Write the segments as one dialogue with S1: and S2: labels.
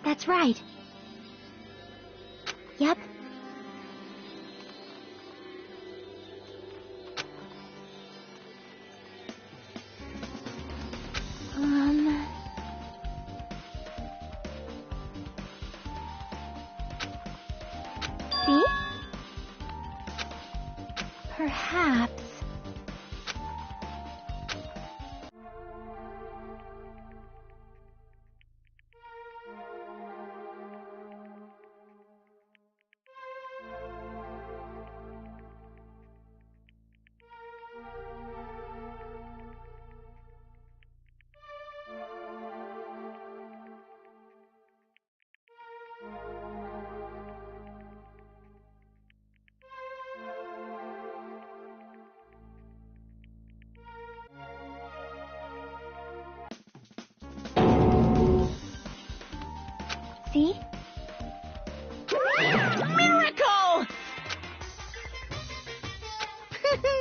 S1: That's right. Yep. See? Perhaps... See?
S2: Miracle! Ta-da!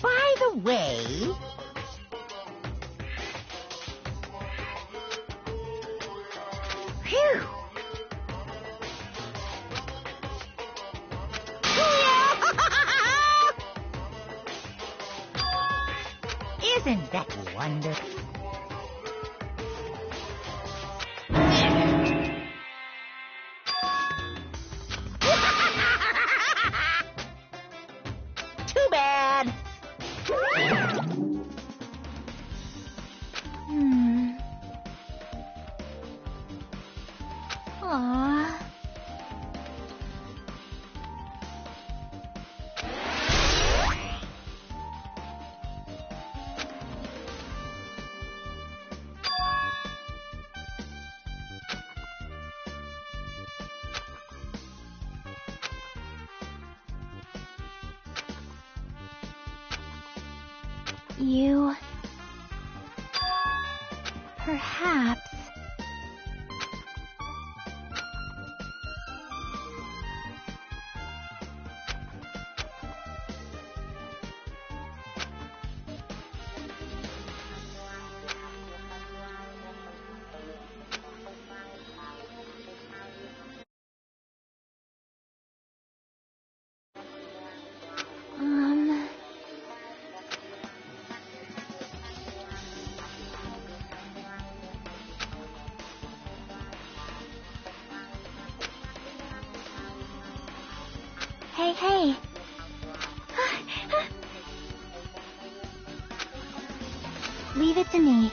S2: By the way... Phew! Isn't that wonderful? Too bad.
S1: Aww. You... perhaps... Hey, hey. Leave it to me.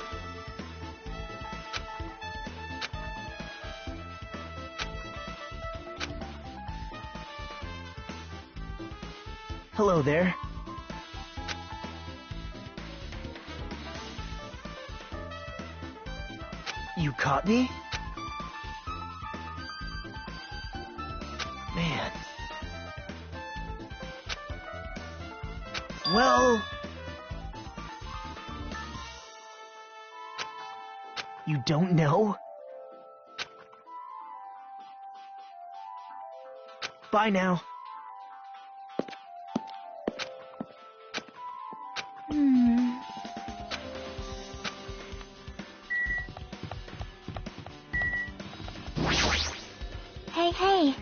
S3: Hello there. You caught me? Man. Well... You don't know? Bye now.
S1: Hey, hey.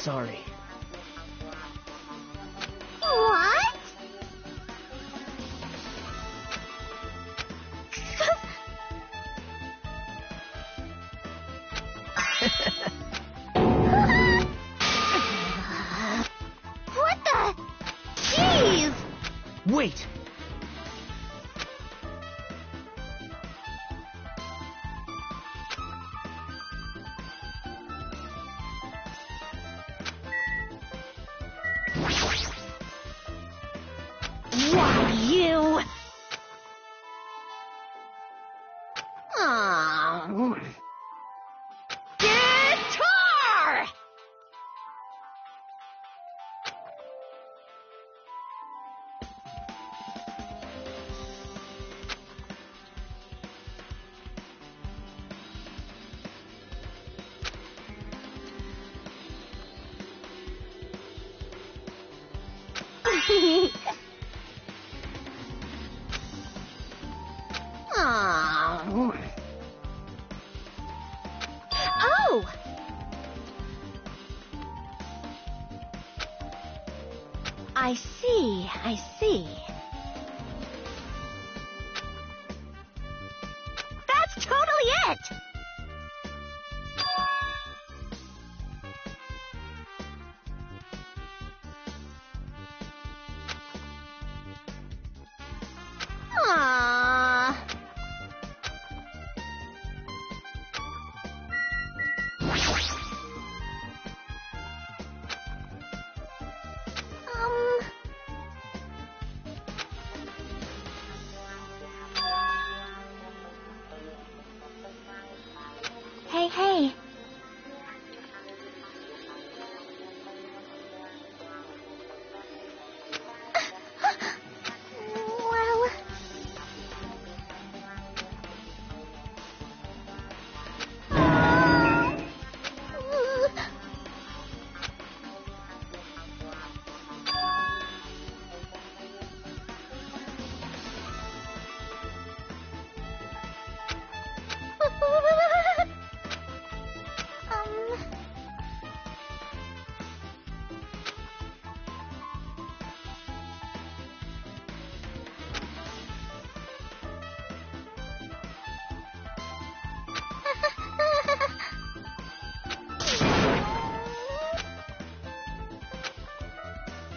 S3: sorry.
S1: What? What the? Jeez!
S3: Wait!
S2: Why, you... Guitar!
S1: Oh! I see, I see.
S2: That's totally it!
S1: Aww. Hey, hey. Well...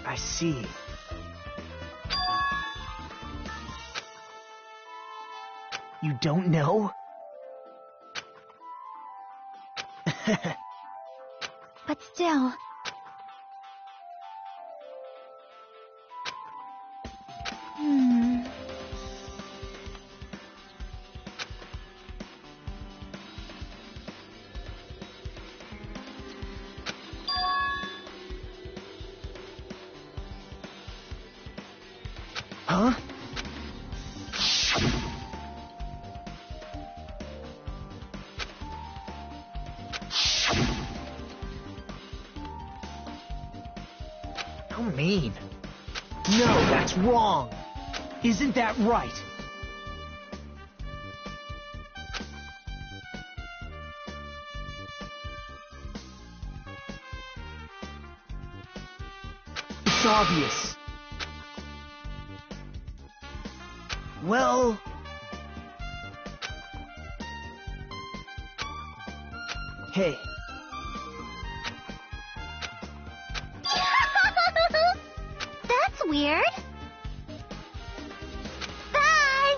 S3: I see. You don't know?
S1: But still... Hmm...
S3: Huh? How mean. No, that's wrong. Isn't that right? It's obvious. Well... Hey,
S1: That's weird. Bye!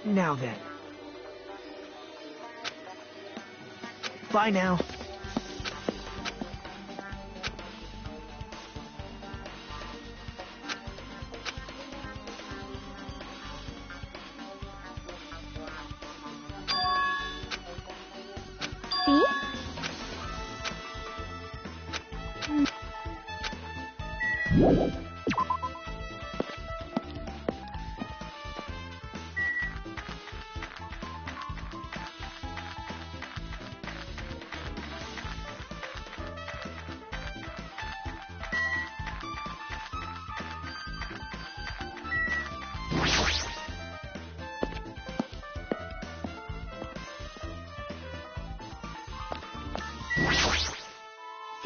S3: now then. Bye now.
S1: See?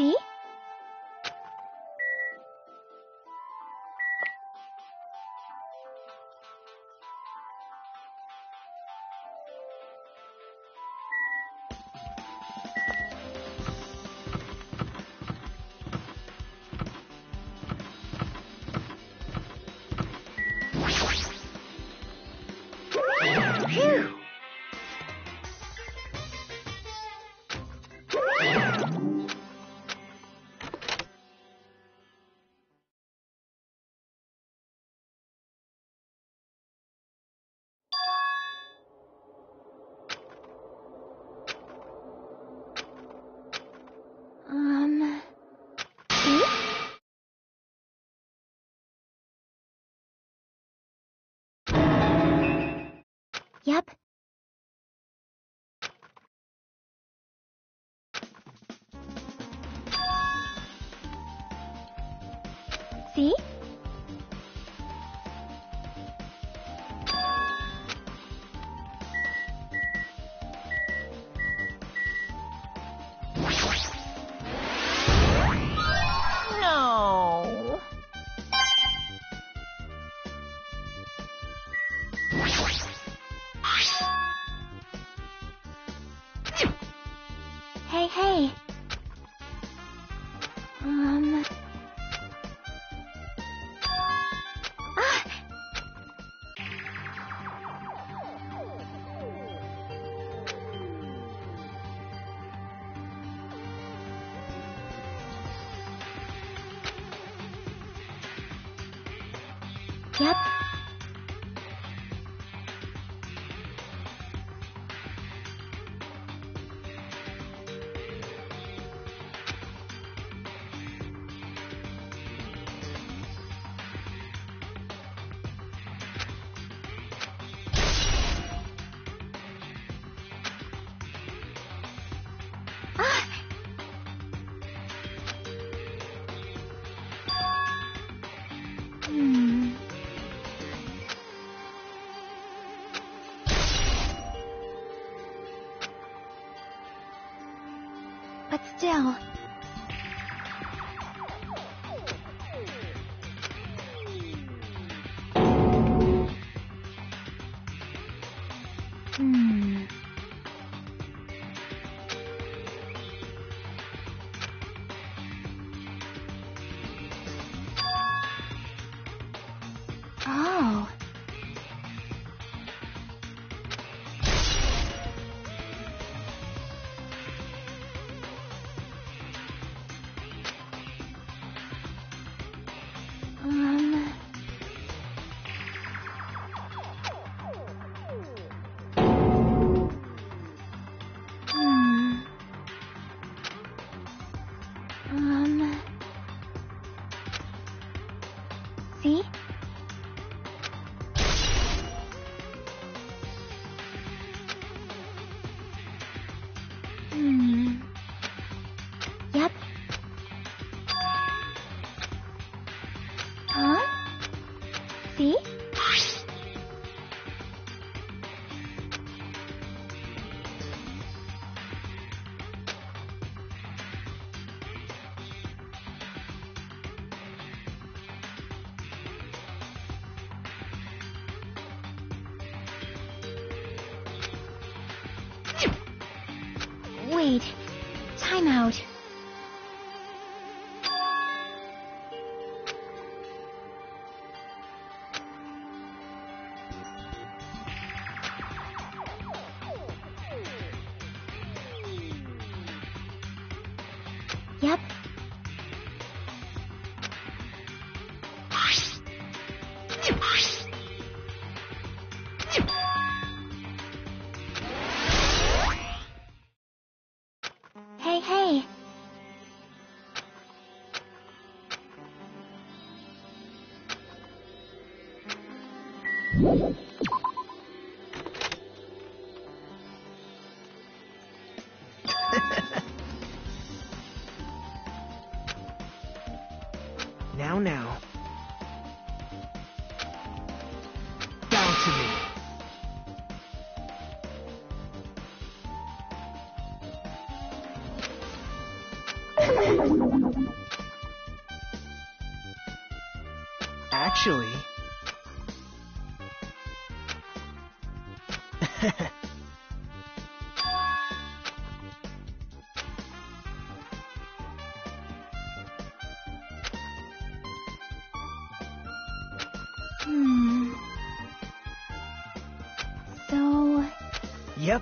S1: See?
S2: Phew.
S1: See? Yep. See?
S2: No.
S1: Hey, hey. Ah! Yep. Ah! Hmm. But still. Hmm. Oh. Um. Hmm. See? Hmm. Yep. Huh? See? Wait. Time out. Yep. Hey, hey.
S3: Now. Down to me. Actually...
S1: So...
S3: Yep.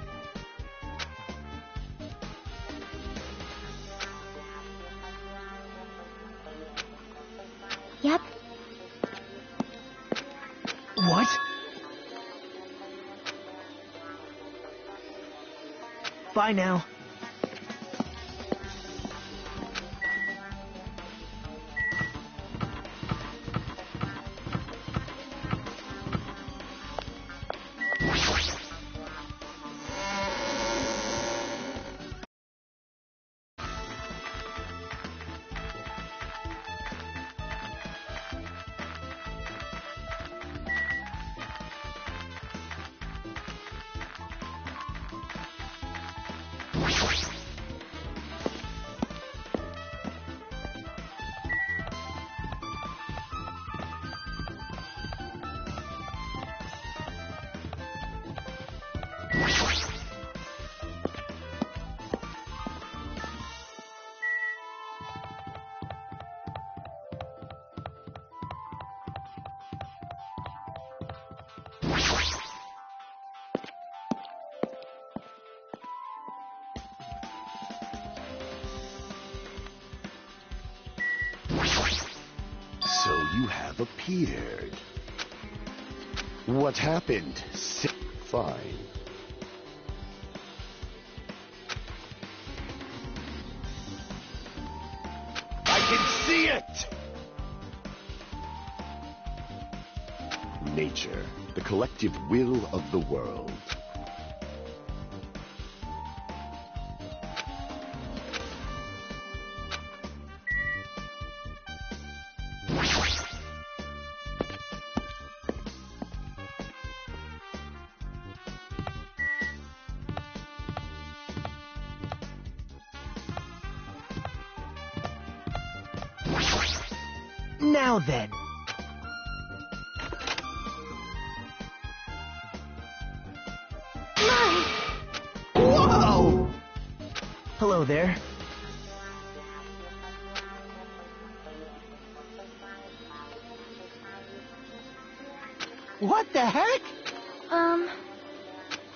S1: Yep.
S3: What? Bye now.
S2: So you have appeared. What happened? Fine. I can see it! Nature, the collective will of the world.
S3: Now then.
S2: Whoa!
S3: Hello there. What the heck?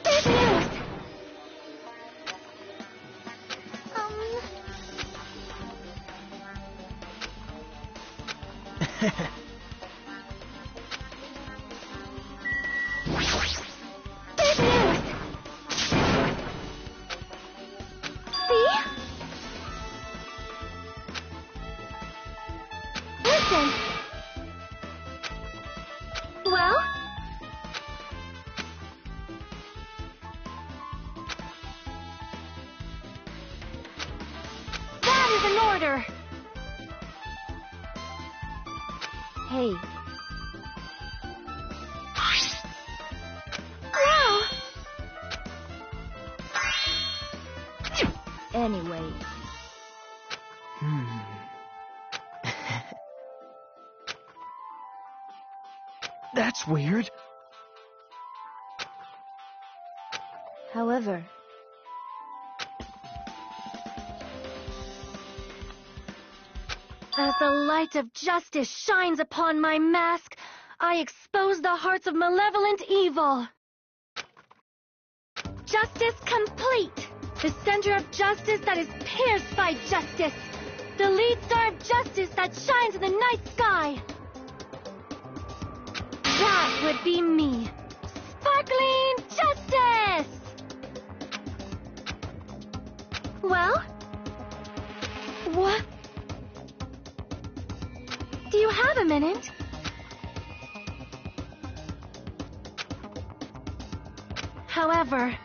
S1: Big news! Big news! See? Listen. Well? That is an order. Hey. Wow. Anyway.
S3: That's weird.
S1: However, as the light of justice shines upon my mask, I expose the hearts of malevolent evil. Justice complete. The center of justice that is pierced by justice. The lead star of justice that shines in the night sky. That would be me. Sparkling justice! Well? What? Do you have a minute? However...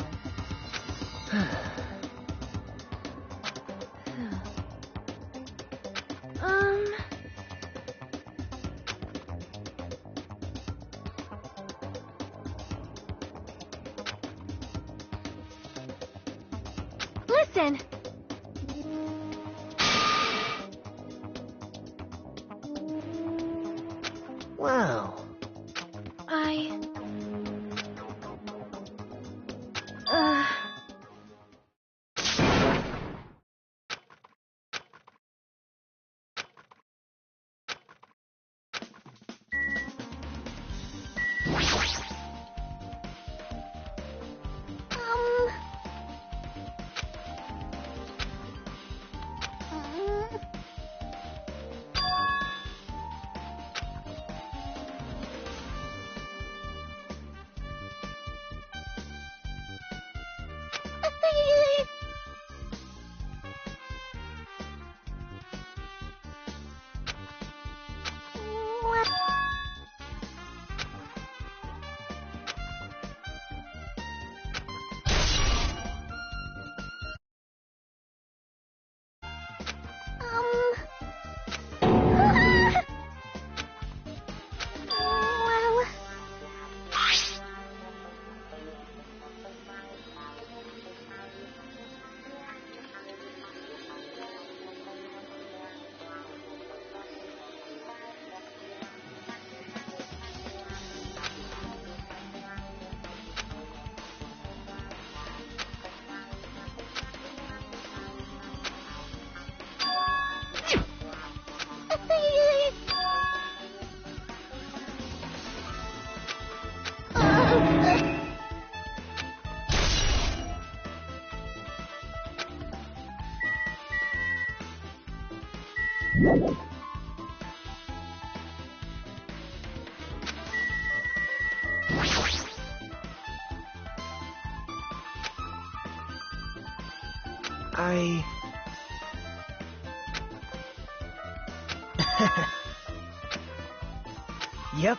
S1: Listen.
S3: Yep.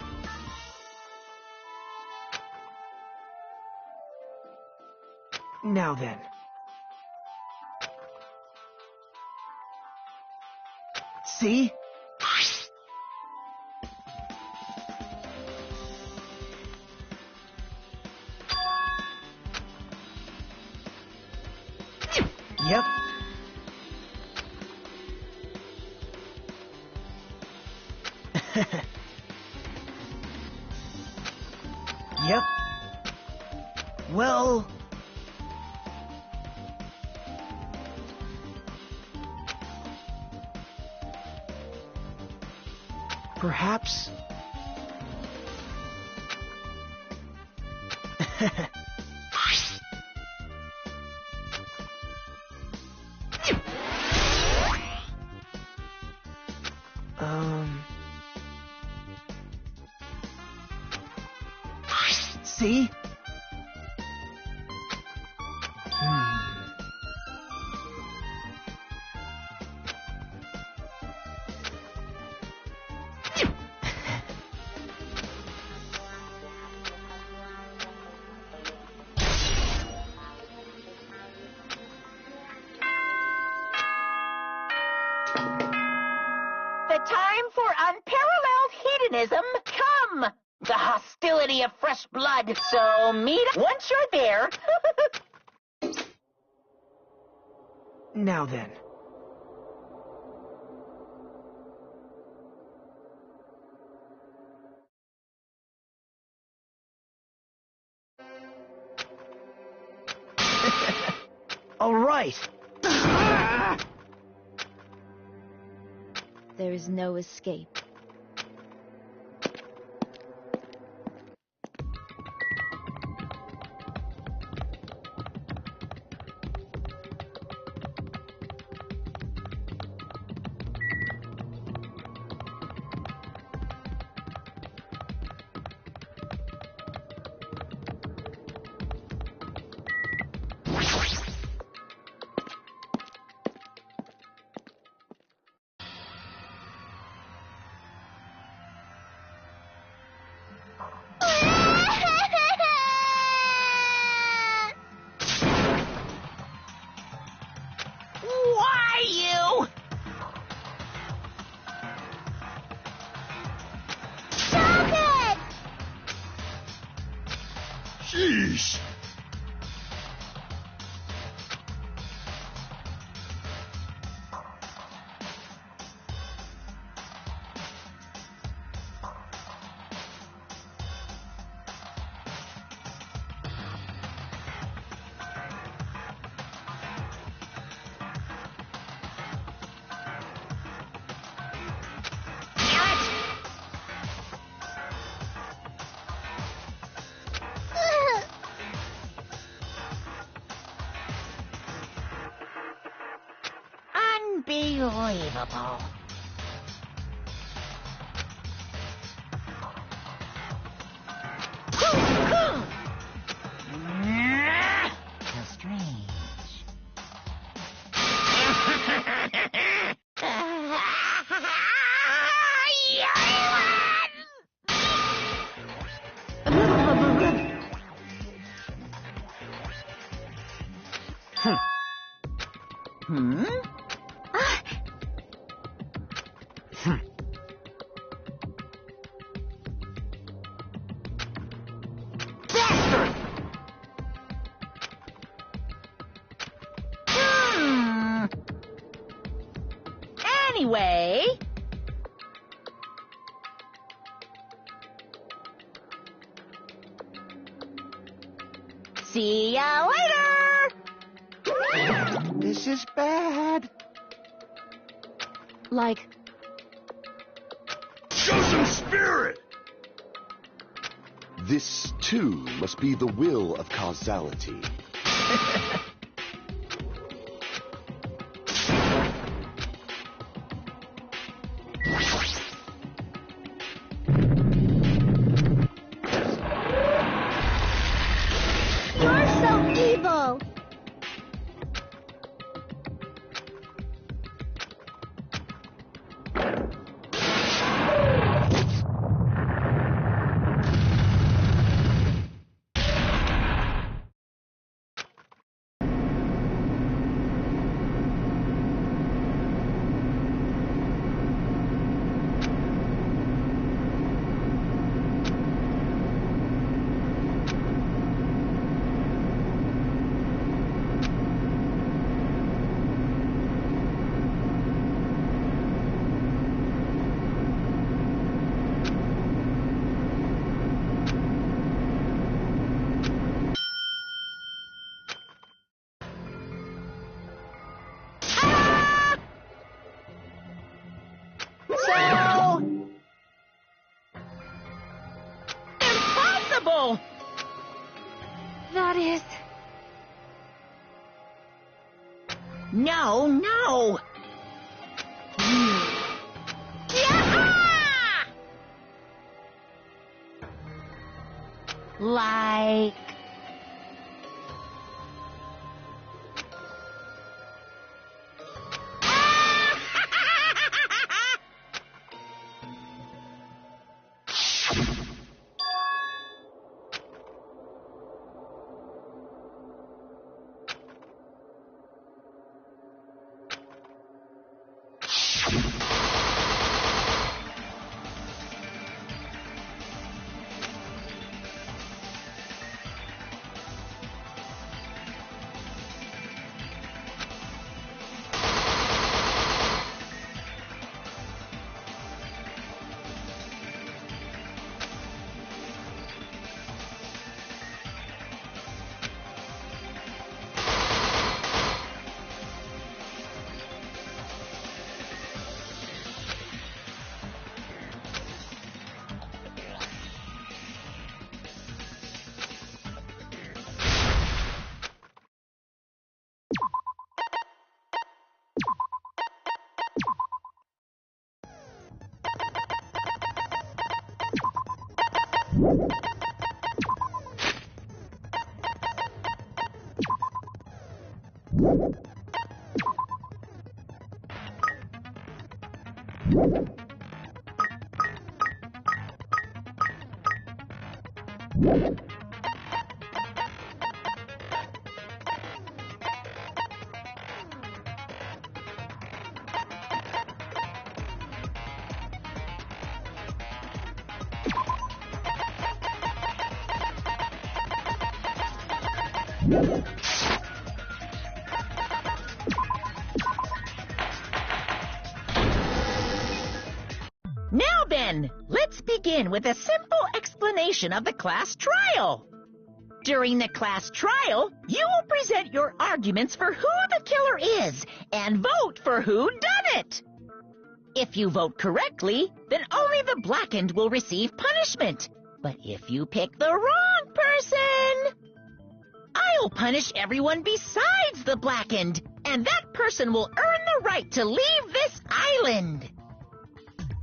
S3: Now then. See? Yep. Yep. Well... perhaps... See?
S4: The time for unparalleled hedonism come! The hostility of fresh blood. So meet once you're there.
S3: Now then. All right.
S1: There is no escape.
S4: Why you?
S1: Stop it!
S2: Sheesh!
S4: Unbelievable. How strange. Hmm? Anyway... see ya later!
S2: This is bad.
S1: Like,
S2: Show some spirit! This, too, must be the will of causality.
S4: No, no! Yeah! Like... Now then, let's begin with a simple explanation of the class trial. During the class trial, you will present your arguments for who the killer is and vote for who done it. If you vote correctly, then only the blackened will receive punishment. But if you pick the wrong person, I'll punish everyone besides the blackened, and that person will earn the right to leave this island.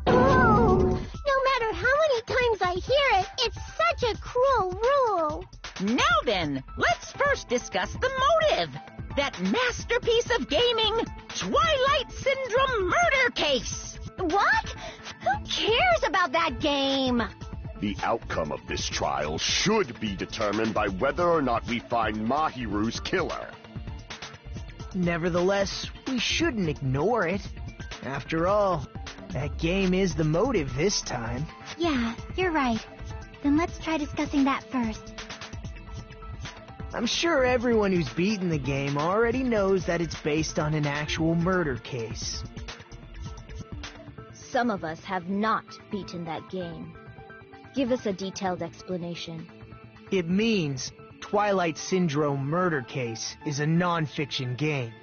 S1: Oh, no matter how many times I hear it, it's such a cruel rule.
S4: Now then, let's first discuss the motive. That masterpiece of gaming, Twilight Syndrome murder case.
S1: What? Who cares about that game?
S2: The outcome of this trial should be determined by whether or not we find Mahiru's killer.
S3: Nevertheless, we shouldn't ignore it. After all, that game is the motive this time.
S1: Yeah, you're right. Then let's try discussing that first.
S3: I'm sure everyone who's beaten the game already knows that it's based on an actual murder case.
S1: Some of us have not beaten that game. Give us a detailed explanation.
S3: It means Twilight Syndrome Murder Case is a non-fiction game.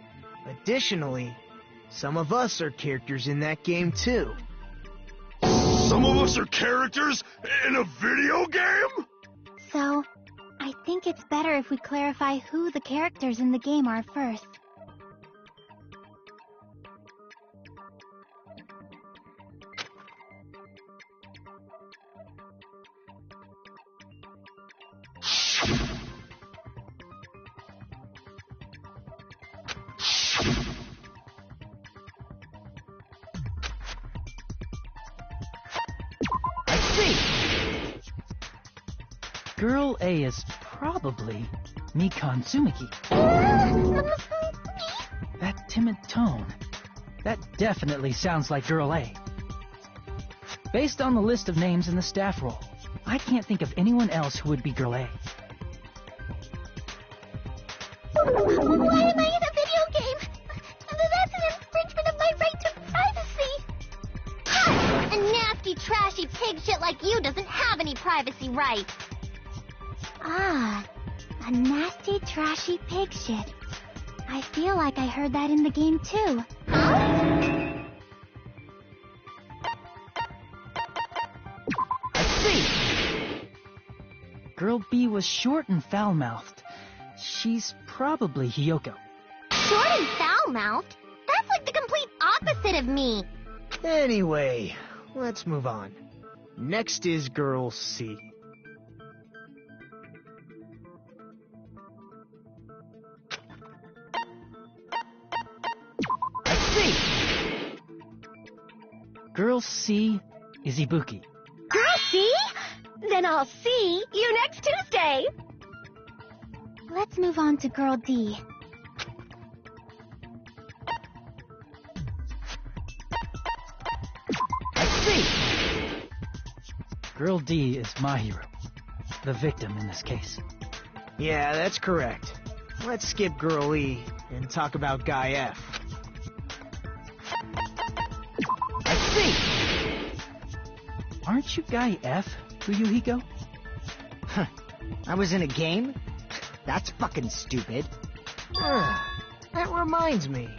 S3: Additionally, some of us are characters in that game too.
S2: Some of us are characters in a video game?
S1: So, I think it's better if we clarify who the characters in the game are first.
S5: Girl A is probably Mikan Tsumiki. That timid tone. That definitely sounds like Girl A. Based on the list of names in the staff roll, I can't think of anyone else who would be Girl A.
S1: Why am I in a video game? That's an infringement of my right to privacy. A nasty, trashy pig shit like you doesn't have any privacy rights. Ah, a nasty, trashy pig shit. I feel like I heard that in the game too. Huh?
S5: Let's see. Girl B was short and foul-mouthed. She's probably Hiyoko.
S1: Short and foul-mouthed? That's like the complete opposite of me.
S3: Anyway, let's move on. Next is Girl C.
S5: Let's see. Girl C is Ibuki.
S4: Girl C? Then I'll see you next Tuesday.
S1: Let's move on to Girl D.
S5: Let's see. Girl D is Mahiru, the victim in this case.
S3: Yeah, that's correct. Let's skip Girl E and talk about Guy F.
S5: Let's see. Aren't you Guy F, Fuyuhiko?
S6: Huh. I was in a game? That's fucking stupid.
S3: That reminds me.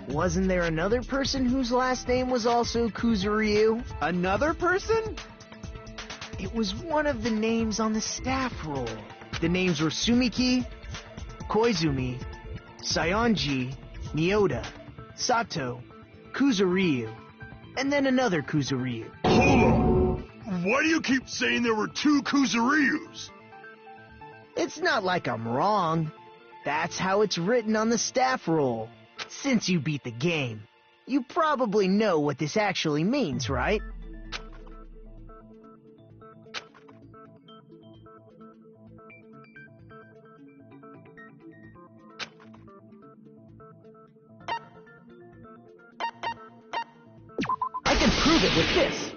S3: Wasn't there another person whose last name was also Kuzuryu?
S7: Another person?
S3: It was one of the names on the staff roll. The names were Sumiki, Koizumi, Sayonji, Mioda, Sato, Kuzuryu, and then another Kuzuryu.
S2: Hold on! Why do you keep saying there were two Kuzuryus?
S3: It's not like I'm wrong. That's how it's written on the staff roll. Since you beat the game, you probably know what this actually means, right?
S5: I can prove it with this.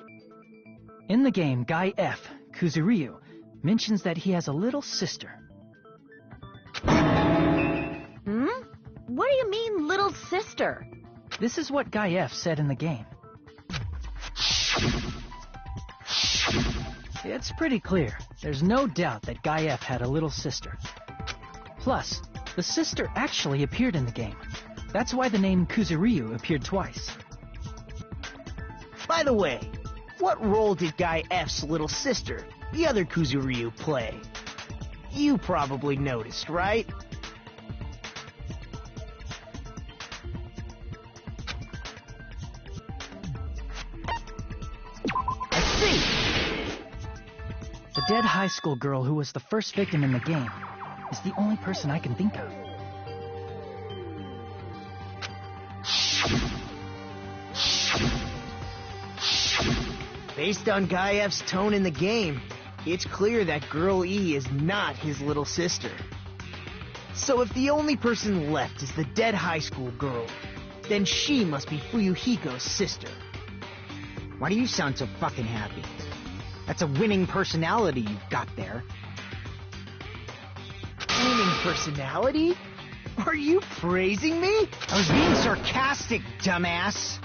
S5: In the game, Guy F, Kuzuryu, mentions that he has a little sister.
S4: What do you mean, little sister?
S5: This is what Guy F said in the game. It's pretty clear. There's no doubt that Guy F had a little sister. Plus, the sister actually appeared in the game. That's why the name Kuzuryu appeared twice.
S3: By the way, what role did Guy F's little sister, the other Kuzuryu, play? You probably noticed, right?
S5: Let's see. The dead high school girl who was the first victim in the game is the only person I can think of.
S3: Based on Guy F's tone in the game, it's clear that Girl E is not his little sister. So if the only person left is the dead high school girl, then she must be Fuyuhiko's sister.
S6: Why do you sound so fucking happy? That's a winning personality you've got there.
S3: Winning personality? Are you praising me?
S6: I was being sarcastic, dumbass.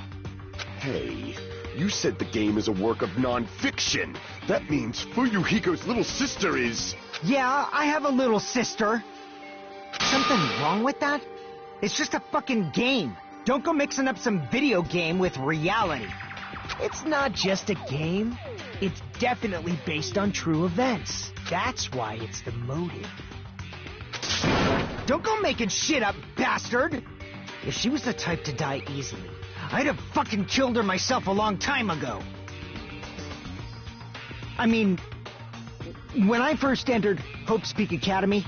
S2: Hey, you said the game is a work of non-fiction. That means Fuyuhiko's little sister is...
S6: Yeah, I have a little sister. Something wrong with that? It's just a fucking game. Don't go mixing up some video game with reality.
S3: It's not just a game. It's definitely based on true events. That's why it's the motive.
S6: Don't go making shit up, bastard! If she was the type to die easily, I'd have fucking killed her myself a long time ago. I mean, when I first entered Hope's Peak Academy,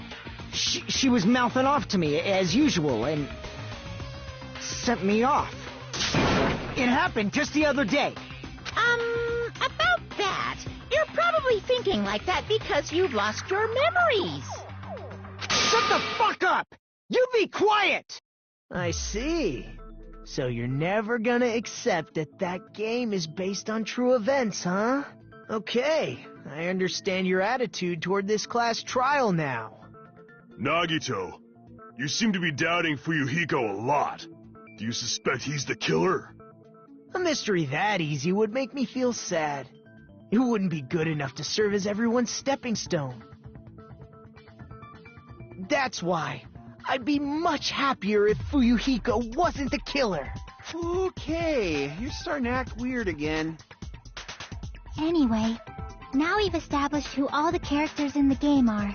S6: she was mouthing off to me as usual and sent me off. It happened just the other day.
S4: About that, you're probably thinking like that because you've lost your memories.
S6: Shut the fuck up! You be quiet!
S3: I see. So you're never gonna accept that that game is based on true events, huh? Okay, I understand your attitude toward this class trial now.
S2: Nagito, you seem to be doubting Fuyuhiko a lot. Do you suspect he's the killer?
S3: A mystery that easy would make me feel sad. It wouldn't be good enough to serve as everyone's stepping stone. That's why I'd be much happier if Fuyuhiko wasn't the killer.
S7: Okay, you're starting to act weird again.
S1: Anyway, now we've established who all the characters in the game are.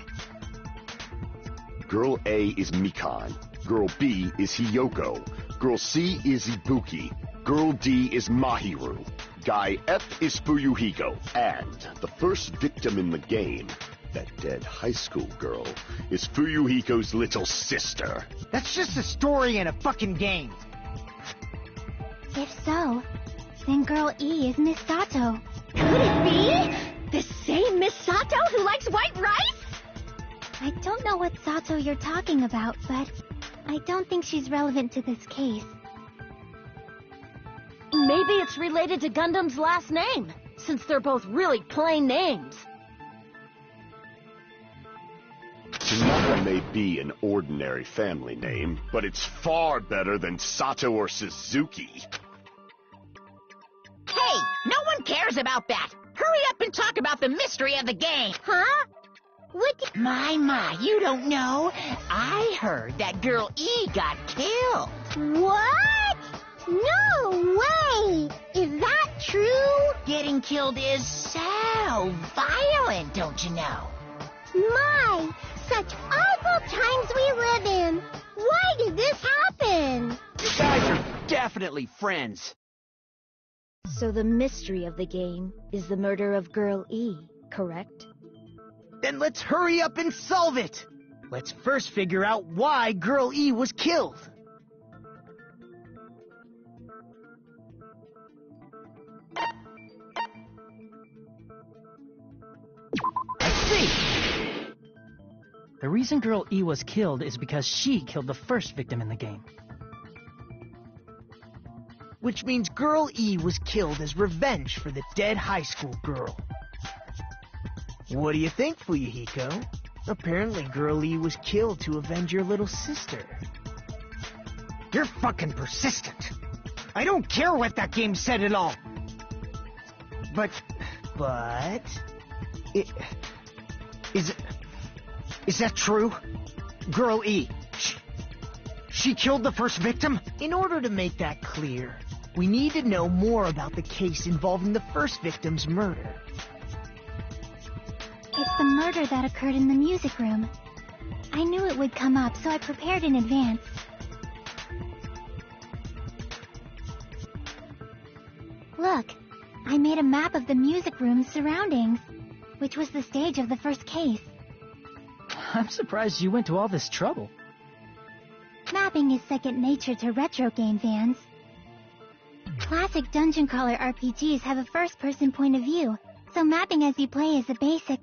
S2: Girl A is Mikan. Girl B is Hiyoko. Girl C is Ibuki. Girl D is Mahiru. Guy F is Fuyuhiko. And the first victim in the game, that dead high school girl, is Fuyuhiko's little sister.
S6: That's just a story in a fucking game.
S1: If so, then Girl E is Miss Sato.
S8: Could it be? The same Miss Sato who likes white rice?
S1: I don't know what Sato you're talking about, but I don't think she's relevant to this case.
S8: Maybe it's related to Gundam's last name, since they're both really plain names.
S2: Tanaka may be an ordinary family name, but it's far better than Sato or Suzuki.
S4: Hey, no one cares about that. Hurry up and talk about the mystery of the game.
S8: Huh? What?
S4: My, you don't know. I heard that Girl E got killed.
S1: What? No way! Is that true?
S4: Getting killed is so violent, don't you know?
S1: My, such awful times we live in. Why did this happen?
S6: You guys are definitely friends.
S8: So the mystery of the game is the murder of Girl E, correct?
S3: Then let's hurry up and solve it. Let's first figure out why Girl E was killed.
S5: The reason Girl E was killed is because she killed the first victim in the game.
S3: Which means Girl E was killed as revenge for the dead high school girl. What do you think, Fuyuhiko? Apparently Girl E was killed to avenge your little sister.
S6: You're fucking persistent. I don't care what that game said at all. But... Is that true? Girl E, she killed the first victim?
S3: In order to make that clear, we need to know more about the case involving the first victim's murder.
S1: It's the murder that occurred in the music room. I knew it would come up, so I prepared in advance. Look, I made a map of the music room's surroundings, which was the stage of the first case.
S5: I'm surprised you went to all this trouble.
S1: Mapping is second nature to retro game fans. Classic dungeon crawler RPGs have a first-person point of view, so mapping as you play is a basic.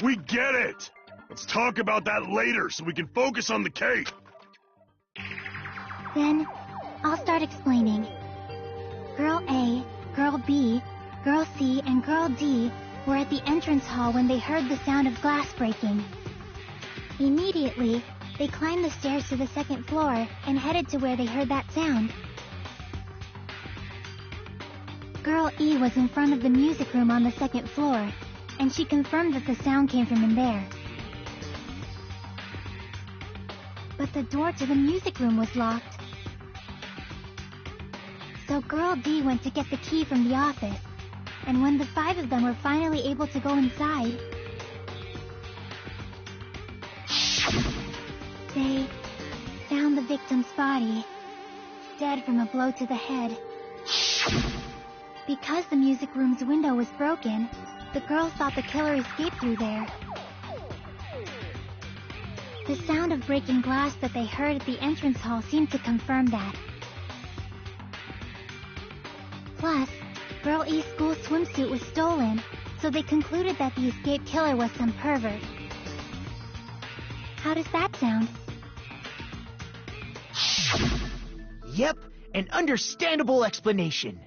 S2: We get it! Let's talk about that later so we can focus on the cake.
S1: Then, I'll start explaining. Girl A, Girl B, Girl C, and Girl D were at the entrance hall when they heard the sound of glass breaking. Immediately, they climbed the stairs to the second floor and headed to where they heard that sound. Girl E was in front of the music room on the second floor, and she confirmed that the sound came from in there. But the door to the music room was locked. So Girl D went to get the key from the office, and when the 5 of them were finally able to go inside, they found the victim's body, dead from a blow to the head. Because the music room's window was broken, the girls thought the killer escaped through there. The sound of breaking glass that they heard at the entrance hall seemed to confirm that. Plus, Girl E's school swimsuit was stolen, so they concluded that the escaped killer was some pervert. How does that sound?
S3: Yep, an understandable explanation.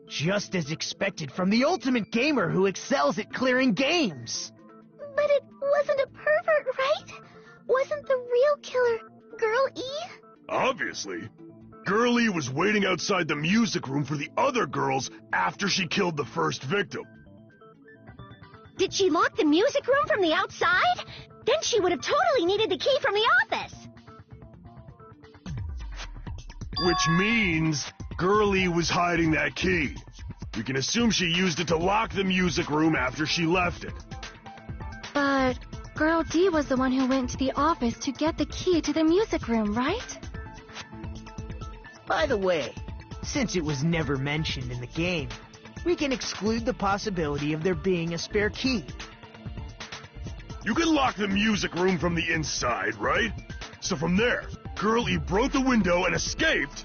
S3: Just as expected from the ultimate gamer who excels at clearing games.
S1: But it wasn't a pervert, right? Wasn't the real killer Girl E?
S2: Obviously. Girl E was waiting outside the music room for the other girls after she killed the first victim.
S8: Did she lock the music room from the outside? Then she would have totally needed the key from the office.
S2: Which means Girl E was hiding that key. We can assume she used it to lock the music room after she left it.
S9: But Girl D was the one who went to the office to get the key to the music room, right?
S3: By the way, since it was never mentioned in the game, we can exclude the possibility of there being a spare key.
S9: You can lock the music room from the inside, right? So from there, Girl E broke the window and escaped,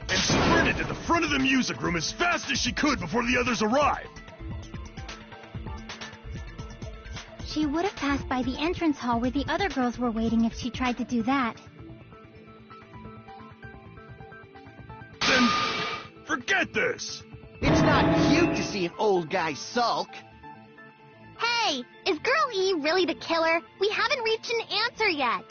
S9: and sprinted to the front of the music room as fast as she could before the others arrived.
S1: She would have passed by the entrance hall where the other girls were waiting if she tried to do that.
S9: Then, forget this!
S7: It's not cute to see an old guy sulk.
S1: Hey, is Girl E really the killer? We haven't reached an answer yet.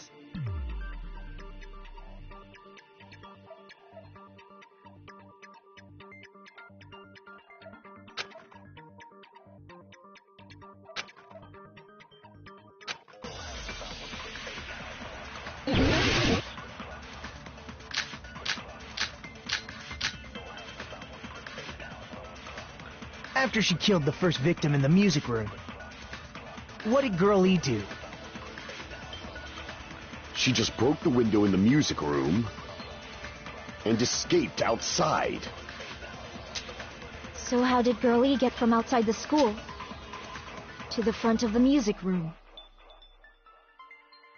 S3: After she killed the first victim in the music room, what did Girl E do?
S2: She just broke the window in the music room and escaped outside.
S8: So how did Girl E get from outside the school to the front of the music room?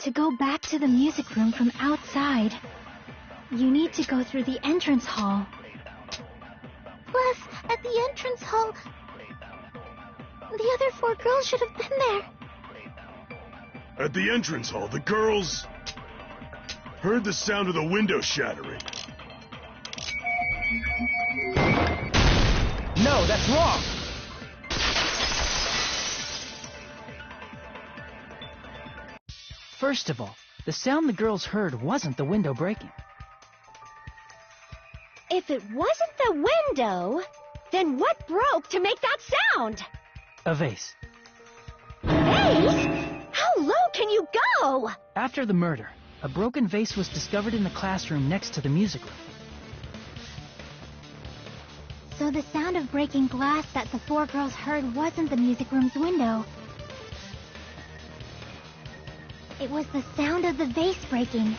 S1: To go back to the music room from outside, you need to go through the entrance hall. Plus, at the entrance hall, the other 4 girls should have been there.
S9: At the entrance hall, the girls heard the sound of the window shattering.
S3: No, that's wrong!
S5: First of all, the sound the girls heard wasn't the window breaking.
S8: If it wasn't the window, then what broke to make that sound?
S5: A vase.
S8: Vase? How low can you go?
S5: After the murder, a broken vase was discovered in the classroom next to the music room.
S1: So the sound of breaking glass that the 4 girls heard wasn't the music room's window. It was the sound of the vase breaking.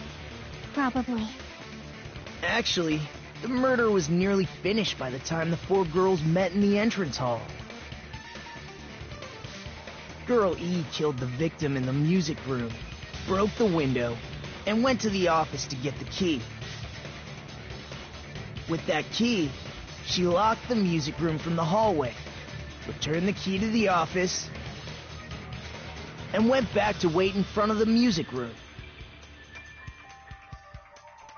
S1: Probably.
S3: Actually, the murder was nearly finished by the time the 4 girls met in the entrance hall. Girl E killed the victim in the music room, broke the window, and went to the office to get the key. With that key, she locked the music room from the hallway, returned the key to the office, and went back to wait in front of the music room.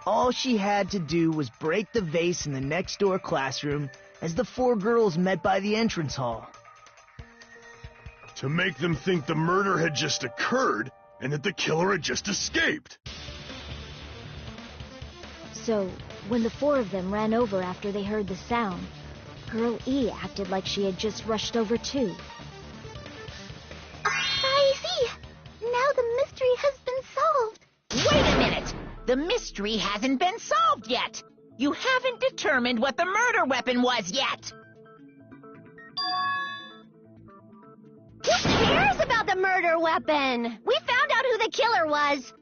S3: All she had to do was break the vase in the next door classroom as the 4 girls met by the entrance hall.
S9: To make them think the murder had just occurred and that the killer had just escaped.
S8: So, when the 4 of them ran over after they heard the sound, Girl E acted like she had just rushed over too.
S1: I see! Now the mystery has been solved!
S4: Wait a minute! The mystery hasn't been solved yet! You haven't determined what the murder weapon was yet!
S8: Who cares about the murder weapon? We found out who the killer was.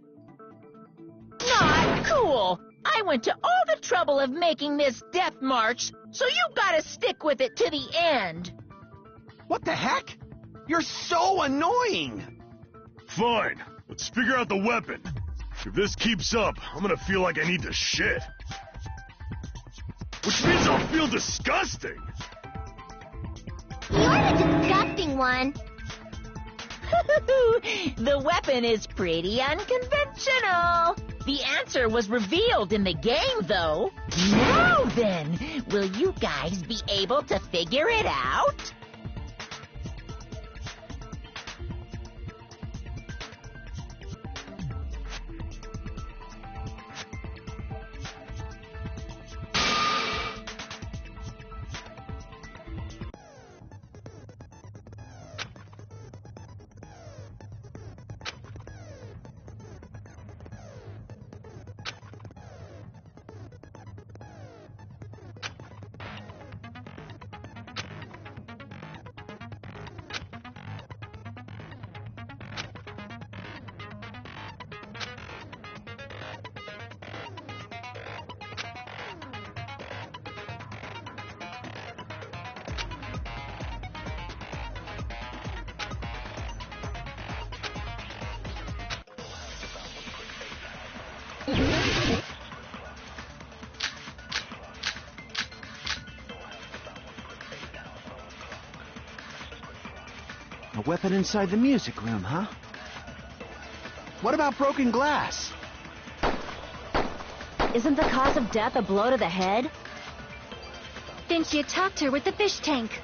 S4: Not cool! I went to all the trouble of making this death march, so you gotta stick with it to the end!
S7: What the heck? You're so annoying!
S9: Fine, let's figure out the weapon. If this keeps up, I'm gonna feel like I need to shit. Which means I'll feel disgusting!
S1: You're the disgusting one.
S4: The weapon is pretty unconventional. The answer was revealed in the game, though. Now then, will you guys be able to figure it out?
S3: weapon inside the music room, huh? What about broken glass?
S8: Isn't the cause of death a blow to the head?
S1: Then she attacked her with the fish tank.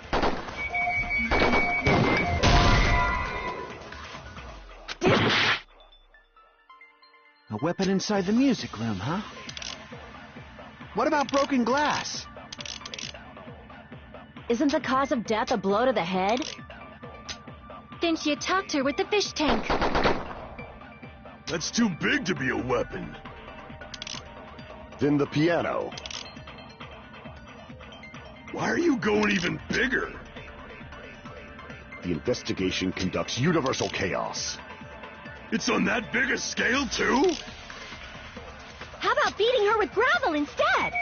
S3: A weapon inside the music room, huh? What about broken glass?
S8: Isn't the cause of death a blow to the head?
S1: Then she attacked her with the fish tank.
S9: That's too big to be a weapon.
S2: Then the piano.
S9: Why are you going even bigger?
S2: The investigation conducts universal chaos.
S9: It's on that big a scale, too?
S1: How about beating her with gravel instead?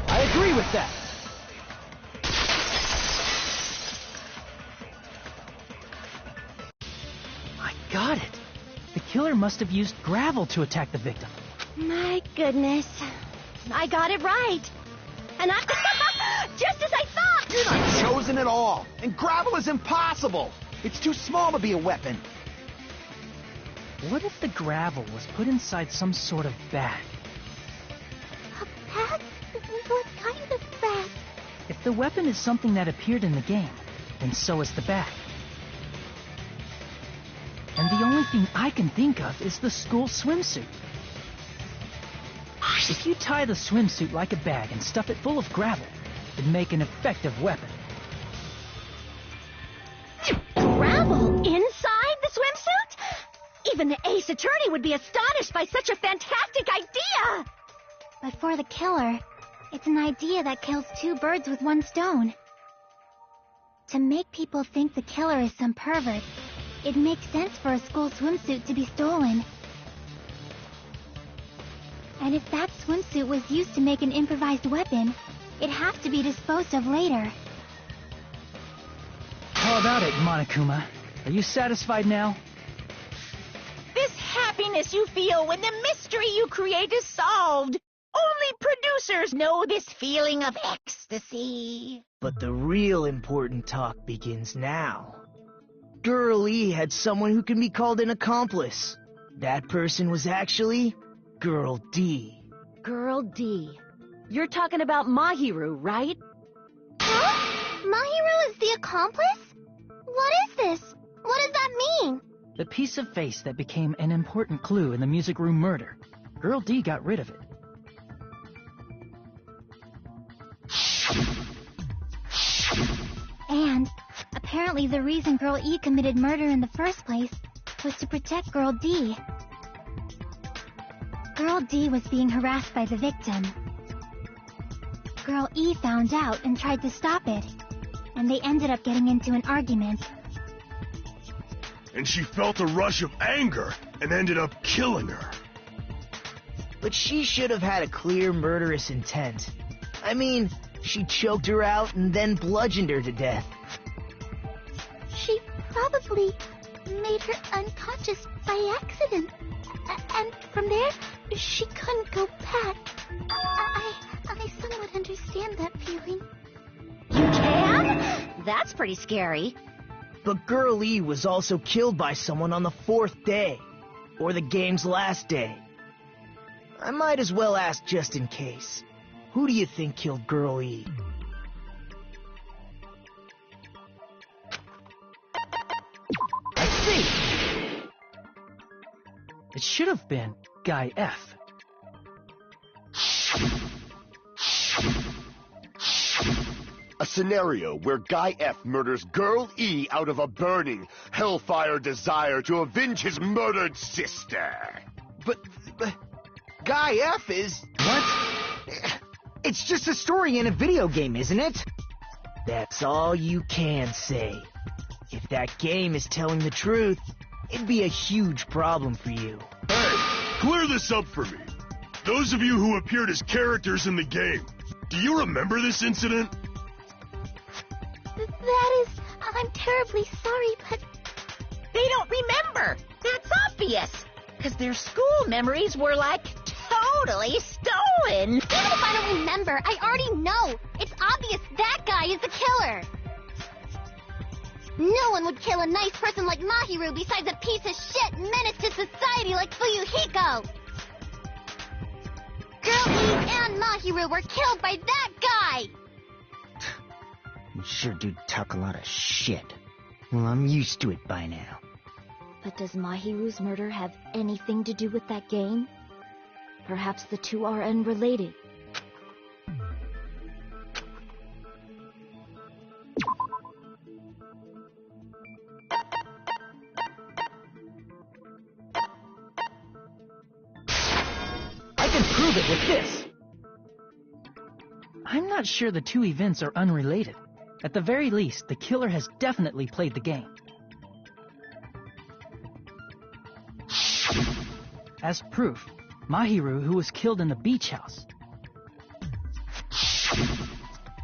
S5: I agree with that. I got it. The killer must have used gravel to attack the victim.
S1: My goodness. I got it right. And I... just as I thought!
S7: You're not chosen at all. And gravel is impossible. It's too small to be a weapon.
S5: What if the gravel was put inside some sort of bag?
S1: A bag? What kind of bag?
S5: If the weapon is something that appeared in the game, then so is the bag. And the only thing I can think of is the school swimsuit. If you tie the swimsuit like a bag and stuff it full of gravel, it'd make an effective weapon.
S1: Gravel inside the swimsuit? Even the ace attorney would be astonished by such a fantastic idea! But for the killer, it's an idea that kills two birds with one stone. To make people think the killer is some pervert, it makes sense for a school swimsuit to be stolen. And if that swimsuit was used to make an improvised weapon, it'd have to be disposed of later.
S5: How about it, Monokuma? Are you satisfied now?
S4: This happiness you feel when the mystery you create is solved. Only producers know this feeling of ecstasy.
S3: But the real important talk begins now. Girl E had someone who can be called an accomplice. That person was actually Girl D.
S8: Girl D. You're talking about Mahiru, right?
S1: Huh? Mahiru is the accomplice? What is this? What does that mean?
S5: The piece of face that became an important clue in the music room murder. Girl D got rid of it.
S1: And apparently the reason Girl E committed murder in the first place was to protect Girl D. Girl D was being harassed by the victim. Girl E found out and tried to stop it, and they ended up getting into an argument.
S9: And she felt a rush of anger and ended up killing her.
S3: But she should have had a clear murderous intent. I mean, she choked her out and then bludgeoned her to death.
S1: She probably made her unconscious by accident. And from there, she couldn't go back. I somewhat understand that feeling.
S8: You can? That's pretty scary.
S3: But Girl E was also killed by someone on the 4th day, or the game's last day. I might as well ask just in case. Who do you think killed Girl E?
S5: I see! It should have been Guy F.
S2: A scenario where Guy F murders Girl E out of a burning, hellfire desire to avenge his murdered sister.
S7: But Guy F is...
S6: What? It's just a story in a video game, isn't it?
S3: That's all you can say. If that game is telling the truth, it'd be a huge problem for you.
S9: Hey, clear this up for me. Those of you who appeared as characters in the game, do you remember this incident?
S1: That is... I'm terribly sorry, but...
S4: They don't remember. That's obvious. Because their school memories were, like, totally stolen.
S1: Even if I don't remember, I already know. It's obvious that guy is the killer. No one would kill a nice person like Mahiru besides a piece of shit menace to society like Fuyuhiko! Girl E and Mahiru were killed by that guy!
S6: You sure do talk a lot of shit. Well, I'm used to it by now.
S8: But does Mahiru's murder have anything to do with that game? Perhaps the two are unrelated.
S5: I can prove it with this! I'm not sure the two events are unrelated. At the very least, the killer has definitely played the game. As proof, Mahiru, who was killed in the beach house,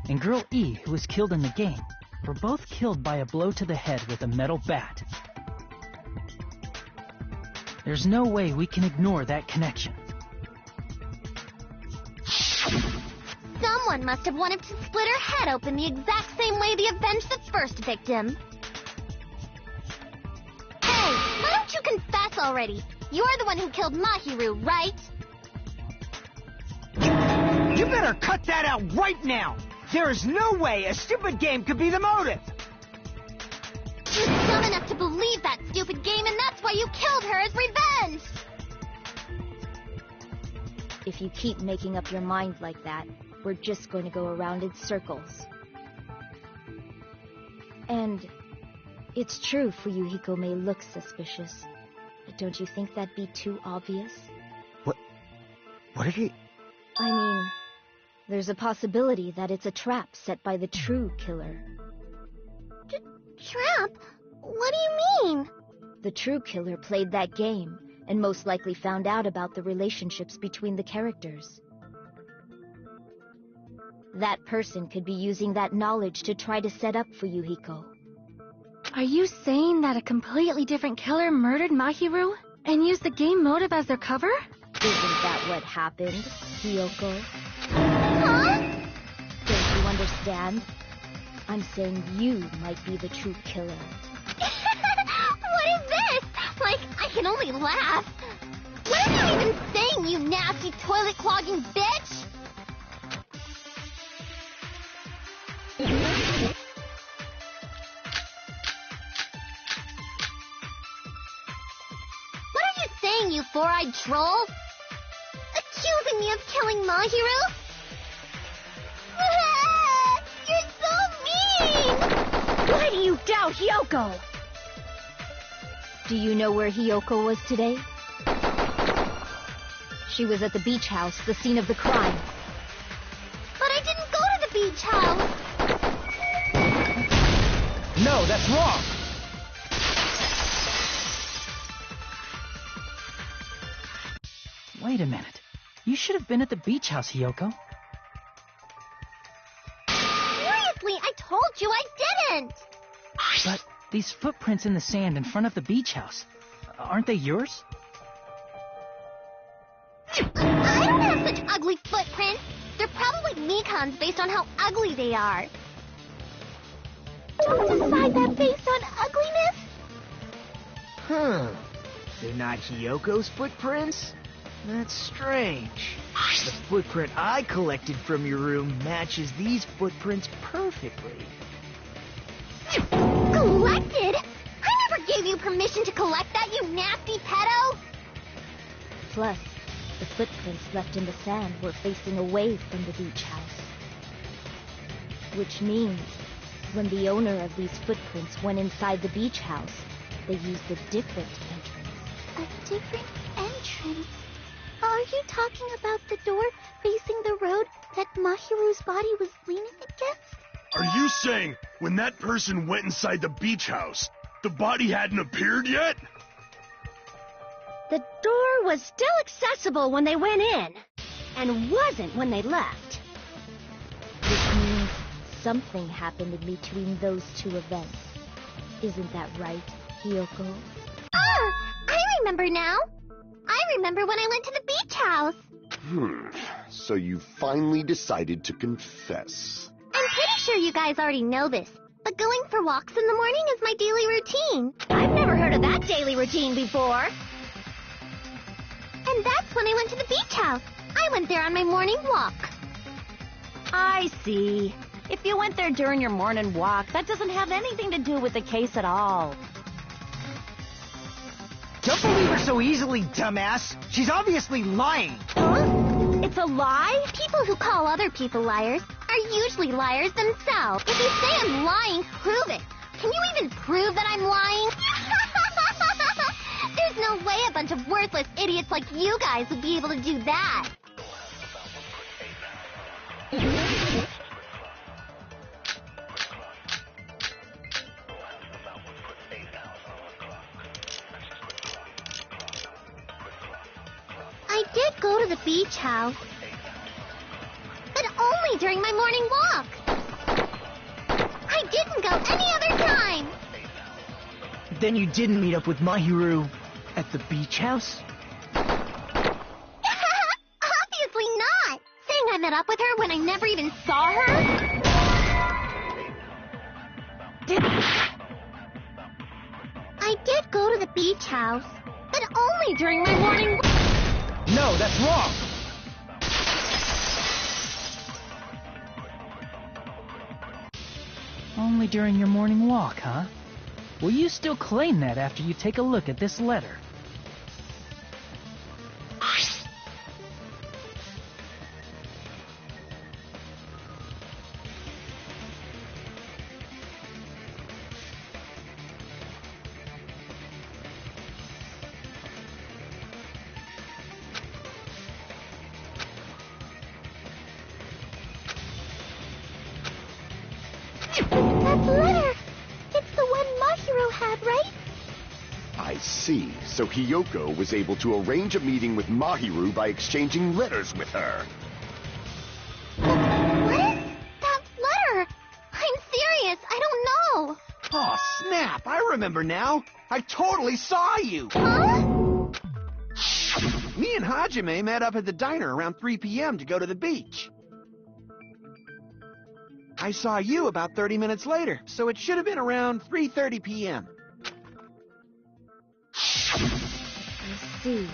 S5: and Girl E, who was killed in the game, were both killed by a blow to the head with a metal bat. There's no way we can ignore that connection.
S1: Someone must have wanted to split her head open the exact same way they avenged the first victim. Hey, why don't you confess already? You're the one who killed Mahiru, right?
S6: You better cut that out right now! There is no way a stupid game could be the motive!
S1: You're dumb enough to believe that stupid game, and that's why you killed her as revenge!
S8: If you keep making up your mind like that, we're just going to go around in circles. And it's true Fuyuhiko may look suspicious, but don't you think that'd be too obvious?
S6: What are you...
S8: I mean, there's a possibility that it's a trap set by the true killer.
S1: Trap? What do you mean?
S8: The true killer played that game, and most likely found out about the relationships between the characters. That person could be using that knowledge to try to set up Fuyuhiko.
S10: Are you saying that a completely different killer murdered Mahiru and used the game motive as their cover?
S8: Isn't that what happened, Hiyoko?
S1: Huh?
S8: Don't you understand? I'm saying you might be the true killer.
S1: What is this? Like, I can only laugh. What are you even saying, you nasty toilet-clogging bitch? What are you saying, you four-eyed troll? Accusing me of killing Mahiru? You're so mean!
S8: Why do you doubt Hiyoko? Do you know where Hiyoko was today? She was at the beach house, the scene of the crime.
S1: But I didn't go to the beach house!
S5: No, that's wrong! Wait a minute. You should have been at the beach house, Hiyoko.
S1: Seriously, I told you I didn't!
S5: But these footprints in the sand in front of the beach house, aren't they yours?
S1: I don't have such ugly footprints. They're probably Mikan's based on how ugly they are. Don't decide that based on ugliness.
S3: Huh. They're not Hiyoko's footprints? That's strange. The footprint I collected from your room matches these footprints perfectly.
S1: Collected? I never gave you permission to collect that, you nasty pedo!
S8: Plus, the footprints left in the sand were facing away from the beach house. Which means, when the owner of these footprints went inside the beach house, they used a different entrance.
S1: A different entrance? Are you talking about the door facing the road that Mahiru's body was leaning against?
S9: Are you saying when that person went inside the beach house, the body hadn't appeared yet?
S8: The door was still accessible when they went in, and wasn't when they left. Which means something happened in between those two events. Isn't that right, Hiyoko?
S1: Ah! I remember now! I remember when I went to the beach house!
S2: So you finally decided to confess.
S1: I'm pretty sure you guys already know this, but going for walks in the morning is my daily routine.
S8: I've never heard of that daily routine before.
S1: And that's when I went to the beach house. I went there on my morning walk.
S8: I see. If you went there during your morning walk, that doesn't have anything to do with the case at all.
S6: Don't believe her so easily, dumbass. She's obviously lying.
S1: Huh?
S8: It's a lie?
S1: People who call other people liars are usually liars themselves. If you say I'm lying, prove it. Can you even prove that I'm lying? There's no way a bunch of worthless idiots like you guys would be able to do that. I did go to the beach house, but only during my morning walk. I didn't go any other time.
S3: Then you didn't meet up with Mahiru at the beach house?
S1: Obviously not. Saying I met up with her when I never even saw her? I did go to the beach house, but only during my morning walk.
S3: No, that's wrong.
S5: Only during your morning walk, huh? Will you still claim that after you take a look at this letter?
S1: That letter! It's the one Mahiru had, right?
S2: I see. So Hiyoko was able to arrange a meeting with Mahiru by exchanging letters with her.
S1: What is that letter? I'm serious, I don't know.
S7: Oh, snap! I remember now. I totally saw you.
S1: Huh?
S7: Me and Hajime met up at the diner around 3 p.m. to go to the beach. I saw you about 30 minutes later, so it should have been around 3:30 p.m.
S8: I see.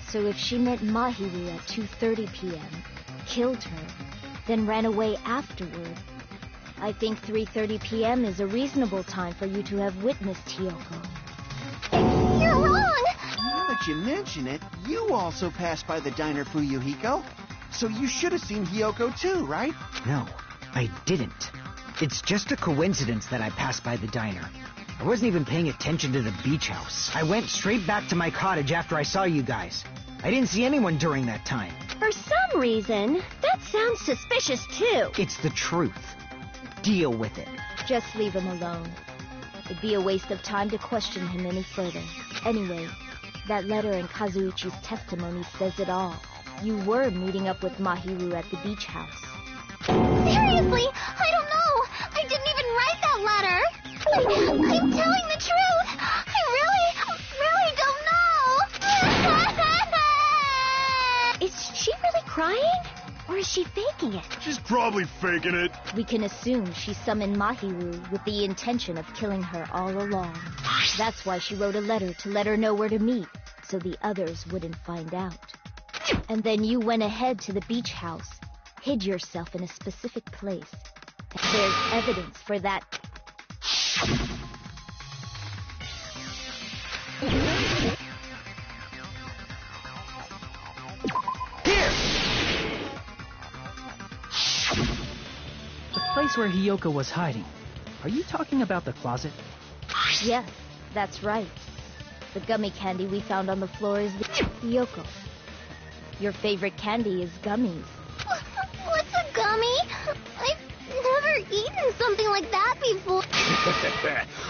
S8: So if she met Mahiru at 2:30 p.m., killed her, then ran away afterward, I think 3:30 p.m. is a reasonable time for you to have witnessed Hiyoko.
S1: You're wrong!
S7: Now that you mention it, you also passed by the diner, Fuyuhiko. So you should have seen Hiyoko too, right?
S6: No, I didn't. It's just a coincidence that I passed by the diner. I wasn't even paying attention to the beach house. I went straight back to my cottage after I saw you guys. I didn't see anyone during that time.
S8: For some reason, that sounds suspicious too.
S6: It's the truth. Deal with it.
S8: Just leave him alone. It'd be a waste of time to question him any further. Anyway, that letter in Kazuichi's testimony says it all. You were meeting up with Mahiru at the beach house.
S1: Seriously, I don't know. I didn't even write that letter. I'm telling the truth. I really don't know.
S8: Is she really crying? Or is she faking it?
S9: She's probably faking it.
S8: We can assume she summoned Mahiru with the intention of killing her all along. That's why she wrote a letter to let her know where to meet, so the others wouldn't find out. And then you went ahead to the beach house, hid yourself in a specific place. And there's evidence for that.
S5: The place where Hiyoko was hiding. Are you talking about the closet?
S8: Yes, that's right. The gummy candy we found on the floor is the Hiyoko. Your favorite candy is gummies.
S1: What's a gummy? I've never eaten something like that before.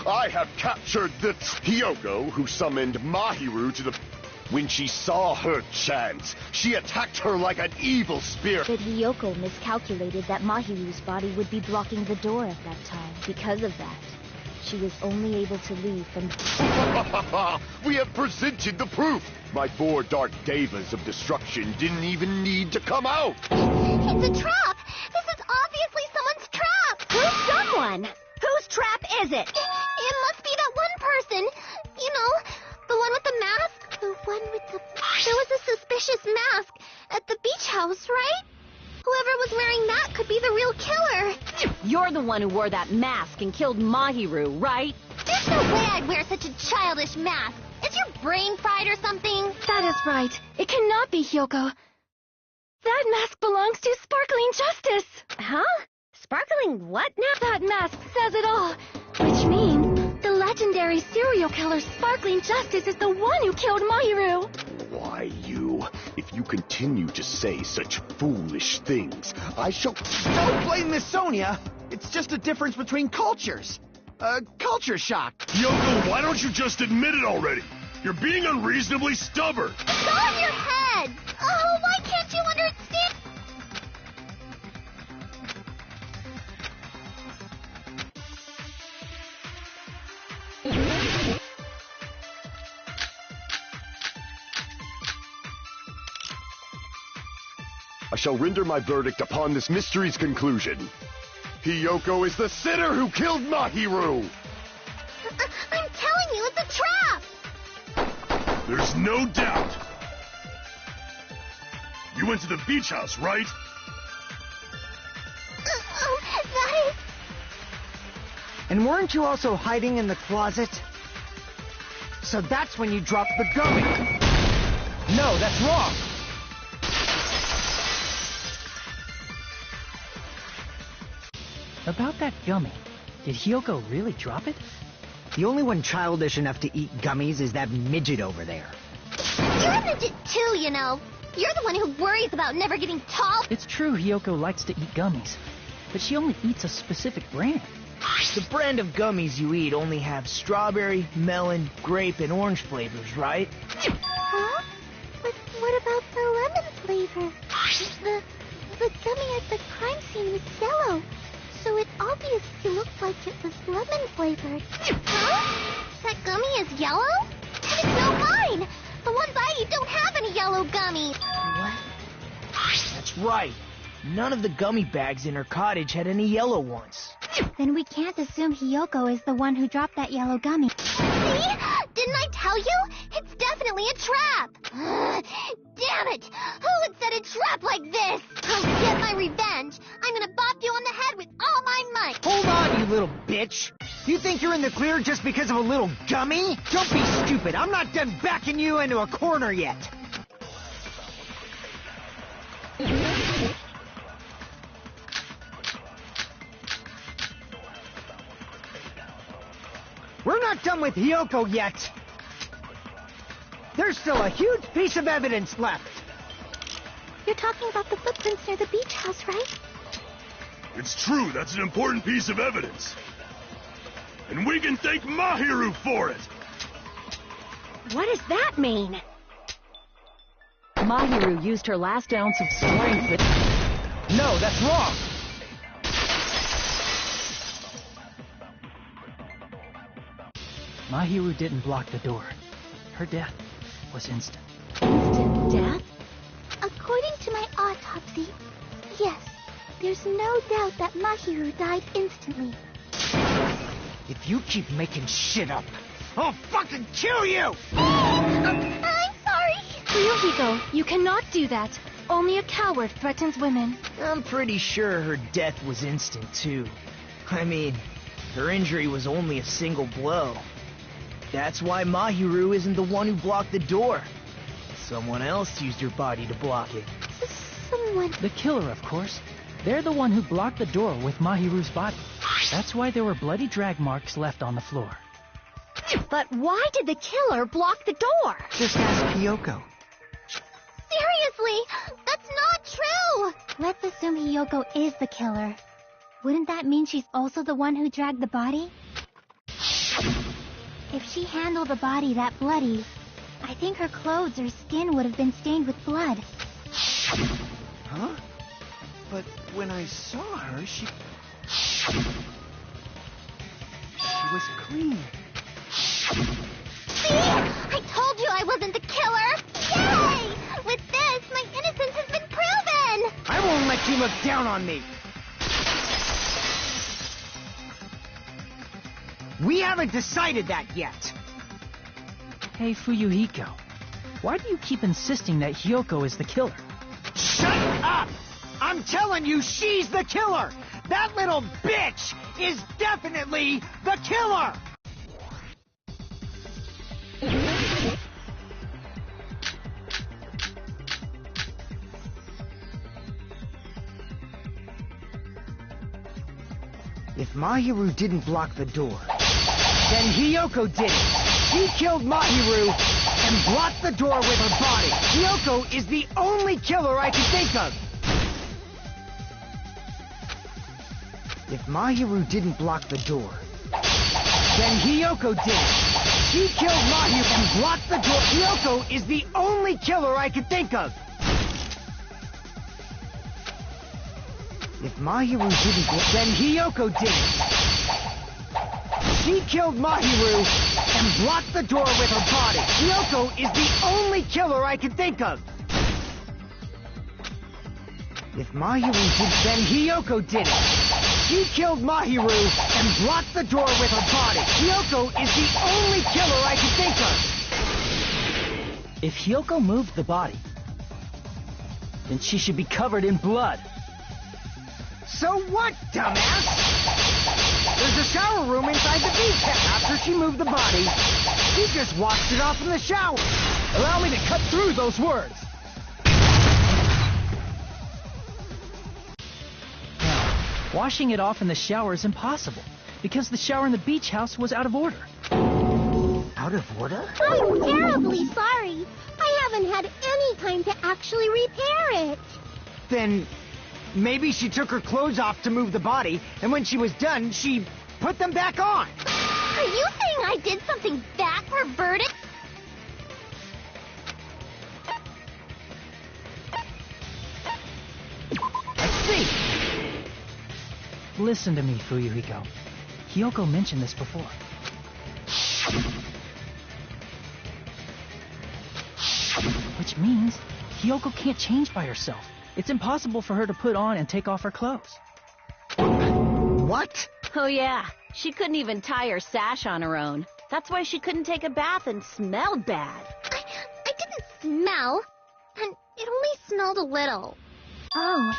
S2: I have captured the Hiyoko, who summoned Mahiru to the... When she saw her chance, she attacked her like an evil spirit.
S8: But Hiyoko miscalculated that Mahiru's body would be blocking the door at that time. Because of that, she was only able to leave from...
S2: We have presented the proof. My 4 dark devas of destruction didn't even need to come out.
S1: It's a trap. This is obviously someone's trap.
S8: Who's someone? is it?
S1: It must be that one person. You know, the one with the mask. The one with the... There was a suspicious mask at the beach house, right? Whoever was wearing that could be the real killer.
S8: You're the one who wore that mask and killed Mahiru, right?
S1: There's no way I'd wear such a childish mask. Is your brain fried or something?
S10: That is right. It cannot be Hyoko. That mask belongs to Sparkling Justice.
S8: Huh? Sparkling what now?
S10: That mask says it all. Which means the legendary serial killer Sparkling Justice is the one who killed Mahiru.
S2: Why, you? If you continue to say such foolish things, I shall...
S3: Don't blame Miss Sonia. It's just a difference between cultures. Culture shock.
S9: Yoko, why don't you just admit it already? You're being unreasonably stubborn.
S1: It's all in your head. Oh, why can't you understand?
S2: I shall render my verdict upon this mystery's conclusion. Hiyoko is the sinner who killed Mahiru!
S1: I'm telling you, it's a trap!
S9: There's no doubt. You went to the beach house, right?
S1: That is...
S6: And weren't you also hiding in the closet? So that's when you dropped the gummy. No, that's wrong.
S5: About that gummy, did Hyoko really drop it?
S6: The only one childish enough to eat gummies is that midget over there.
S1: You're a midget too, you know. You're the one who worries about never getting tall.
S5: It's true Hyoko likes to eat gummies, but she only eats a specific brand.
S3: The brand of gummies you eat only have strawberry, melon, grape, and orange flavors, right?
S1: Huh? But what about the lemon flavor? The gummy at the crime scene was yellow, so it obviously looked like it was lemon flavored. Huh? That gummy is yellow? And it's no mine! The ones I eat don't have any yellow gummies.
S3: What? That's right. None of the gummy bags in her cottage had any yellow ones.
S1: Then we can't assume Hiyoko is the one who dropped that yellow gummy. See? Didn't I tell you? It's definitely a trap. Damn it! Who would set a trap like this? I'll get my revenge. I'm gonna bop you on the head with all my might.
S6: Hold on, you little bitch. You think you're in the clear just because of a little gummy? Don't be stupid. I'm not done backing you into a corner yet. We're not done with Hyoko yet. There's still a huge piece of evidence left.
S1: You're talking about the footprints near the beach house, right?
S9: It's true, that's an important piece of evidence. And we can thank Mahiru for it!
S8: What does that mean? Mahiru used her last ounce of strength, but...
S3: No, that's wrong.
S5: Mahiru didn't block the door. Her death was instant.
S1: Instant death? According to my autopsy, yes. There's no doubt that Mahiru died instantly.
S6: If you keep making shit up, I'll fucking kill you!
S1: I'm sorry.
S10: Ryuhiko, you cannot do that. Only a coward threatens women.
S3: I'm pretty sure her death was instant, too. I mean, her injury was only a single blow. That's why Mahiru isn't the one who blocked the door. Someone else used her body to block it.
S1: Someone...
S5: The killer, of course. They're the one who blocked the door with Mahiru's body. That's why there were bloody drag marks left on the floor.
S8: But why did the killer block the door?
S6: Just ask Hiyoko.
S1: Seriously, that's not true! Let's assume Hiyoko is the killer. Wouldn't that mean she's also the one who dragged the body? If she handled the body that bloody, I think her clothes or skin would have been stained with blood.
S7: Huh? But when I saw her, she was clean.
S1: See? I told you I wasn't the killer! Yay! With this, my innocence has been proven!
S6: I won't let you look down on me. We haven't decided that yet.
S5: Hey, Fuyuhiko, why do you keep insisting that Hyoko is the killer?
S6: Shut up! I'm telling you, she's the killer! That little bitch is definitely the killer! If Mahiru didn't block the door, then Hyoko did it. She killed Mahiru and blocked the door with her body. Hyoko is the only killer I can think of. If Mahiru didn't block the door, then Hyoko did it. She killed Mahiru and blocked the door. Hyoko is the only killer I can think of. If Mahiru didn't block, then Hyoko did it. She killed Mahiru and blocked the door with her body. Hyoko is the only killer I can think of. If Mahiru did, then Hyoko did it. She killed Mahiru and blocked the door with her body. Hyoko is the only killer I can think of.
S5: If Hyoko moved the body, then she should be covered in blood.
S6: So what, dumbass? There's a shower room inside the beach. After she moved the body, she just washed it off in the shower.
S5: Allow me to cut through those words. Now, washing it off in the shower is impossible, because the shower in the beach house was out of order.
S6: Out of order?
S10: I'm terribly sorry. I haven't had any time to actually repair it.
S6: Then maybe she took her clothes off to move the body, and when she was done, she put them back on.
S1: Are you saying I did something that perverted?
S6: I see.
S5: Listen to me, Fuyuhiko. Hyoko mentioned this before. Which means Hyoko can't change by herself. It's impossible for her to put on and take off her clothes.
S6: What?
S8: Oh yeah, she couldn't even tie her sash on her own. That's why she couldn't take a bath and smelled bad.
S1: I didn't smell, and it only smelled a little.
S10: Oh,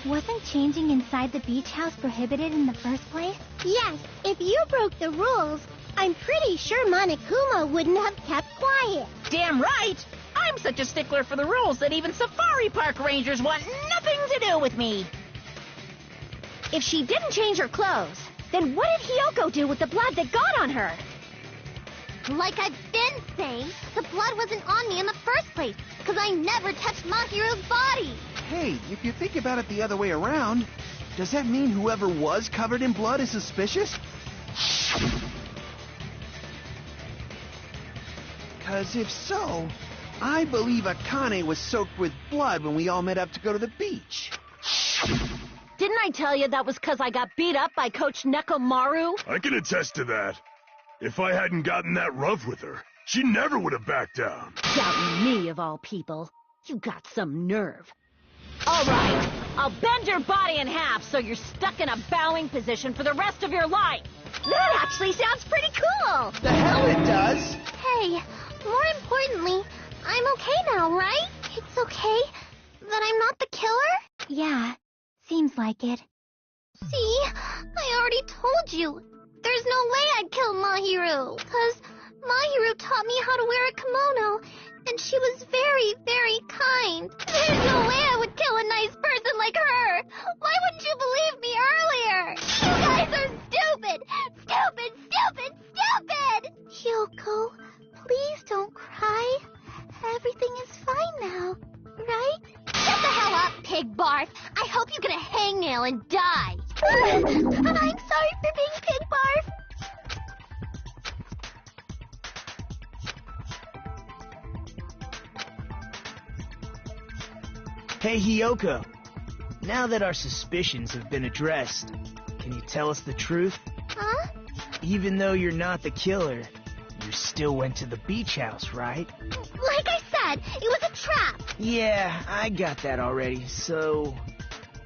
S10: wasn't changing inside the beach house prohibited in the first place? Yes, if you broke the rules, I'm pretty sure Monokuma wouldn't have kept quiet.
S4: Damn right! I'm such a stickler for the rules that even safari park rangers want nothing to do with me.
S8: If she didn't change her clothes, then what did Hyoko do with the blood that got on her?
S1: Like I've been saying, the blood wasn't on me in the first place, because I never touched Mahiru's body.
S7: Hey, if you think about it the other way around, does that mean whoever was covered in blood is suspicious? Because if so, I believe Akane was soaked with blood when we all met up to go to the beach.
S8: Didn't I tell you that was because I got beat up by Coach Nekomaru?
S9: I can attest to that. If I hadn't gotten that rough with her, she never would have backed down.
S8: Doubting me, of all people. You got some nerve. All right, I'll bend your body in half so you're stuck in a bowing position for the rest of your life. That actually sounds pretty cool.
S7: The hell it does!
S1: Hey, more importantly, I'm okay now, right? It's okay that I'm not the killer?
S10: Yeah, seems like it.
S1: See, I already told you. There's no way I'd kill Mahiru, because Mahiru taught me how to wear a kimono, and she was very, very kind. There's no way I would kill a nice person like her. Why wouldn't you believe me earlier? You guys are stupid! Stupid, stupid, stupid! Hyoko, please don't cry. Everything is fine now, right? Shut the hell up, pig barf. I hope you get a hangnail and die. I'm sorry for being pig barf.
S3: Hey, Hyoko. Now that our suspicions have been addressed, can you tell us the truth?
S1: Huh?
S3: Even though you're not the killer, you still went to the beach house, right?
S1: Like I said, it was a trap.
S3: Yeah, I got that already. So,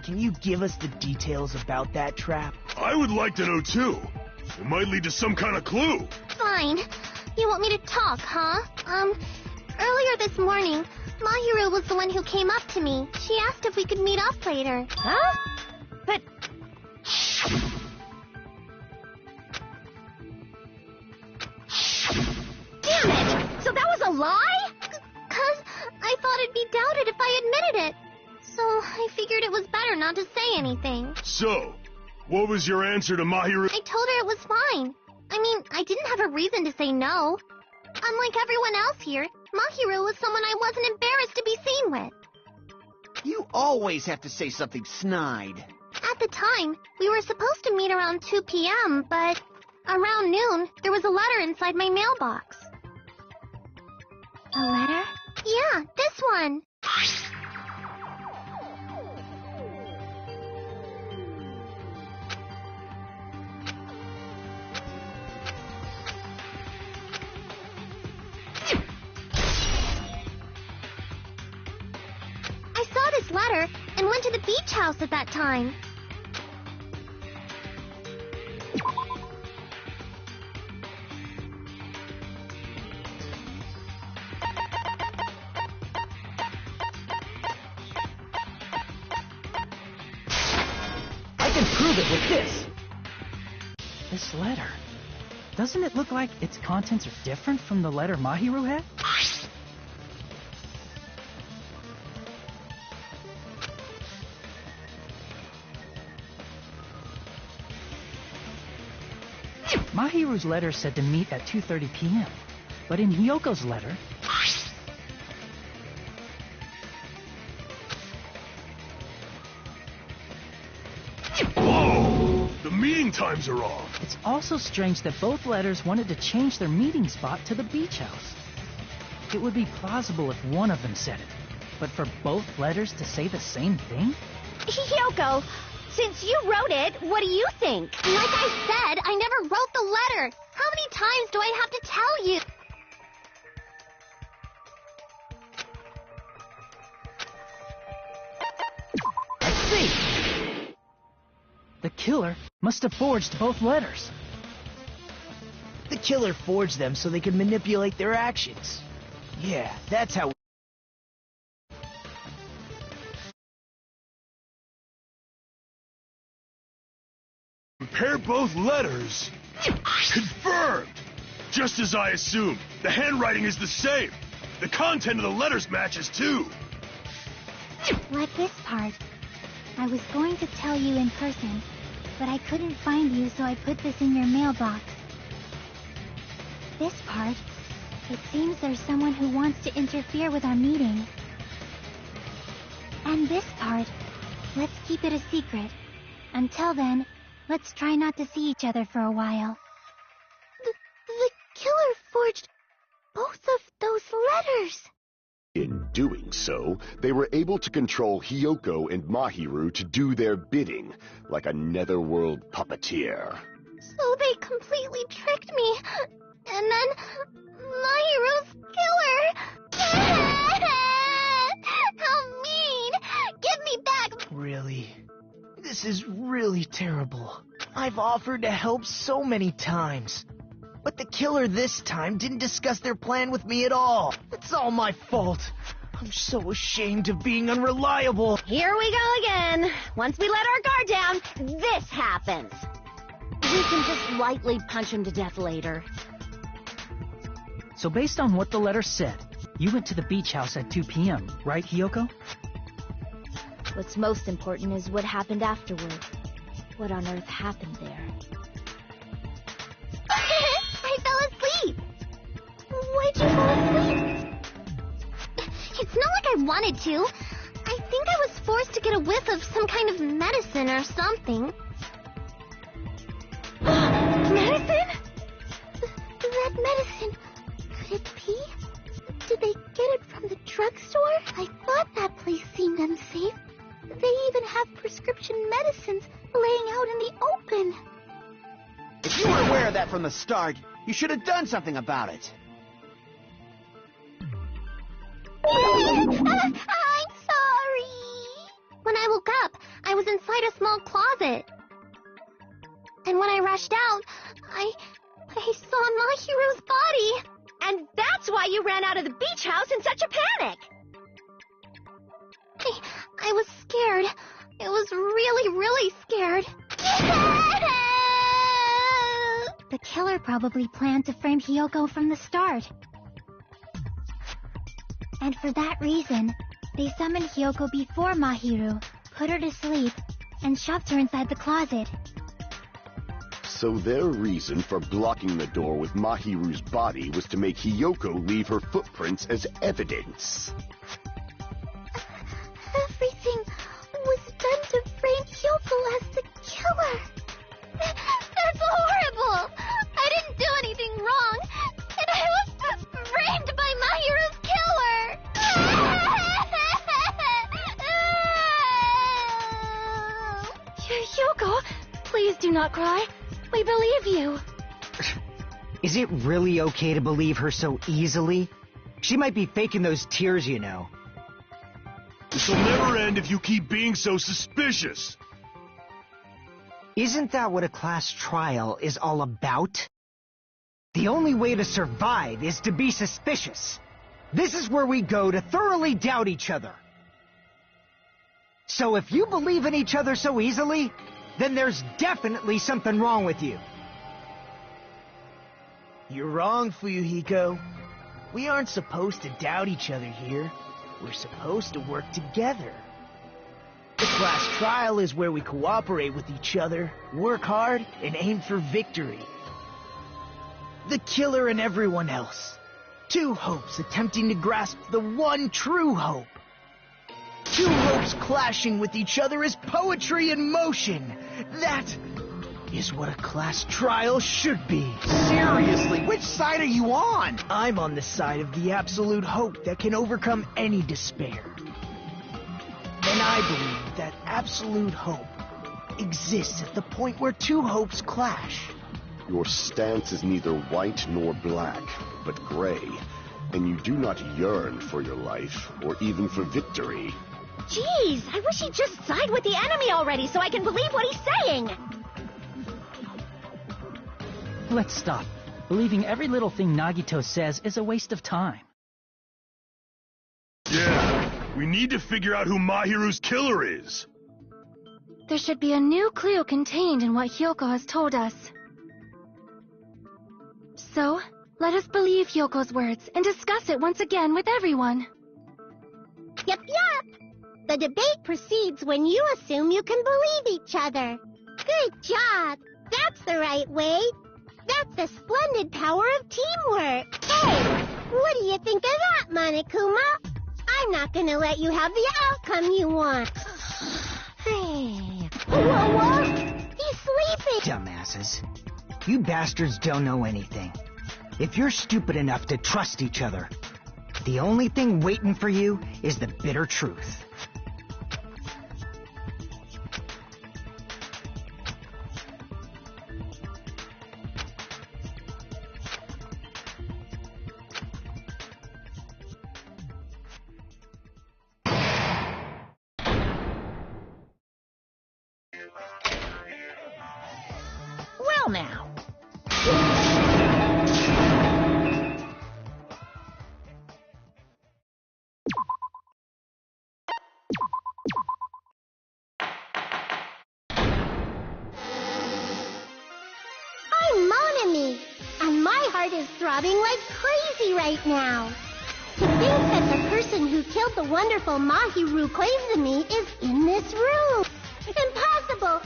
S3: can you give us the details about that trap?
S9: I would like to know too. It might lead to some kind of clue.
S1: Fine. You want me to talk, huh? Earlier this morning, Mahiru was the one who came up to me. She asked if we could meet up later.
S8: Huh? But... Damn it! So that was a lie?
S1: 'Cause I thought it'd be doubted if I admitted it. So I figured it was better not to say anything.
S9: So, what was your answer to Mahiru?
S1: I told her it was fine. I mean, I didn't have a reason to say no. Unlike everyone else here, Mahiru was someone I wasn't embarrassed to be seen with.
S7: You always have to say something snide.
S1: At the time, we were supposed to meet around 2 p.m., but around noon, there was a letter inside my mailbox.
S10: A letter?
S1: Yeah, this one. I saw this letter and went to the beach house at that time.
S5: I can prove it with this. This letter. Doesn't it look like its contents are different from the letter Mahiru had? Mahiru's letter said to meet at 2:30 p.m., but in Hyoko's letter...
S9: Whoa! The meeting times are off.
S5: It's also strange that both letters wanted to change their meeting spot to the beach house. It would be plausible if one of them said it, but for both letters to say the same thing?
S8: Hyoko, since you wrote it, what do you think?
S1: Like I said, I never wrote the letter. How many times do I have to tell you?
S5: I see! The killer must have forged both letters.
S3: The killer forged them so they could manipulate their actions. Yeah, that's how...
S9: Compare both letters. Confirmed! Just as I assumed, the handwriting is the same. The content of the letters matches too.
S10: Like this part. I was going to tell you in person, but I couldn't find you, so I put this in your mailbox. This part. It seems there's someone who wants to interfere with our meeting. And this part. Let's keep it a secret. Until then, let's try not to see each other for a while.
S1: The killer forged both of those letters.
S2: In doing so, they were able to control Hyoko and Mahiru to do their bidding, like a netherworld puppeteer.
S1: So they completely tricked me. And then Mahiru's killer. How mean! Give me back.
S3: Really? This is really terrible. I've offered to help so many times. But the killer this time didn't discuss their plan with me at all. It's all my fault. I'm so ashamed of being unreliable.
S8: Here we go again. Once we let our guard down, this happens. We can just lightly punch him to death later.
S5: So based on what the letter said, you went to the beach house at 2 p.m., right, Hyoko?
S8: What's most important is what happened afterward. What on earth happened there?
S1: I fell asleep. Why'd you fall asleep? It's not like I wanted to. I think I was forced to get a whiff of some kind of medicine or something. Medicine? That medicine. Could it be? Did they get it from the drugstore? I thought that place seemed unsafe. They even have prescription medicines laying out in the open.
S7: If you were aware of that from the start, you should have done something about it.
S1: I'm sorry. When I woke up, I was inside a small closet. And when I rushed out,
S10: I saw Mahiru's body.
S8: And that's why you ran out of the beach house in such a panic.
S10: I was scared. I was really, really scared.
S1: The killer probably planned to frame Hiyoko from the start. And for that reason, they summoned Hiyoko before Mahiru, put her to sleep, and shoved her inside the closet.
S2: So their reason for blocking the door with Mahiru's body was to make Hiyoko leave her footprints as evidence.
S10: Everything was done to frame Hiyoko as the killer. That's horrible. I didn't do anything wrong, and I was framed by Mahiru's killer.
S8: Hiyoko, please do not cry. We believe you.
S6: Is it really okay to believe her so easily? She might be faking those tears, you know.
S9: This'll never end if you keep being so suspicious.
S6: Isn't that what a class trial is all about? The only way to survive is to be suspicious. This is where we go to thoroughly doubt each other. So if you believe in each other so easily, then there's definitely something wrong with you.
S3: You're wrong, Fuyuhiko. We aren't supposed to doubt each other here. We're supposed to work together. The class trial is where we cooperate with each other, work hard, and aim for victory. The killer and everyone else. Two hopes attempting to grasp the one true hope. Two hopes clashing with each other is poetry in motion. That is what a class trial should be.
S7: Seriously, which side are you on?
S3: I'm on the side of the absolute hope that can overcome any despair. And I believe that absolute hope exists at the point where two hopes clash.
S2: Your stance is neither white nor black, but gray, and you do not yearn for your life, or even for victory.
S8: Jeez, I wish he'd just side with the enemy already so I can believe what he's saying.
S5: Let's stop. Believing every little thing Nagito says is a waste of time.
S9: Yeah, we need to figure out who Mahiru's killer is.
S8: There should be a new clue contained in what Hiyoko has told us. So, let us believe Hyoko's words and discuss it once again with everyone.
S10: Yup. The debate proceeds when you assume you can believe each other. Good job. That's the right way. That's the splendid power of teamwork. Hey, what do you think of that, Monokuma? I'm not gonna let you have the outcome you want. Hey. Whoa? He's sleeping.
S6: Dumbasses. You bastards don't know anything. If you're stupid enough to trust each other, the only thing waiting for you is the bitter truth.
S4: Well now.
S10: I'm Monami, and my heart is throbbing like crazy right now. To think that the person who killed the wonderful Mahiru Koizumi is in this room. Impossible!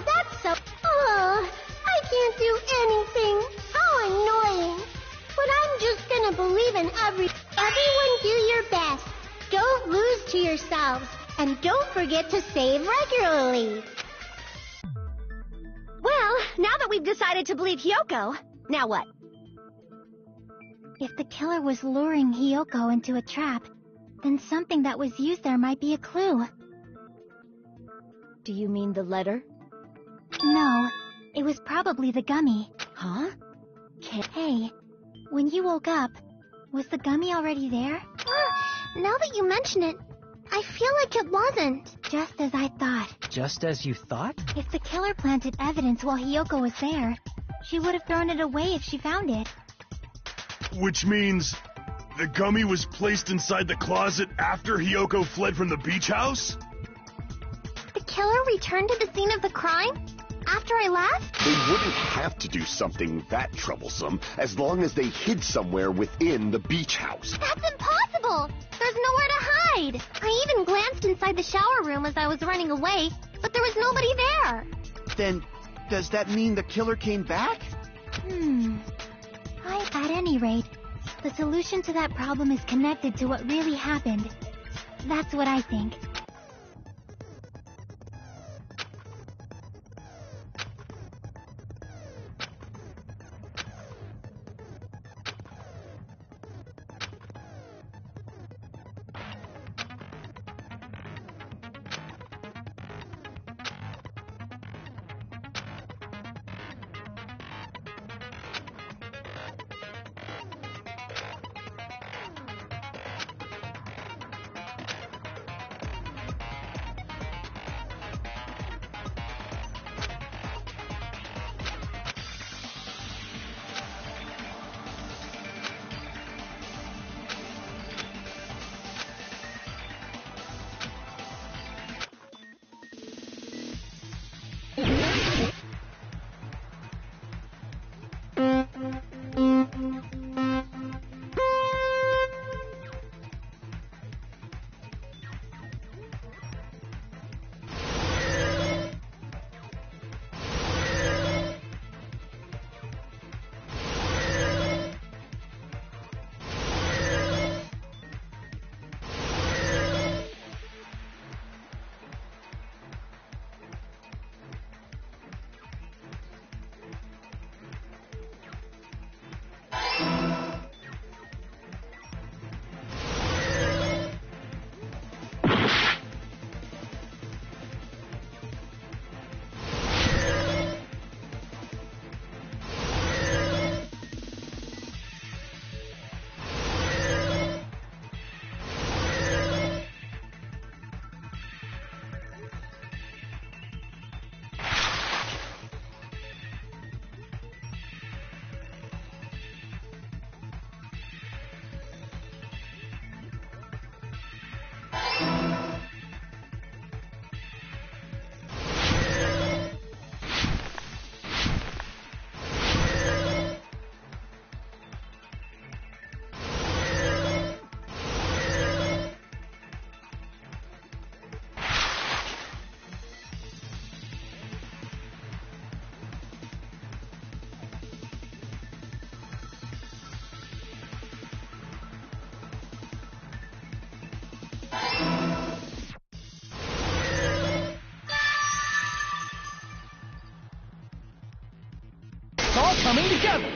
S10: That's so... Oh, I can't do anything. How annoying. But I'm just gonna believe in everyone do your best. Don't lose to yourselves. And don't forget to save regularly.
S8: Well, now that we've decided to believe Hiyoko, now what?
S1: If the killer was luring Hiyoko into a trap, then something that was used there might be a clue.
S8: Do you mean the letter?
S1: No, it was probably the gummy.
S8: Huh?
S1: Hey, when you woke up, was the gummy already there?
S10: Now that you mention it, I feel like it wasn't.
S1: Just as I thought.
S5: Just as you thought?
S1: If the killer planted evidence while Hiyoko was there, She would have thrown it away if she found it.
S9: Which means the gummy was placed inside the closet after Hiyoko fled from the beach house?
S10: The killer returned to the scene of the crime? After I left?
S2: They wouldn't have to do something that troublesome as long as they hid somewhere within the beach house.
S10: That's impossible! There's nowhere to hide! I even glanced inside the shower room as I was running away, but there was nobody there.
S7: Then, does that mean the killer came back?
S1: At any rate, the solution to that problem is connected to what really happened. That's what I think.
S5: All coming together!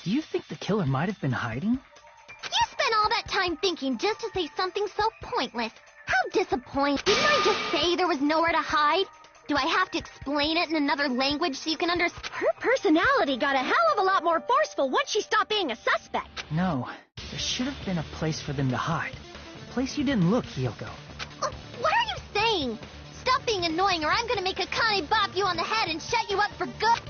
S5: Do you think the killer might have been hiding?
S10: You spent all that time thinking just to say something so pointless. How disappointing. Didn't I just say there was nowhere to hide? Do I have to explain it in another language so you can understand?
S8: Her personality got a hell of a lot more forceful once she stopped being a suspect.
S5: No, there should have been a place for them to hide. A place you didn't look, Hiyoko.
S10: What are you saying? Stop being annoying or I'm gonna make Akane bop you on the head and shut you up for good.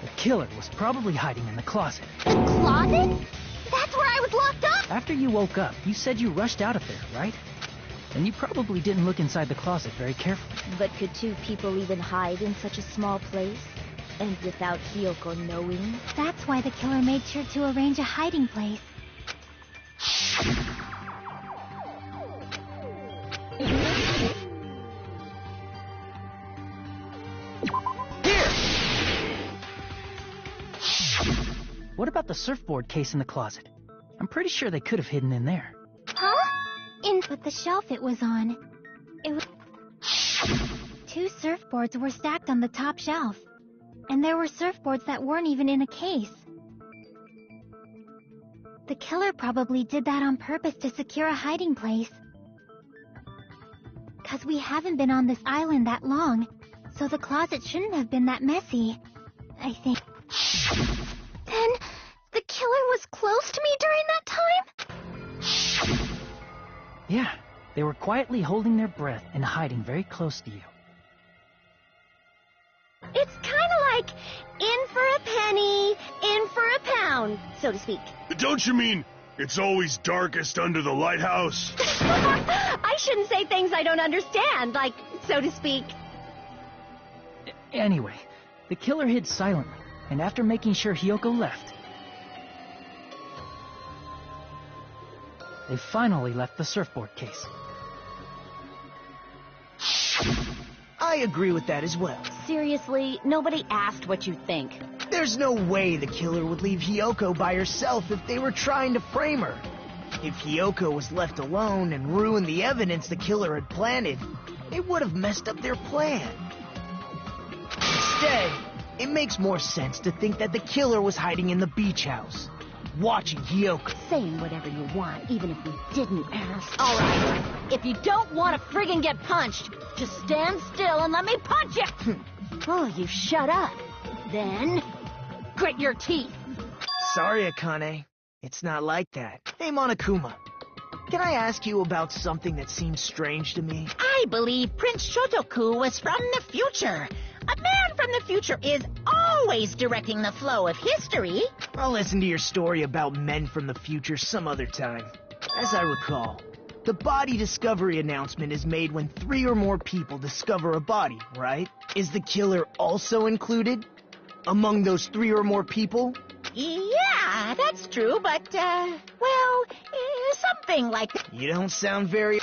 S5: The killer was probably hiding in the closet.
S10: The closet? That's where I was locked up!
S5: After you woke up, you said you rushed out of there, right? And you probably didn't look inside the closet very carefully.
S8: But could two people even hide in such a small place? And without Hiyoko knowing?
S1: That's why the killer made sure to arrange a hiding place.
S5: What about the surfboard case in the closet? I'm pretty sure they could have hidden in there.
S10: Huh?
S1: But the shelf it was on, it was... 2 surfboards were stacked on the top shelf. And there were surfboards that weren't even in a case. The killer probably did that on purpose to secure a hiding place. 'Cause we haven't been on this island that long, so the closet shouldn't have been that messy, I think.
S8: Then, the killer was close to me during that time?
S5: Yeah, they were quietly holding their breath and hiding very close to you.
S8: It's kinda like, in for a penny, in for a pound, so to speak.
S9: Don't you mean it's always darkest under the lighthouse?
S8: I shouldn't say things I don't understand, like, so to speak.
S5: Anyway, the killer hid silently, and after making sure Hiyoko left, they finally left the surfboard case.
S3: I agree with that as well.
S8: Seriously, nobody asked what you think.
S3: There's no way the killer would leave Hiyoko by herself if they were trying to frame her. If Hiyoko was left alone and ruined the evidence the killer had planted, it would have messed up their plan. Instead, it makes more sense to think that the killer was hiding in the beach house, watching Hiyoko.
S8: Saying whatever you want, even if we didn't ask. Alright, if you don't want to friggin' get punched, just stand still and let me punch you! Oh, you shut up. Then, grit your teeth.
S3: Sorry, Akane. It's not like that. Hey, Monokuma. Can I ask you about something that seems strange to me?
S4: I believe Prince Shotoku was from the future. A man from the future is always directing the flow of history.
S3: I'll listen to your story about men from the future some other time. As I recall, the body discovery announcement is made when 3 or more people discover a body, right? Is the killer also included among those 3 or more people?
S4: Yeah, that's true, but, something like that.
S3: You don't sound very...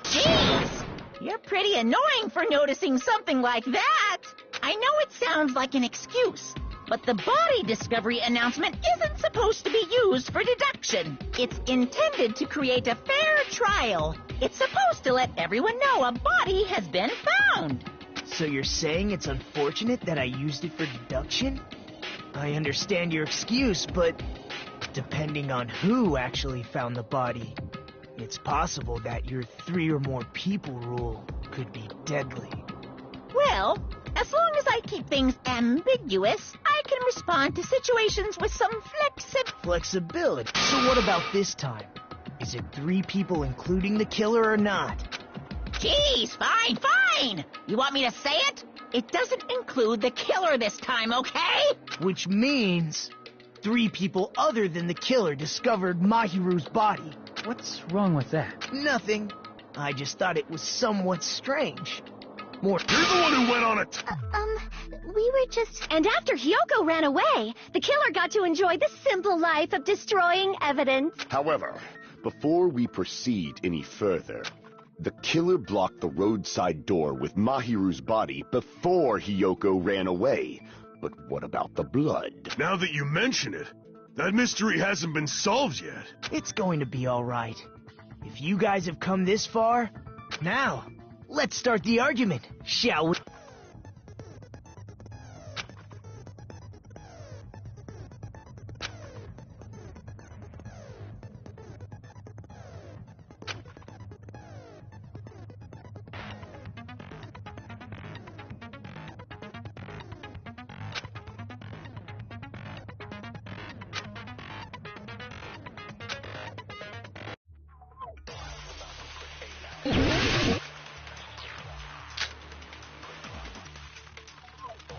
S4: Jeez! You're pretty annoying for noticing something like that. I know it sounds like an excuse, but the body discovery announcement isn't supposed to be used for deduction. It's intended to create a fair trial. It's supposed to let everyone know a body has been found.
S3: So you're saying it's unfortunate that I used it for deduction? I understand your excuse, but depending on who actually found the body, it's possible that your 3 or more people rule could be deadly.
S4: Well, as long as I keep things ambiguous, I can respond to situations with some
S3: flexibility. So what about this time? Is it 3 people including the killer or not?
S4: Jeez, fine. You want me to say it? It doesn't include the killer this time, okay?
S3: Which means 3 people other than the killer discovered Mahiru's body.
S5: What's wrong with that?
S3: Nothing. I just thought it was somewhat strange.
S9: You're the one who went on it.
S8: We were just... And after Hiyoko ran away, the killer got to enjoy the simple life of destroying evidence.
S2: However, before we proceed any further, the killer blocked the roadside door with Mahiru's body before Hiyoko ran away. But what about the blood?
S9: Now that you mention it, that mystery hasn't been solved yet.
S3: It's going to be all right. If you guys have come this far, now, let's start the argument, shall we?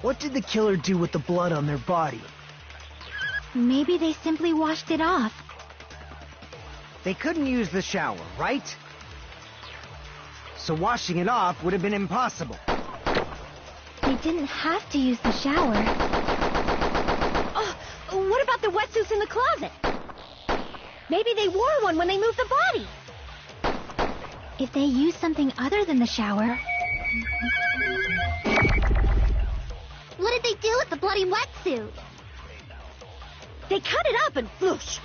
S3: What did the killer do with the blood on their body?
S1: Maybe they simply washed it off.
S6: They couldn't use the shower, right? So washing it off would have been impossible.
S1: They didn't have to use the shower.
S8: Oh, what about the wetsuits in the closet? Maybe they wore one when they moved the body.
S1: If they used something other than the shower...
S10: What did they do with the bloody wetsuit?
S8: They cut it up and whoosh.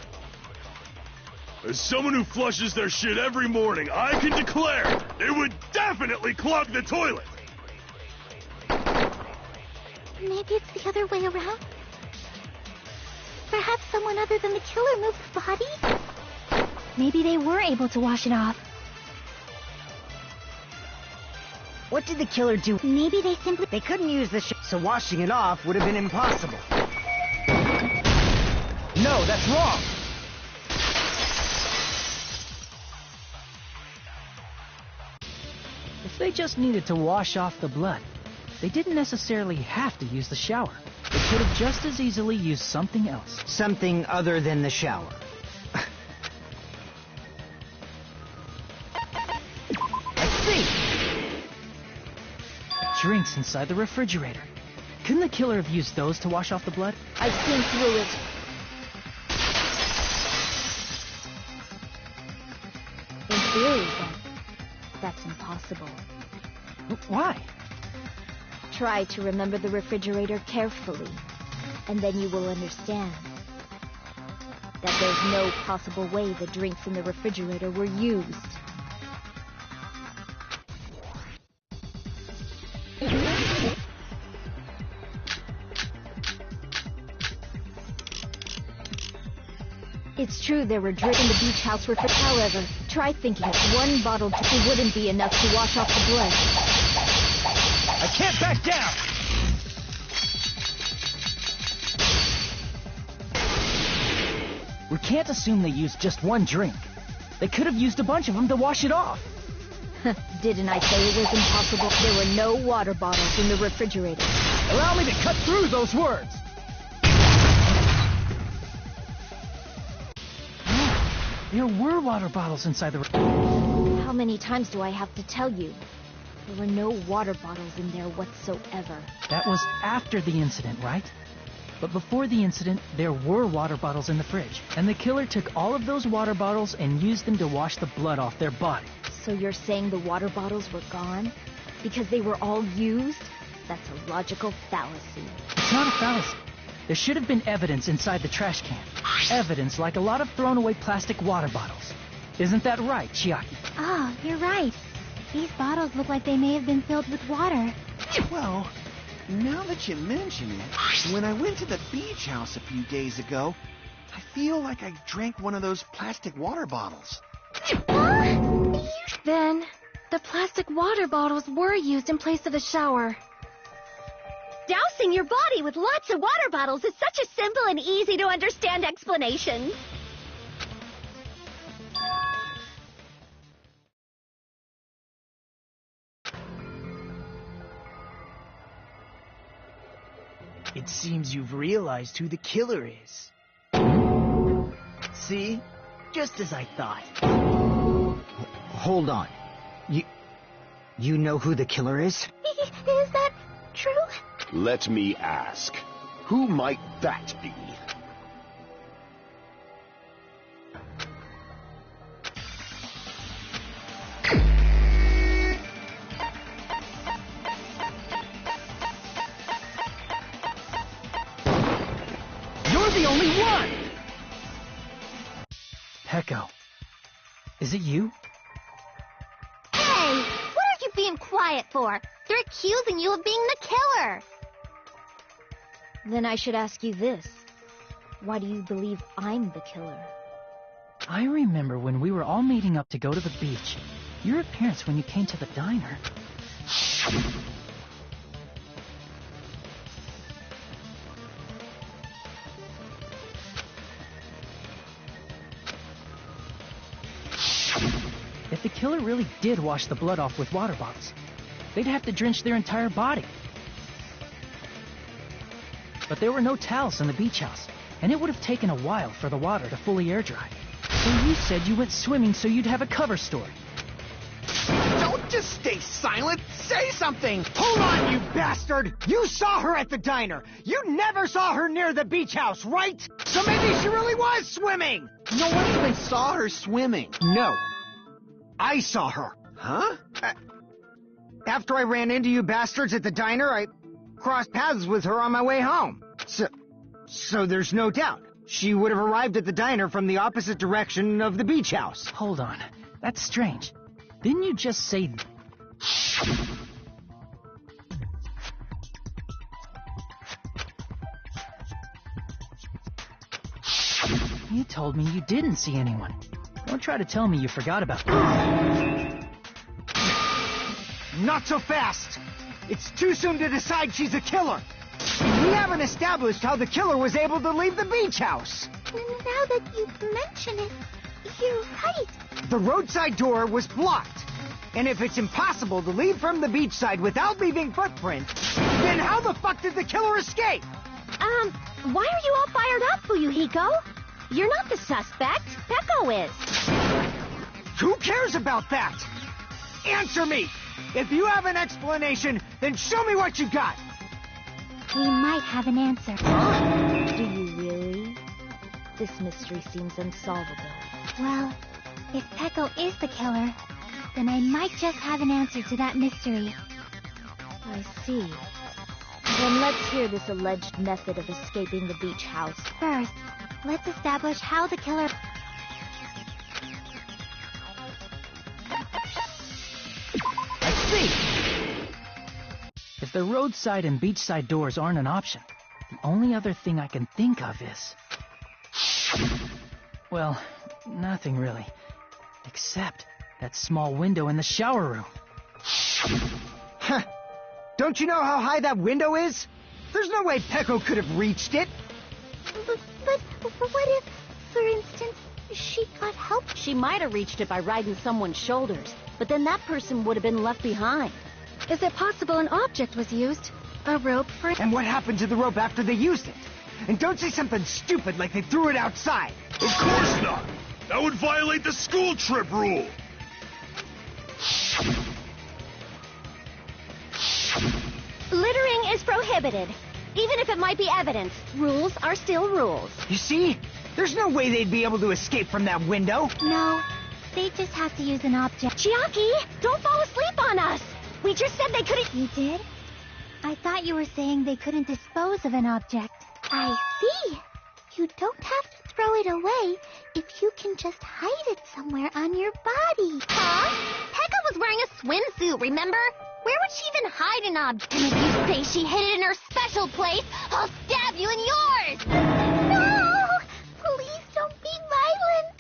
S9: As someone who flushes their shit every morning, I can declare it would definitely clog the toilet.
S10: Maybe it's the other way around? Perhaps someone other than the killer moved the body?
S1: Maybe they were able to wash it off.
S6: What did the killer do?
S1: Maybe they simply...
S6: They couldn't use the so washing it off would have been impossible.
S5: No, that's wrong! If they just needed to wash off the blood, they didn't necessarily have to use the shower. They could have just as easily used something else.
S6: Something other than the shower.
S5: I see! Drinks inside the refrigerator. Couldn't the killer have used those to wash off the blood?
S8: I've seen through it. In theory, then, that's impossible.
S5: Why?
S8: Try to remember the refrigerator carefully, and then you will understand that there's no possible way the drinks in the refrigerator were used. It's true there were drinks in the beach house refrigerator. However, try thinking that one bottle wouldn't be enough to wash off the blood.
S5: I can't back down! We can't assume they used just one drink. They could have used a bunch of them to wash it off.
S8: Didn't I say it was impossible? There were no water bottles in the refrigerator.
S5: Allow me to cut through those words! There were water bottles inside the...
S8: How many times do I have to tell you? There were no water bottles in there whatsoever.
S5: That was after the incident, right? But before the incident, there were water bottles in the fridge. And the killer took all of those water bottles and used them to wash the blood off their body.
S8: So you're saying the water bottles were gone? Because they were all used? That's a logical fallacy.
S5: It's not a fallacy. There should have been evidence inside the trash can. Evidence like a lot of thrown-away plastic water bottles. Isn't that right, Chiaki?
S1: Oh, you're right. These bottles look like they may have been filled with water.
S7: Well, now that you mention it, when I went to the beach house a few days ago, I feel like I drank one of those plastic water bottles.
S1: Then, the plastic water bottles were used in place of a shower.
S10: Dousing your body with lots of water bottles is such a simple and easy to understand explanation.
S3: It seems you've realized who the killer is. See? Just as I thought.
S6: Hold on. You know who the killer is?
S1: Is that true?
S2: Let me ask, who might that be?
S5: You're the only one! Heko, is it you?
S1: Hey, what are you being quiet for? They're accusing you of being the killer.
S8: Then I should ask you this. Why do you believe I'm the killer?
S5: I remember when we were all meeting up to go to the beach. Your appearance when you came to the diner. If the killer really did wash the blood off with water bottles, they'd have to drench their entire body. But there were no towels in the beach house, and it would have taken a while for the water to fully air dry. So you said you went swimming so you'd have a cover story.
S3: Don't just stay silent! Say something!
S6: Hold on, you bastard! You saw her at the diner! You never saw her near the beach house, right? So maybe she really was swimming!
S7: No one even saw her swimming.
S6: No. I saw her.
S7: Huh?
S6: After I ran into you bastards at the diner, I crossed paths with her on my way home. So there's no doubt. She would have arrived at the diner from the opposite direction of the beach house.
S5: Hold on. That's strange. Didn't you just say... You told me you didn't see anyone. Don't try to tell me you forgot about that.
S6: Not so fast. It's too soon to decide she's a killer. We haven't established how the killer was able to leave the beach house.
S10: Now that you mention it, you're right.
S6: The roadside door was blocked. And if it's impossible to leave from the beachside without leaving footprints, then how the fuck did the killer escape?
S8: Why are you all fired up, Fuyuhiko? You're not the suspect. Peko is.
S6: Who cares about that? Answer me! If you have an explanation, then show me what you got!
S1: We might have an answer.
S8: Do you really? This mystery seems unsolvable.
S1: Well, if Peko is the killer, then I might just have an answer to that mystery.
S8: I see. Then let's hear this alleged method of escaping the beach house.
S1: First, let's establish how the killer...
S5: I see! If the roadside and beachside doors aren't an option, the only other thing I can think of is... Well, nothing really. Except that small window in the shower room.
S6: Huh. Don't you know how high that window is? There's no way Peko could have reached it.
S10: But what if, for instance, she got help?
S8: She might have reached it by riding someone's shoulders, but then that person would have been left behind.
S1: Is it possible an object was used? A rope, for...
S6: And what happened to the rope after they used it? And don't say something stupid like they threw it outside.
S9: Of course not! That would violate the school trip rule!
S8: Littering is prohibited. Even if it might be evidence, rules are still rules.
S6: You see? There's no way they'd be able to escape from that window.
S1: No, they just have to use an object.
S8: Chiaki, don't fall asleep on us! We just said they couldn't...
S1: You did? I thought you were saying they couldn't dispose of an object.
S10: I see. You don't have to throw it away if you can just hide it somewhere on your body.
S1: Huh? Pekka was wearing a swimsuit, remember? Where would she even hide an object? And if you say she hid it in her special place, I'll stab you in yours!
S10: No! Please don't be violent.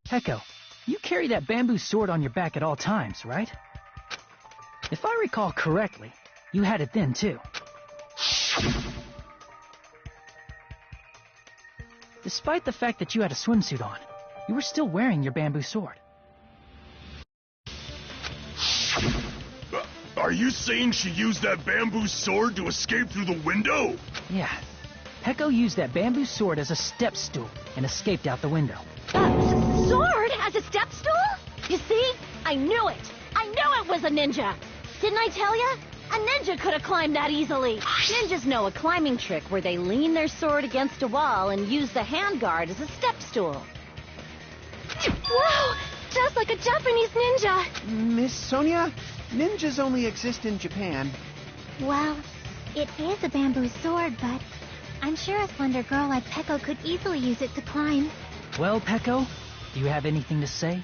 S5: Peko, you carry that bamboo sword on your back at all times, right? If I recall correctly, you had it then, too. Despite the fact that you had a swimsuit on, you were still wearing your bamboo sword.
S9: Are you saying she used that bamboo sword to escape through the window?
S5: Yeah. Peko used that bamboo sword as a step stool and escaped out the window.
S8: sword as a step stool? You see? I knew it! I knew it was a ninja! Didn't I tell ya? A ninja could have climbed that easily. Ninjas know a climbing trick where they lean their sword against a wall and use the handguard as a step stool.
S10: Wow! Just like a Japanese ninja!
S7: Miss Sonia, ninjas only exist in Japan.
S1: Well, it is a bamboo sword, but I'm sure a slender girl like Peko could easily use it to climb.
S5: Well, Peko, do you have anything to say?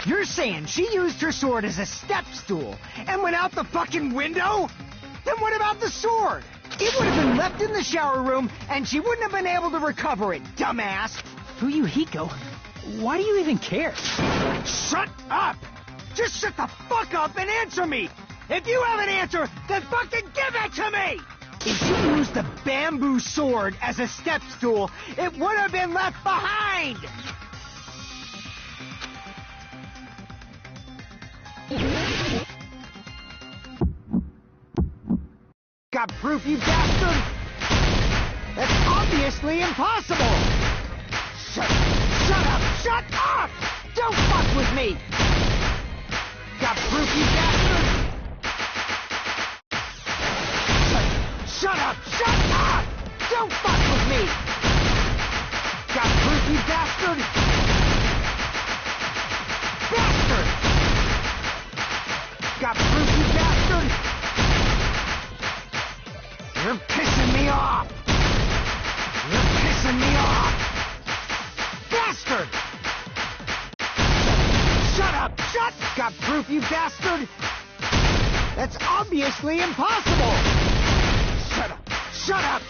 S6: You're saying she used her sword as a step stool and went out the fucking window? Then what about the sword? It would have been left in the shower room and she wouldn't have been able to recover it, dumbass.
S5: Fuyuhiko, why do you even care?
S6: Shut up! Just shut the fuck up and answer me! If you have an answer, then fucking give it to me! If she used the bamboo sword as a step stool, it would have been left behind! Got proof, you bastard? That's obviously impossible! Shut up! Don't fuck with me! Got proof, you bastard? Shut up! Don't fuck with me! Got proof, you bastard? Got proof, you bastard? You're pissing me off! Bastard! Shut up! Got proof, you bastard? That's obviously impossible! Shut up!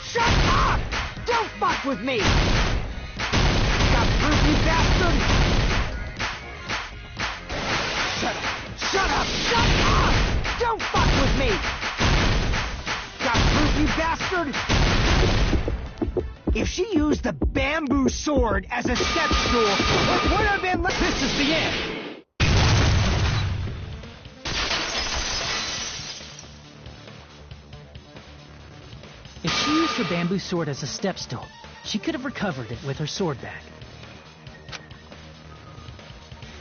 S6: Don't fuck with me! Got proof, you bastard? Shut up! Don't fuck with me! Got proof, you bastard? If she used the bamboo sword as a step stool, it would have been... This is the end!
S5: If she used her bamboo sword as a step stool, she could have recovered it with her sword back.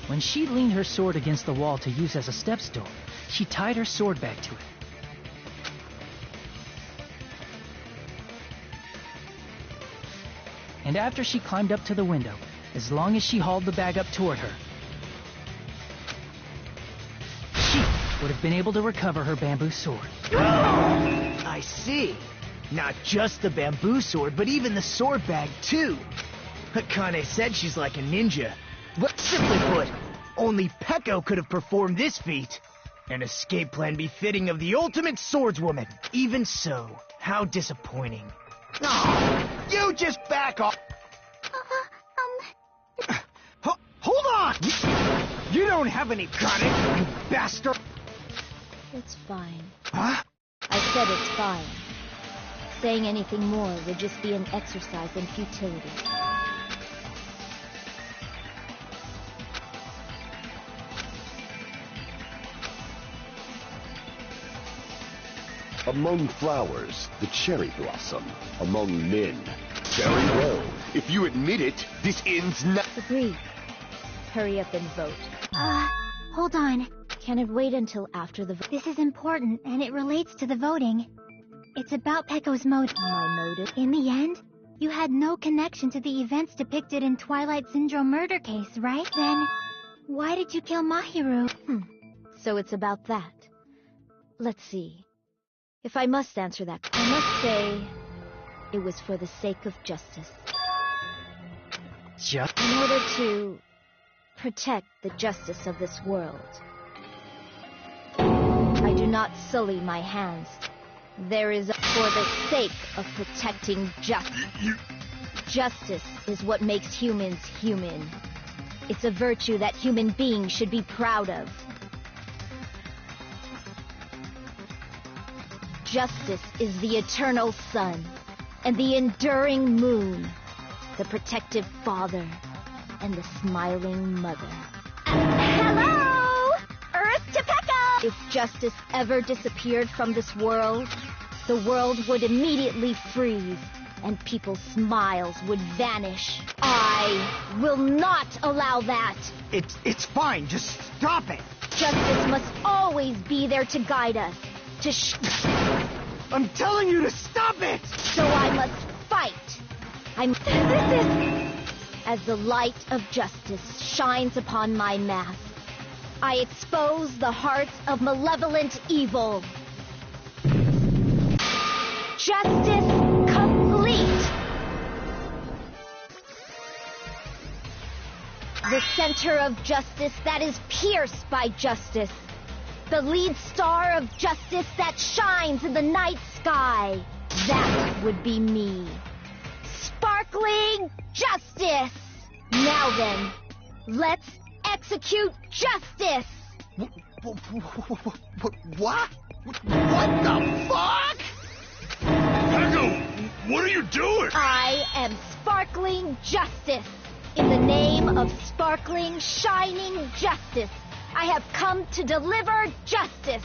S5: When she leaned her sword against the wall to use as a step stool, she tied her sword back to it. And after she climbed up to the window, as long as she hauled the bag up toward her, she would have been able to recover her bamboo sword.
S3: I see. Not just the bamboo sword, but even the sword bag, too. Akane said she's like a ninja. But simply put, only Peko could have performed this feat. An escape plan befitting of the ultimate swordswoman. Even so, how disappointing.
S7: Oh, you just back off.
S6: Hold on! You don't have any gun, you bastard!
S8: It's fine.
S6: Huh?
S8: I said it's fine. Saying anything more would just be an exercise in futility.
S2: Among flowers, the cherry blossom. Among men. Very well. If you admit it, this ends now.
S8: Agreed. Hurry up and vote.
S1: Hold on.
S8: Can it wait until after the vote?
S1: This is important, and it relates to the voting. It's about Peko's motive.
S8: My motive?
S1: In the end, you had no connection to the events depicted in Twilight Syndrome murder case, right? Then, why did you kill Mahiru?
S8: So it's about that. Let's see. If I must answer that, I must say it was for the sake of justice. In order to protect the justice of this world. I do not sully my hands. There is for the sake of protecting justice. Justice is what makes humans human. It's a virtue that human beings should be proud of. Justice is the eternal sun and the enduring moon, the protective father and the smiling mother.
S1: Hello! Earth to Pecco!
S8: If justice ever disappeared from this world, the world would immediately freeze and people's smiles would vanish. I will not allow that.
S6: It's fine. Just stop it.
S8: Justice must always be there to guide us.
S6: I'm telling you to stop it!
S8: So I must fight. As the light of justice shines upon my mask, I expose the hearts of malevolent evil. Justice complete. The center of justice that is pierced by justice. The lead star of justice that shines in the night sky. That would be me. Sparkling justice! Now then, let's execute justice!
S7: What? What the fuck?
S9: Pecco, what are you doing?
S8: I am sparkling justice. In the name of sparkling, shining justice, I have come to deliver justice.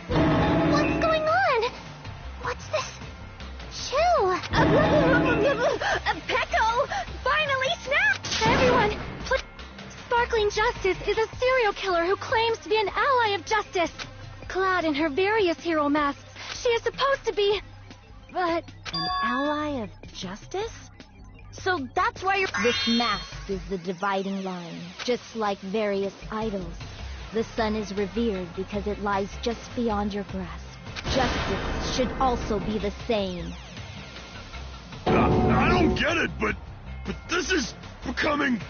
S10: What's going on? What's this? Chew!
S1: Pecco! Finally snapped! Everyone, Sparkling Justice is a serial killer who claims to be an ally of justice. Clad in her various hero masks, she is supposed to be... But...
S8: An ally of justice? So that's why you're... This mask is the dividing line. Just like various idols, the sun is revered because it lies just beyond your grasp. Justice should also be the same.
S9: I don't get it, but this is becoming...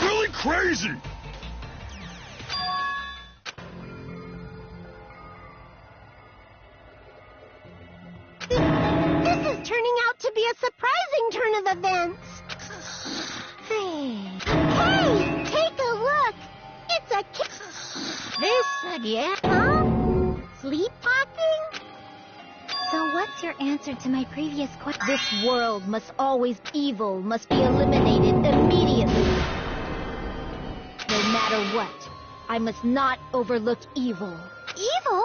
S9: really crazy!
S10: This is turning out to be a surprising turn of events. Hey, take a look. It's a
S1: This again?
S10: Huh? Sleepwalking?
S1: So what's your answer to my previous question?
S8: This world must always evil, must be eliminated immediately. No matter what, I must not overlook evil.
S10: Evil?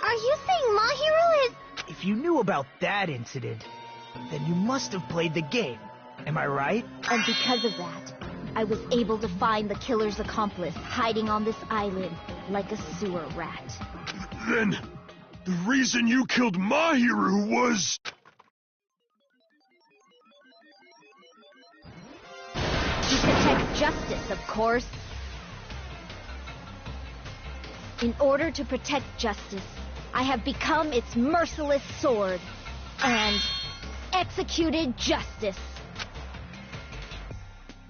S10: Are you saying Mahiru is...
S3: If you knew about that incident, then you must have played the game. Am I right?
S8: And because of that, I was able to find the killer's accomplice hiding on this island like a sewer rat.
S9: Then the reason you killed Mahiru was...
S8: To protect justice, of course. In order to protect justice, I have become its merciless sword and executed justice.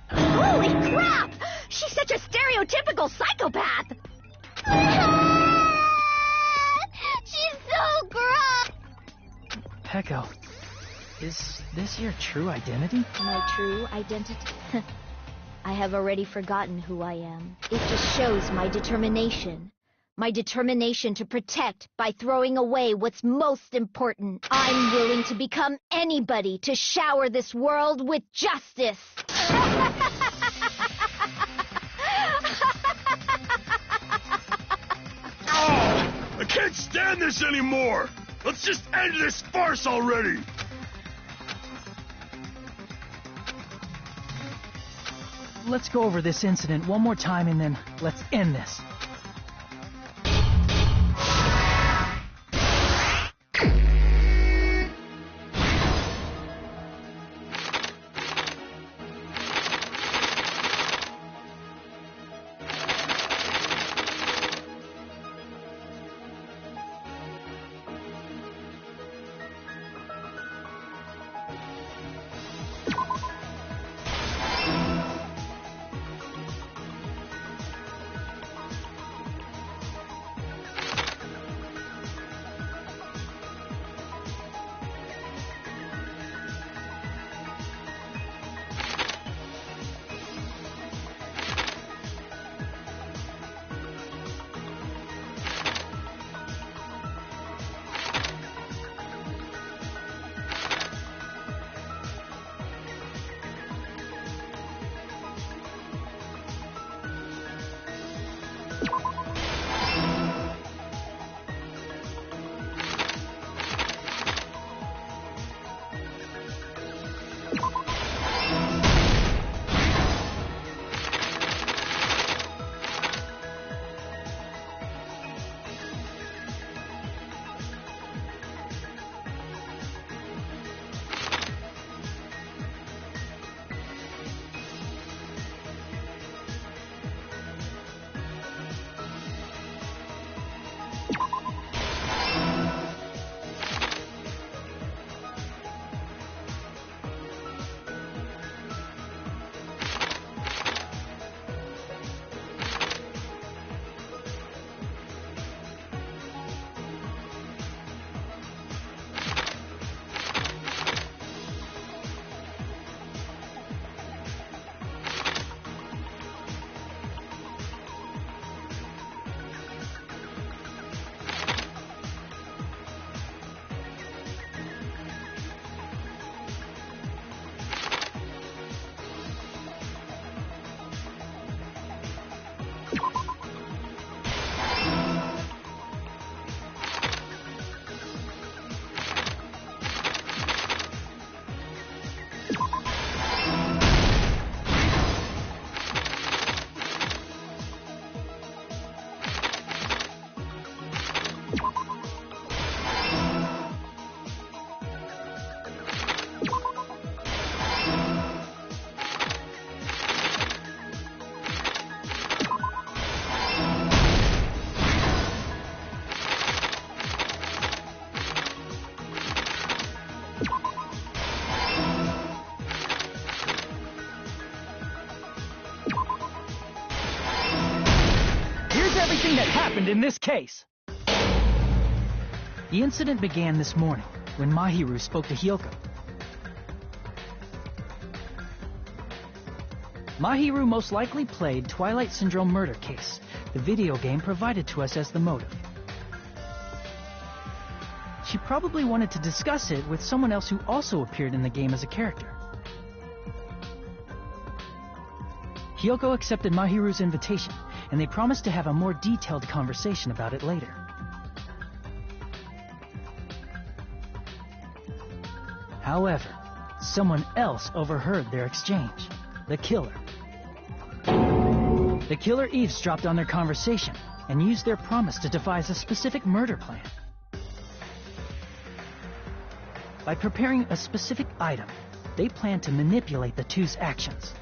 S1: Holy crap! She's such a stereotypical psychopath!
S10: She's so gross!
S5: Pecco, is this your true identity?
S8: My true identity? I have already forgotten who I am. It just shows my determination. My determination to protect by throwing away what's most important. I'm willing to become anybody to shower this world with justice.
S9: I can't stand this anymore! Let's just end this farce already!
S5: Let's go over this incident one more time and then let's end this. everything that happened in this case. The incident began this morning when Mahiru spoke to Hyoko. Mahiru most likely played Twilight Syndrome Murder Case, the video game provided to us as the motive. She probably wanted to discuss it with someone else who also appeared in the game as a character. Hyoko accepted Mahiru's invitation, and they promised to have a more detailed conversation about it later. However, someone else overheard their exchange. The killer. The killer eavesdropped on their conversation and used their promise to devise a specific murder plan. By preparing a specific item, they planned to manipulate the two's actions.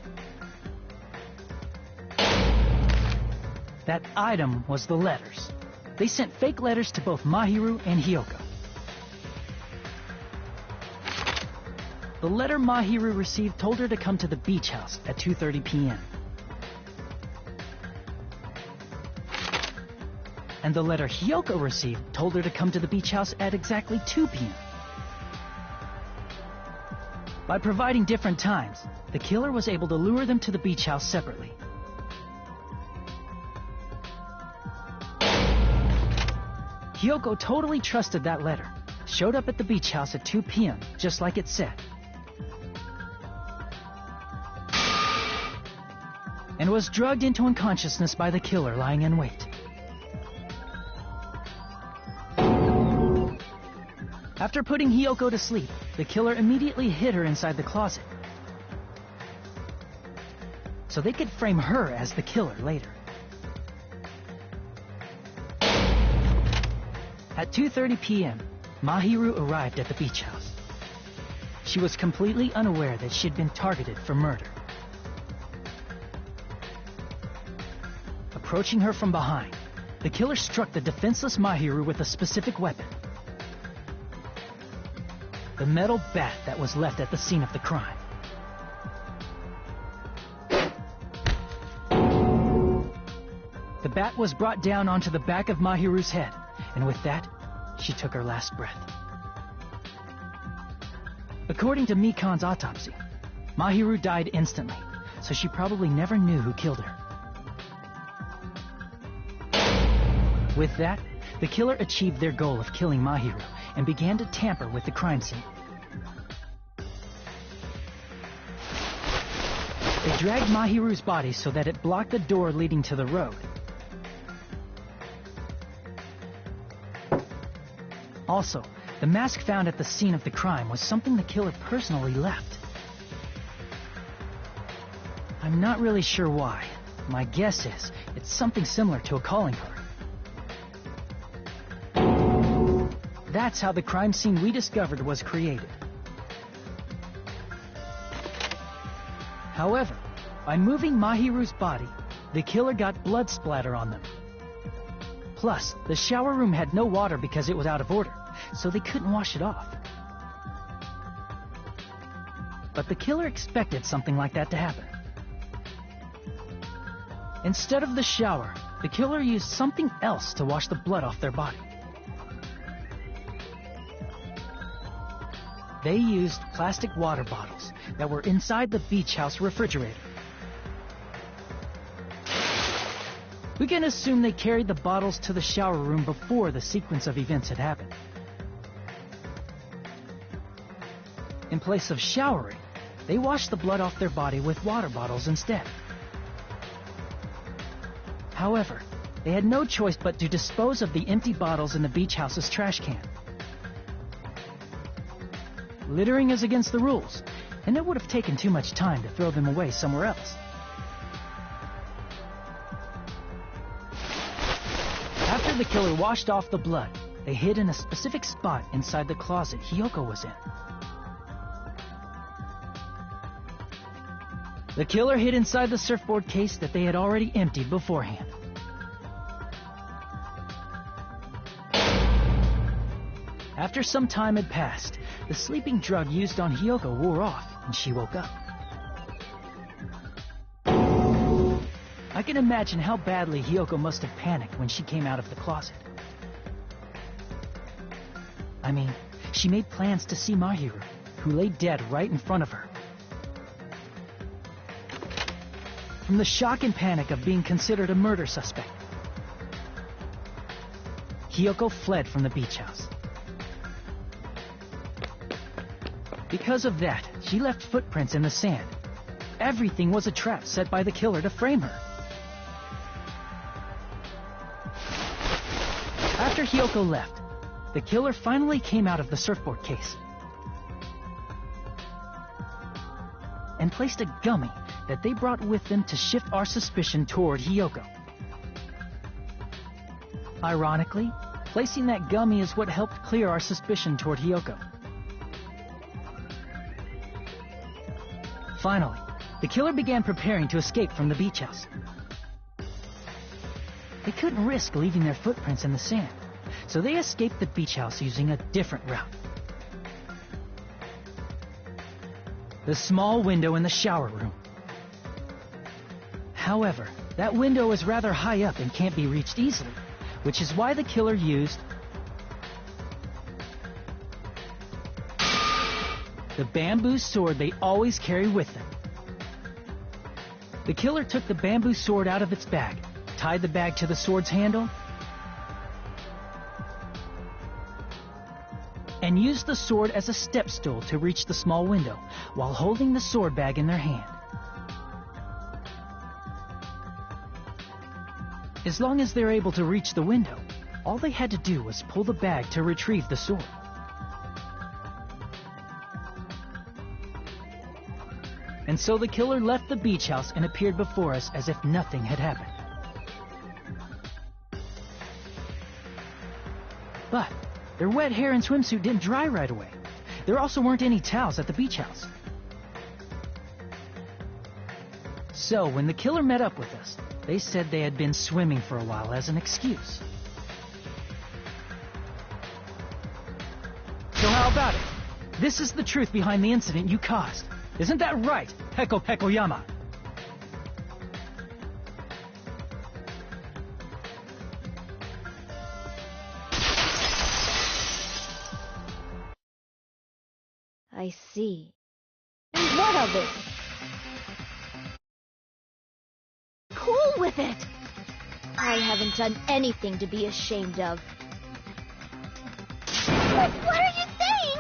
S5: That item was the letters. They sent fake letters to both Mahiru and Hyoko. The letter Mahiru received told her to come to the beach house at 2:30 p.m. And the letter Hyoko received told her to come to the beach house at exactly 2 p.m. By providing different times, the killer was able to lure them to the beach house separately. Hyoko totally trusted that letter, showed up at the beach house at 2 p.m., just like it said, and was drugged into unconsciousness by the killer lying in wait. After putting Hyoko to sleep, the killer immediately hid her inside the closet, so they could frame her as the killer later. At 2:30 p.m., Mahiru arrived at the beach house. She was completely unaware that she'd been targeted for murder. Approaching her from behind, the killer struck the defenseless Mahiru with a specific weapon. The metal bat that was left at the scene of the crime. The bat was brought down onto the back of Mahiru's head, and with that, she took her last breath. According to Mikan's autopsy, Mahiru died instantly, so she probably never knew who killed her. With that, the killer achieved their goal of killing Mahiru and began to tamper with the crime scene. They dragged Mahiru's body so that it blocked the door leading to the road. Also, the mask found at the scene of the crime was something the killer personally left. I'm not really sure why. My guess is it's something similar to a calling card. That's how the crime scene we discovered was created. However, by moving Mahiru's body, the killer got blood splatter on them. Plus, the shower room had no water because it was out of order, so they couldn't wash it off. But the killer expected something like that to happen. Instead of the shower, the killer used something else to wash the blood off their body. They used plastic water bottles that were inside the beach house refrigerator. We can assume they carried the bottles to the shower room before the sequence of events had happened. In place of showering, they washed the blood off their body with water bottles instead. However, they had no choice but to dispose of the empty bottles in the beach house's trash can. Littering is against the rules, and it would have taken too much time to throw them away somewhere else. After the killer washed off the blood, they hid in a specific spot inside the closet Hyoko was in. The killer hid inside the surfboard case that they had already emptied beforehand. After some time had passed, the sleeping drug used on Hyoko wore off, and she woke up. I can imagine how badly Hiyoko must have panicked when she came out of the closet. I mean, she made plans to see Mahiru, who lay dead right in front of her. From the shock and panic of being considered a murder suspect, Hiyoko fled from the beach house. Because of that, she left footprints in the sand. Everything was a trap set by the killer to frame her. After Hiyoko left, the killer finally came out of the surfboard case and placed a gummy that they brought with them to shift our suspicion toward Hiyoko. Ironically, placing that gummy is what helped clear our suspicion toward Hiyoko. Finally, the killer began preparing to escape from the beach house. They couldn't risk leaving their footprints in the sand, so they escaped the beach house using a different route. The small window in the shower room. However, that window is rather high up and can't be reached easily, which is why the killer used the bamboo sword they always carry with them. The killer took the bamboo sword out of its bag, tied the bag to the sword's handle, and used the sword as a step stool to reach the small window while holding the sword bag in their hand. As long as they're able to reach the window, all they had to do was pull the bag to retrieve the sword. And so the killer left the beach house and appeared before us as if nothing had happened. But their wet hair and swimsuit didn't dry right away. There also weren't any towels at the beach house. So when the killer met up with us, they said they had been swimming for a while as an excuse. So how about it? This is the truth behind the incident you caused. Isn't that right, Peko Pekoyama?
S8: I see. And what of it? Cool with it! I haven't done anything to be ashamed of.
S1: What are you saying?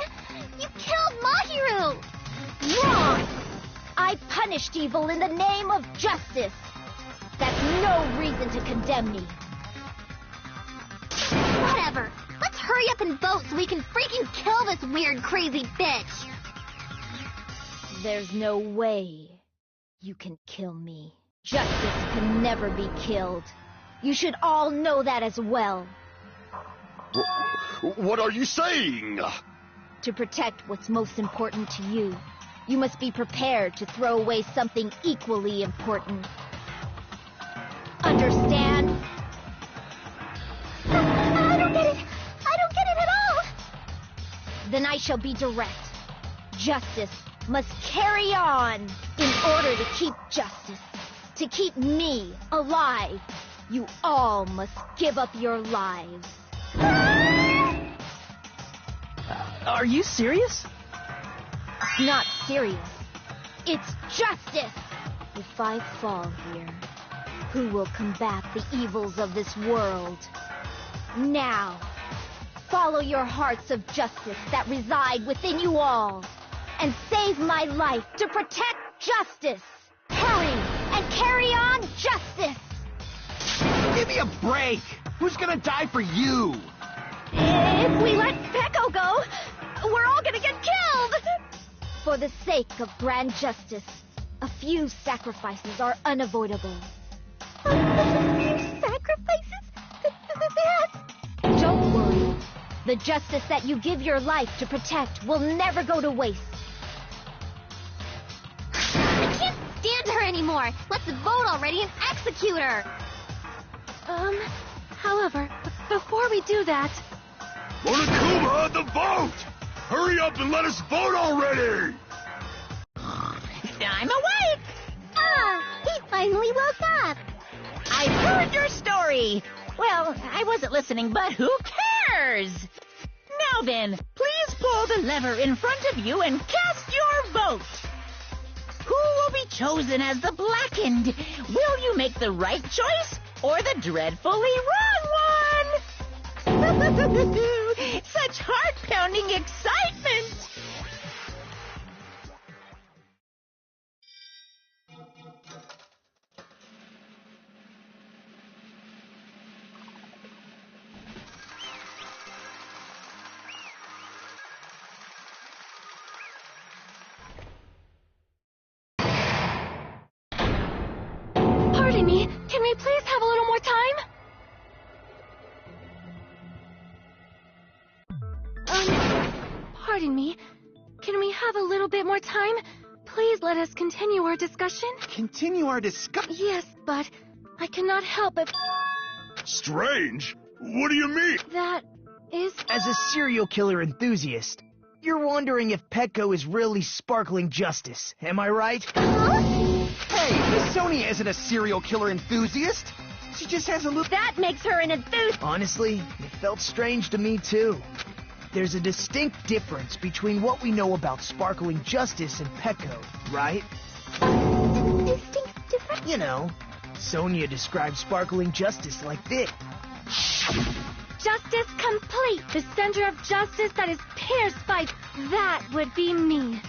S1: You killed Mahiru!
S8: Wrong! I punished evil in the name of justice. That's no reason to condemn me.
S1: Whatever. Let's hurry up and vote so we can freaking kill this weird, crazy bitch.
S8: There's no way you can kill me. Justice can never be killed. You should all know that as well.
S2: What are you saying?
S8: To protect what's most important to you, you must be prepared to throw away something equally important. Understand?
S1: I don't get it. I don't get it at all.
S8: Then I shall be direct. Justice must carry on. In order to keep justice, to keep me alive, you all must give up your lives.
S5: Are you serious?
S8: It's not serious. It's justice. If I fall here, who will combat the evils of this world? Now, follow your hearts of justice that reside within you all, and save my life to protect justice. Hurry and carry on justice.
S7: Give me a break! Who's gonna die for you?
S8: If we let Peko go, we're all gonna get killed! For the sake of grand justice, a few sacrifices are unavoidable.
S1: A few sacrifices?
S8: Don't worry. The justice that you give your life to protect will never go to waste.
S1: I can't stand her anymore. Let's vote already and execute her. However, before we do that...
S9: Monokuma, the vote! Hurry up and let us vote already!
S4: I'm awake!
S10: Ah, he finally woke up.
S4: I've heard your story. Well, I wasn't listening, but who cares? Now then, please pull the lever in front of you and cast your vote. Who will be chosen as the blackened? Will you make the right choice or the dreadfully wrong one? Such heart-pounding excitement!
S8: Pardon me, can we please have a little more time? Pardon me, can we have a little bit more time? Please let us continue our discussion.
S7: Continue our discussion?
S8: Yes, but I cannot help but...
S9: Strange? What do you mean?
S8: That is...
S3: As a serial killer enthusiast, you're wondering if Petco is really sparkling justice, am I right?
S7: Hey, Miss Sonia isn't a serial killer enthusiast. She just has a little...
S8: That makes her an enthusiast.
S3: Honestly, it felt strange to me too. There's a distinct difference between what we know about sparkling justice and Petco, right?
S8: Distinct difference?
S3: You know, Sonia describes sparkling justice like this.
S8: Justice complete. The center of justice that is pierced by... That would be me.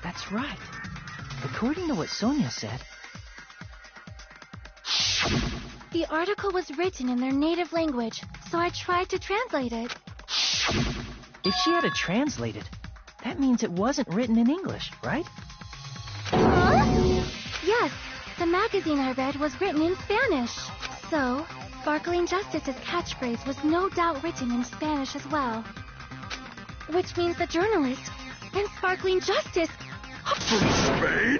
S5: That's right. According to what Sonia said...
S8: The article was written in their native language, so I tried to translate it.
S5: If she had to translate it, that means it wasn't written in English, right?
S8: Huh? Yes, the magazine I read was written in Spanish. So, Sparkling Justice's catchphrase was no doubt written in Spanish as well. Which means the journalist and Sparkling Justice...
S9: From Spain?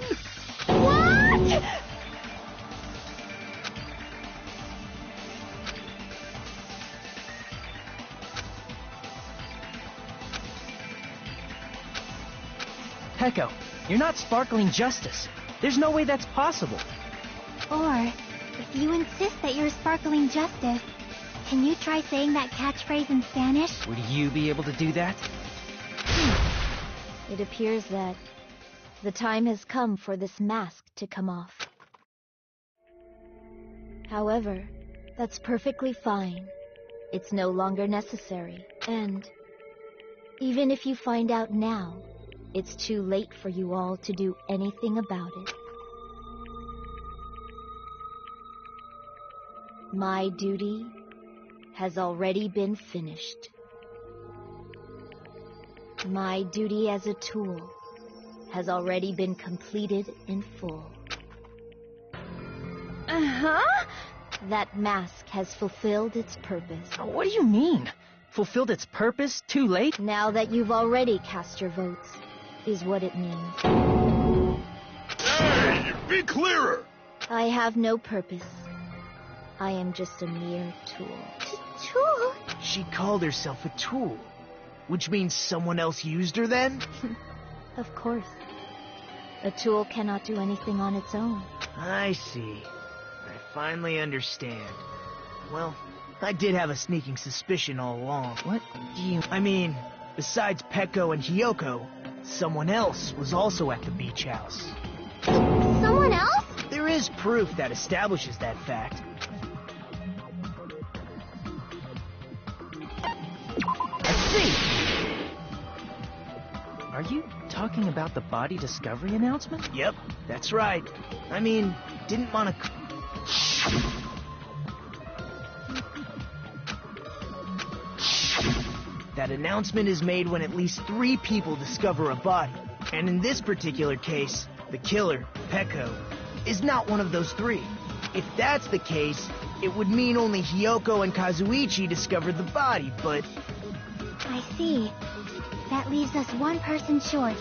S8: What?!
S5: Petco, you're not Sparkling Justice. There's no way that's possible.
S1: Or, if you insist that you're Sparkling Justice, can you try saying that catchphrase in Spanish?
S5: Would you be able to do that?
S8: It appears that the time has come for this mask to come off. However, that's perfectly fine. It's no longer necessary. And even if you find out now, it's too late for you all to do anything about it. My duty has already been finished. My duty as a tool has already been completed in full.
S1: Uh-huh.
S8: That mask has fulfilled its purpose.
S5: What do you mean? Fulfilled its purpose too late?
S8: Now that you've already cast your votes, is what it means.
S9: Hey, be clearer!
S8: I have no purpose. I am just a mere tool.
S1: Tool?
S3: She called herself a tool, which means someone else used her then?
S8: Of course. A tool cannot do anything on its own.
S3: I see. I finally understand. Well, I did have a sneaking suspicion all along.
S5: What do you...
S3: I mean, besides Petco and Hiyoko, someone else was also at the beach house.
S1: Someone else?
S3: There is proof that establishes that fact. Let's see.
S5: Are you talking about the body discovery announcement?
S3: Yep, that's right. I mean, didn't Monica... That announcement is made when at least 3 people discover a body. And in this particular case, the killer, Peko, is not one of those 3. If that's the case, it would mean only Hiyoko and Kazuichi discovered the body, but...
S1: I see. That leaves us 1 person short.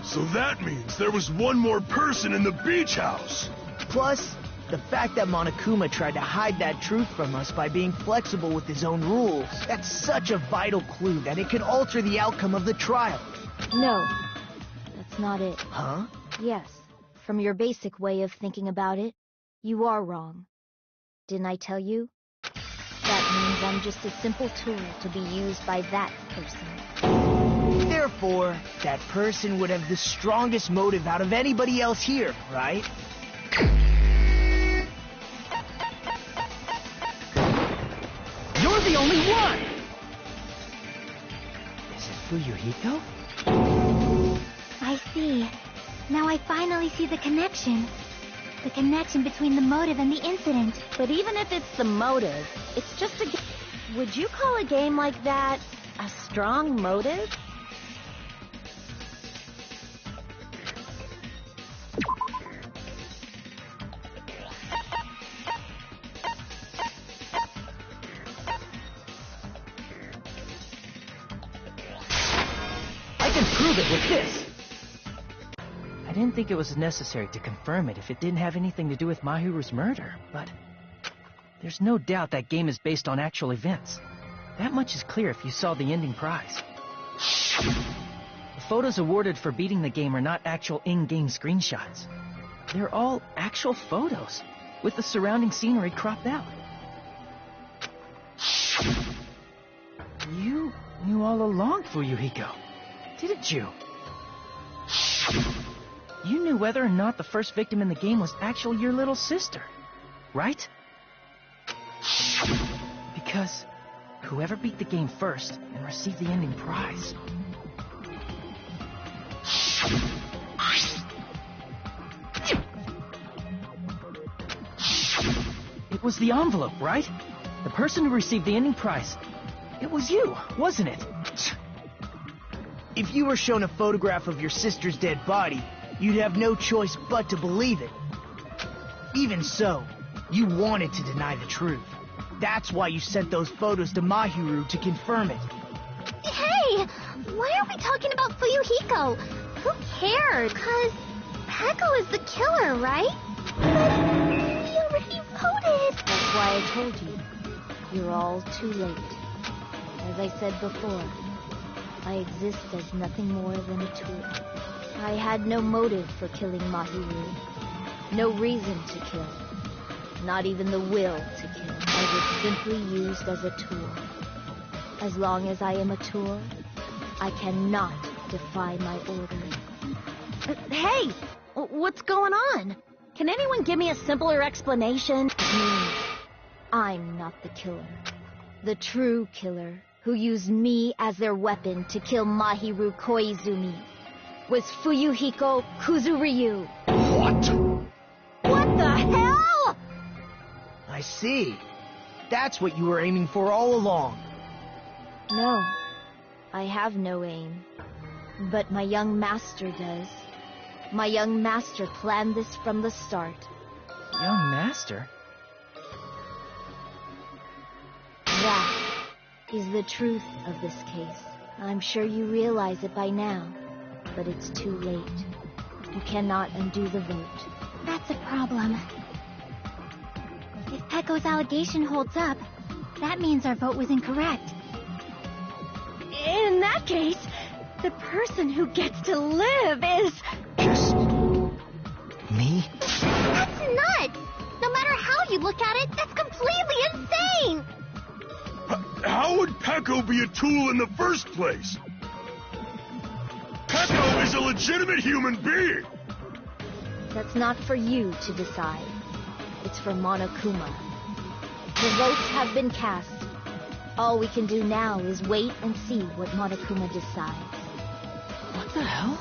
S9: So that means there was one more person in the beach house.
S3: Plus, the fact that Monokuma tried to hide that truth from us by being flexible with his own rules, that's such a vital clue that it could alter the outcome of the trial.
S8: No, that's not it.
S3: Huh?
S8: Yes, from your basic way of thinking about it, you are wrong. Didn't I tell you? That means I'm just a simple tool to be used by that person.
S3: Therefore, that person would have the strongest motive out of anybody else here, right?
S5: You're the only one! Is it Fuyuhiko?
S1: I see. Now I finally see the connection. The connection between the motive and the incident.
S8: But even if it's the motive, it's just a game. Would you call a game like that a strong motive?
S5: I can prove it with this! I didn't think it was necessary to confirm it if it didn't have anything to do with Mahiru's murder, but... there's no doubt that game is based on actual events. That much is clear if you saw the ending prize. The photos awarded for beating the game are not actual in-game screenshots. They're all actual photos, with the surrounding scenery cropped out. You knew all along, Fuyuhiko, didn't you? You knew whether or not the first victim in the game was actually your little sister, right? Because whoever beat the game first and received the ending prize. It was the envelope, right? The person who received the ending prize. It was you, wasn't it?
S3: If you were shown a photograph of your sister's dead body, you'd have no choice but to believe it. Even so, you wanted to deny the truth. That's why you sent those photos to Mahiru to confirm it.
S10: Hey! Why are we talking about Fuyuhiko? Who cares? 'Cause Peko is the killer, right? But we already voted!
S8: That's why I told you. You're all too late. As I said before, I exist as nothing more than a tool. I had no motive for killing Mahiru. No reason to kill. Not even the will to kill. I was simply used as a tool. As long as I am a tool, I cannot defy my orders. Hey! What's going on? Can anyone give me a simpler explanation? I'm not the killer. The true killer, who used me as their weapon to kill Mahiru Koizumi, was Fuyuhiko Kuzuryu.
S2: What?
S8: What the hell?
S3: I see. That's what you were aiming for all along.
S8: No, I have no aim. But my young master does. My young master planned this from the start.
S5: Young master?
S8: That is the truth of this case. I'm sure you realize it by now, but it's too late. You cannot undo the vote.
S1: That's a problem. If Peko's allegation holds up, that means our vote was incorrect.
S8: In that case, the person who gets to live is...
S3: Just... me?
S10: That's nuts! No matter how you look at it, that's completely insane!
S9: How would Peko be a tool in the first place? Peko is a legitimate human being!
S8: That's not for you to decide. It's for Monokuma. The votes have been cast. All we can do now is wait and see what Monokuma decides.
S5: What the hell?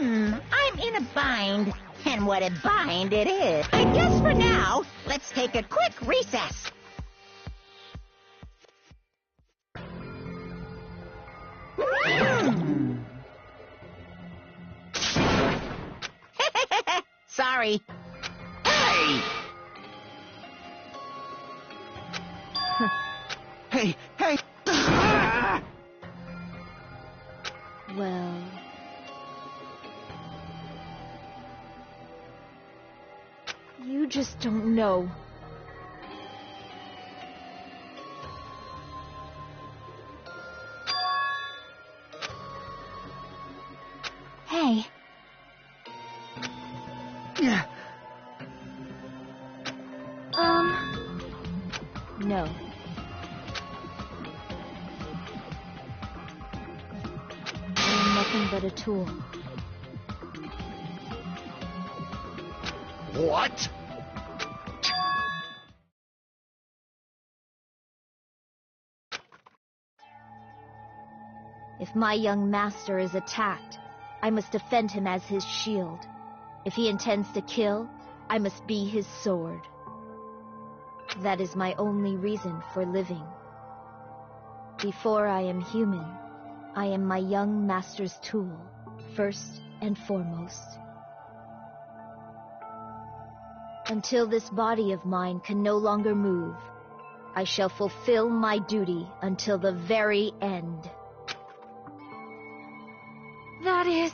S4: I'm in a bind. And what a bind it is. I guess for now, let's take a quick recess. Sorry.
S7: Hey! Hey, hey! Ah!
S8: Well... You just don't know.
S1: Hey,
S7: Yeah.
S8: No. I am nothing but a tool.
S2: What?
S8: If my young master is attacked, I must defend him as his shield. If he intends to kill, I must be his sword. That is my only reason for living. Before I am human, I am my young master's tool, first and foremost. Until this body of mine can no longer move, I shall fulfill my duty until the very end.
S1: that is...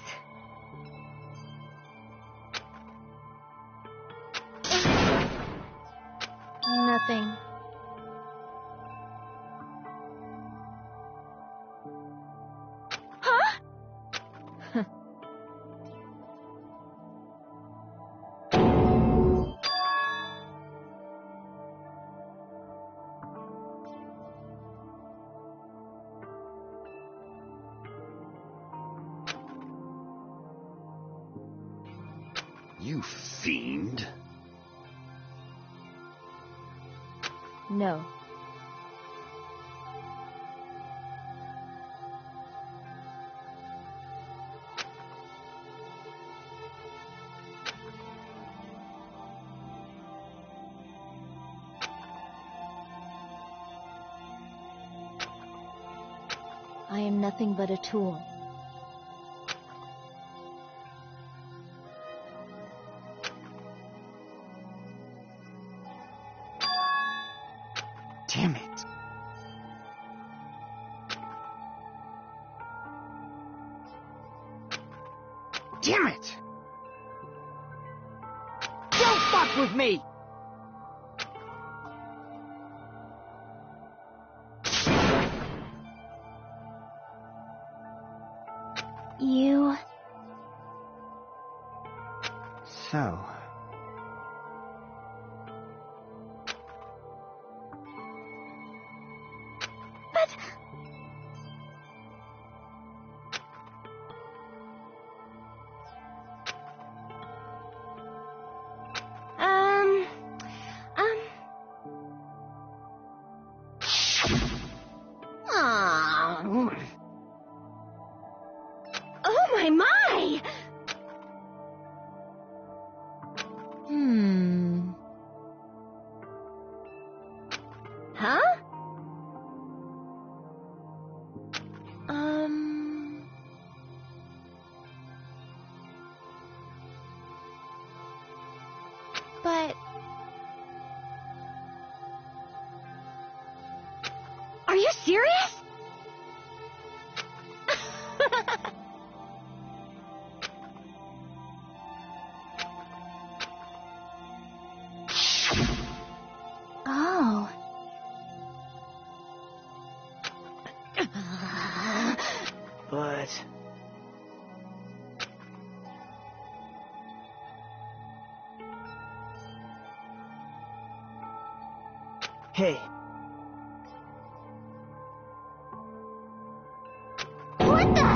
S8: Nothing.
S1: Huh?
S2: You fiend.
S8: No. I am nothing but a tool.
S7: Damn it. Damn it!
S6: Don't fuck with me!
S1: You...
S7: So...
S1: But... Um...
S8: Ah. Oh my! Huh? But... Are you serious?
S1: Oh...
S3: But... Hey,
S1: What the...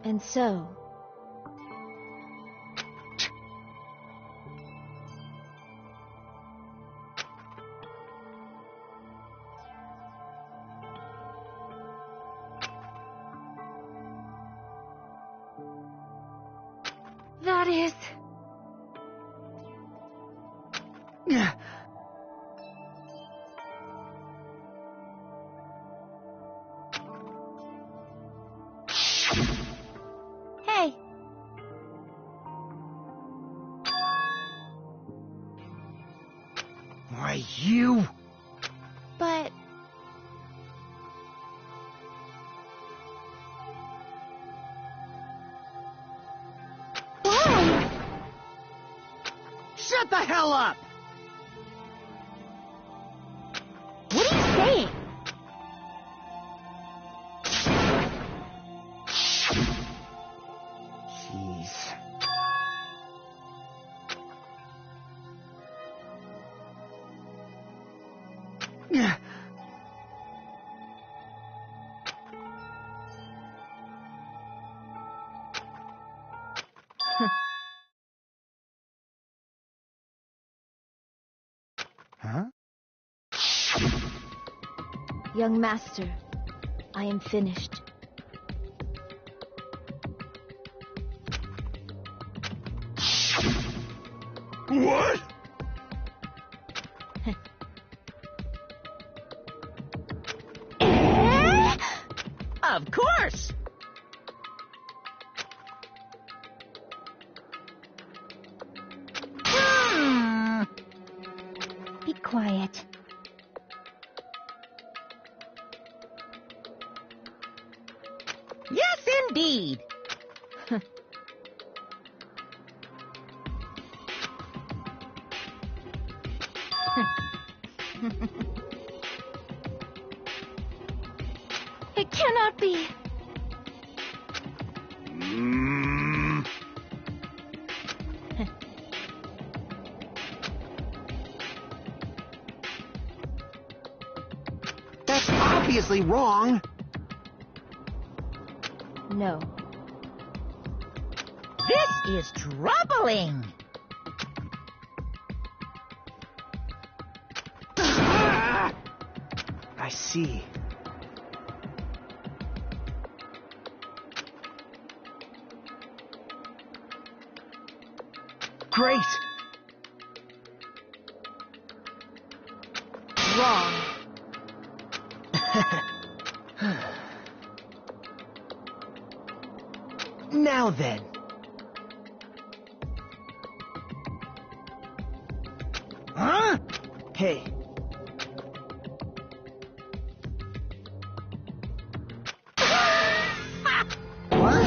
S8: And so... That is... Hey.
S6: Why, you...
S8: But...
S10: Why?
S6: Shut the hell up!
S8: What are you saying?
S6: Jeez. Huh?
S8: Young master, I am finished.
S9: What?
S4: Of course!
S8: Be quiet.
S4: Yes, indeed!
S8: It cannot be.
S9: Mm.
S7: That's obviously wrong.
S8: No.
S4: This is troubling!
S3: I see. Great!
S8: Wrong.
S3: Now then. Huh? Hey. What?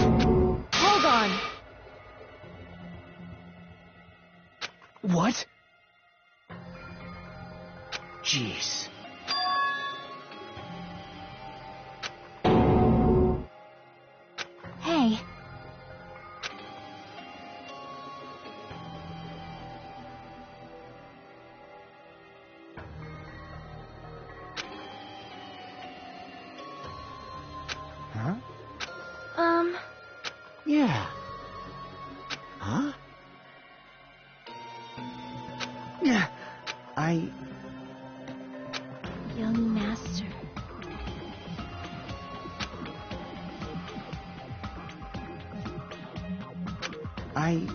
S8: Hold on.
S3: What? Jeez.
S8: Hey.
S7: Huh? Yeah. Huh?
S3: Yeah.
S8: Young master. Young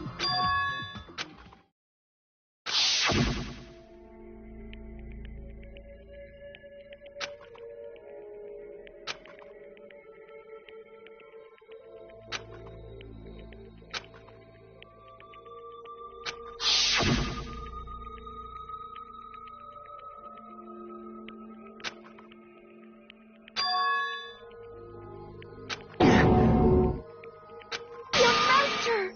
S8: master!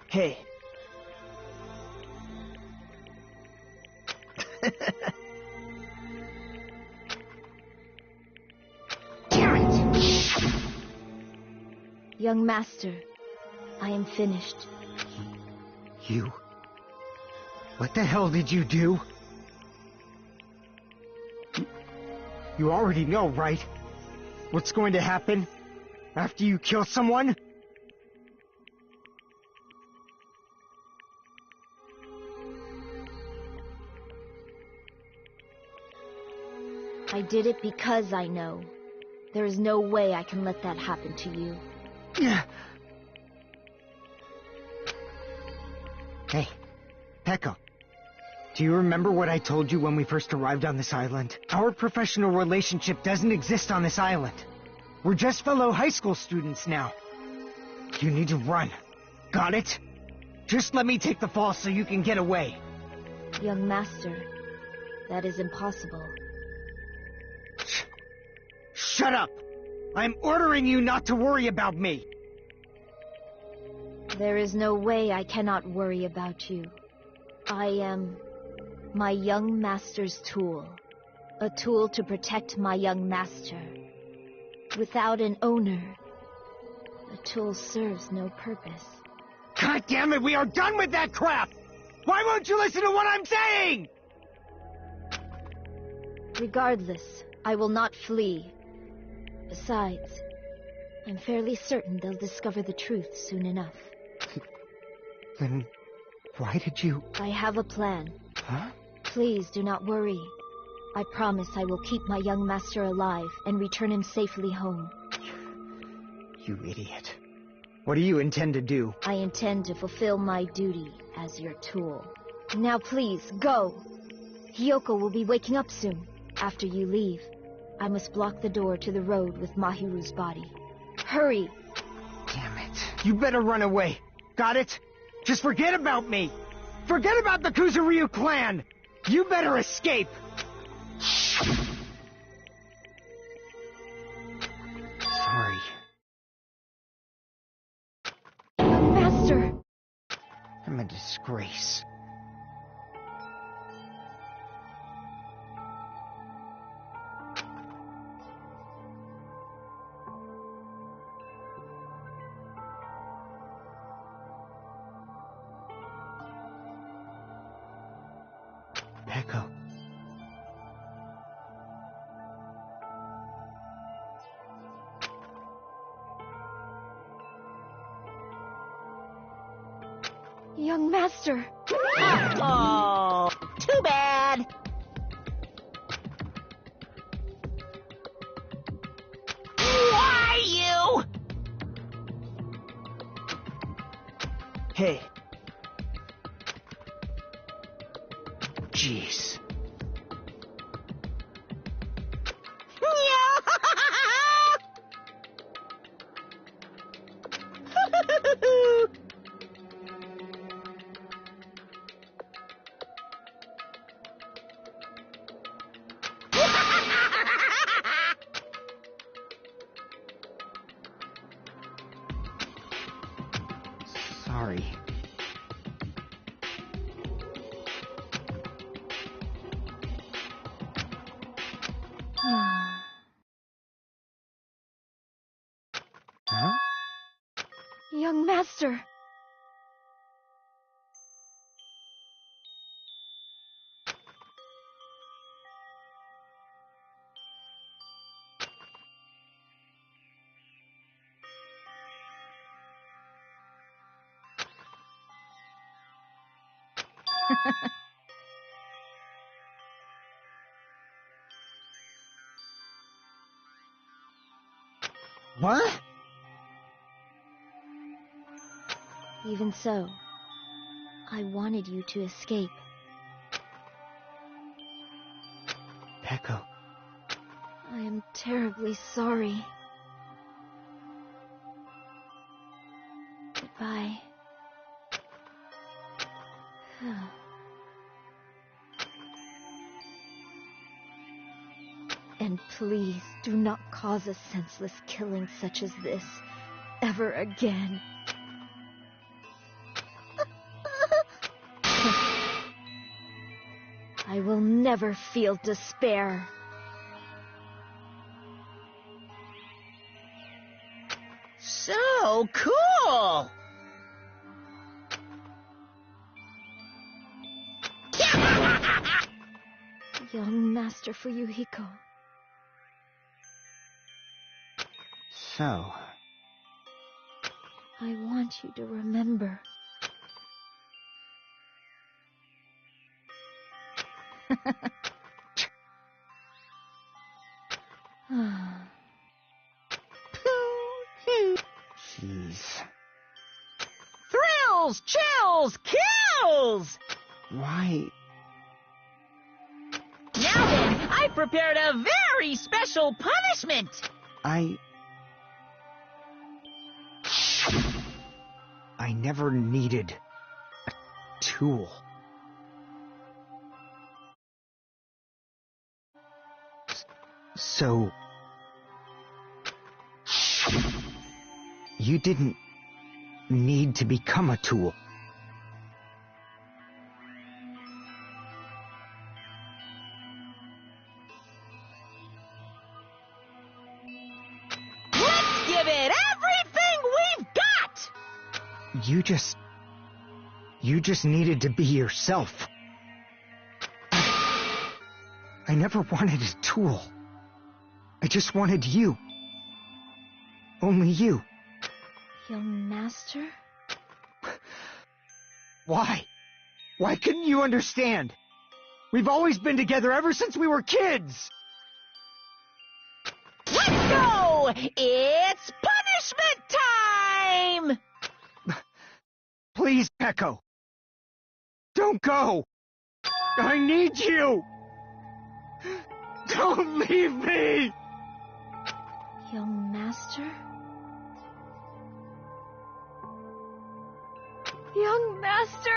S3: Hey.
S8: Young master, I am finished.
S6: You? What the hell did you do? You already know, right? What's going to happen after you kill someone?
S8: I did it because I know. There is no way I can let that happen to you.
S6: Hey, Pekka. Do you remember what I told you when we first arrived on this island? Our professional relationship doesn't exist on this island. We're just fellow high school students now. You need to run. Got it? Just let me take the fall so you can get away.
S8: Young master, that is impossible.
S6: Shut up! I'm ordering you not to worry about me!
S8: There is no way I cannot worry about you. I am my young master's tool. A tool to protect my young master. Without an owner, the tool serves no purpose.
S6: God damn it, we are done with that crap! Why won't you listen to what I'm saying?
S8: Regardless, I will not flee. Besides, I'm fairly certain they'll discover the truth soon enough.
S6: Then why did you...
S8: I have a plan.
S6: Huh?
S8: Please do not worry. I promise I will keep my young master alive and return him safely home.
S6: You idiot. What do you intend to do?
S8: I intend to fulfill my duty as your tool. Now please, go! Hiyoko will be waking up soon. After you leave, I must block the door to the road with Mahiru's body. Hurry!
S6: Damn it. You better run away. Got it? Just forget about me! Forget about the Kuzuryu clan! You better escape! Sorry.
S8: Master!
S6: I'm a disgrace. Pekka.
S8: Young master!
S4: Oh, too bad. Why you?
S6: Hey. Jeez. Sorry. Huh?
S8: Young master!
S6: What?
S8: Even so, I wanted you to escape.
S6: Pekka.
S8: I am terribly sorry. Goodbye. And please do not cause a senseless killing such as this ever again. I will never feel despair.
S4: So cool.
S8: Master Fuyuhiko.
S6: So,
S8: I want you to remember.
S6: he's...
S4: Thrills, chills, kills!
S6: Why?
S4: Now then, I prepared a very special punishment!
S6: I never needed a tool. So... you didn't need to become a tool.
S4: Let's give it everything we've got!
S6: You just needed to be yourself. I never wanted a tool. I just wanted you. Only you.
S8: Young Master?
S6: Why? Why couldn't you understand? We've always been together ever since we were kids!
S4: Let's go! It's punishment time!
S6: Please, Echo. Don't go! I need you! Don't leave me!
S8: Young Master? Young Master!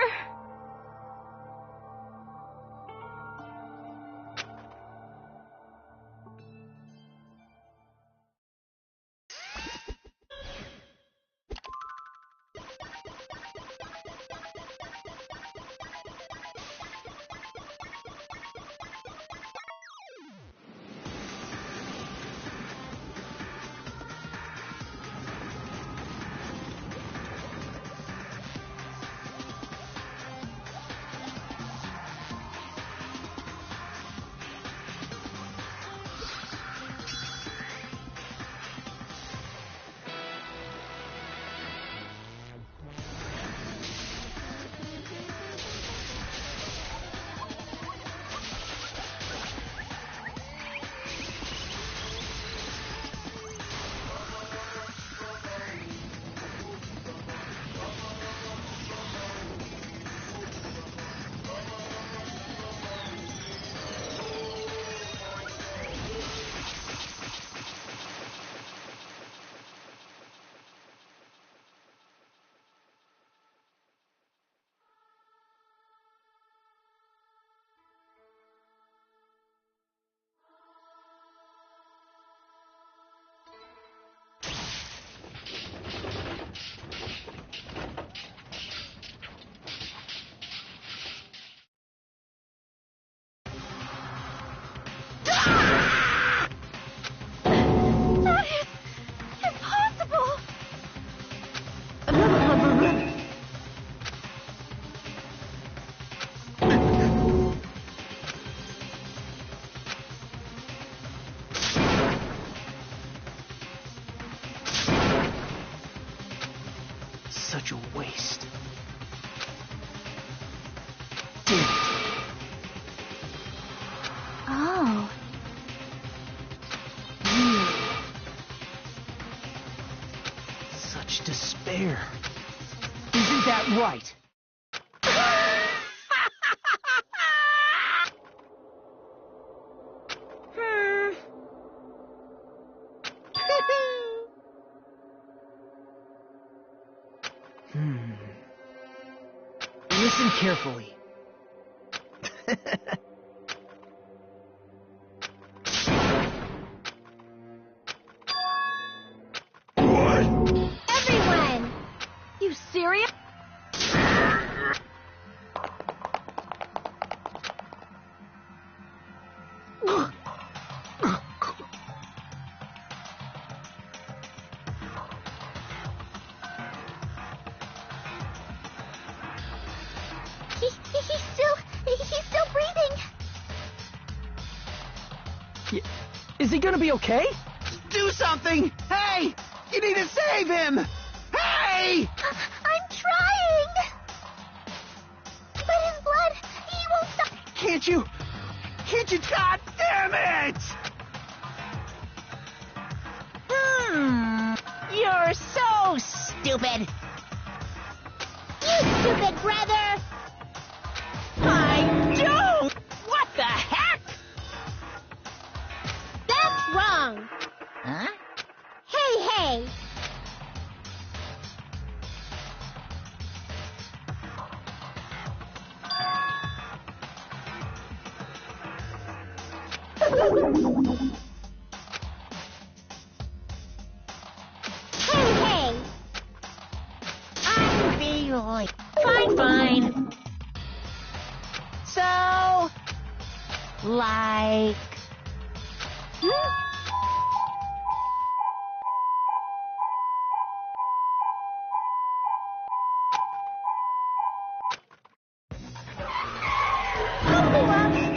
S3: Such a waste.
S1: Oh.
S3: Such despair. Isn't that right? Listen carefully.
S8: Everyone! You serious?
S10: He's still breathing.
S5: Is he gonna be okay?
S3: Do something! Hey! You need to save him! Hey!
S10: I'm trying! But his blood, he won't stop.
S3: Can't you? God damn it!
S4: You're so stupid.
S10: You stupid brother!
S4: I don't! What the heck?
S10: That's wrong!
S4: Huh?
S10: Hey! Hey!
S4: I'm feeling fine. So, like,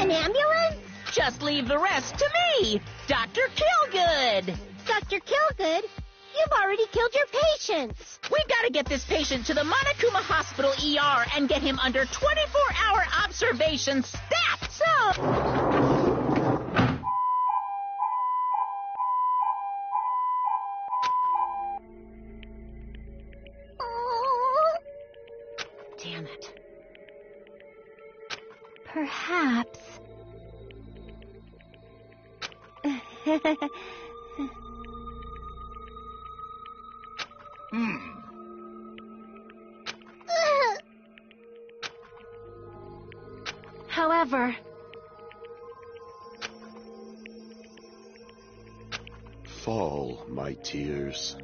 S10: An ambulance?
S4: just leave the rest to me, Dr. Killgood.
S10: Dr. Killgood, you've already killed your patients.
S4: We've got to get this patient to the Monokuma Hospital ER and get him under 24-hour observation stat. So,
S10: Oh,
S8: Damn it.
S1: Perhaps. However,
S2: Fall, my tears.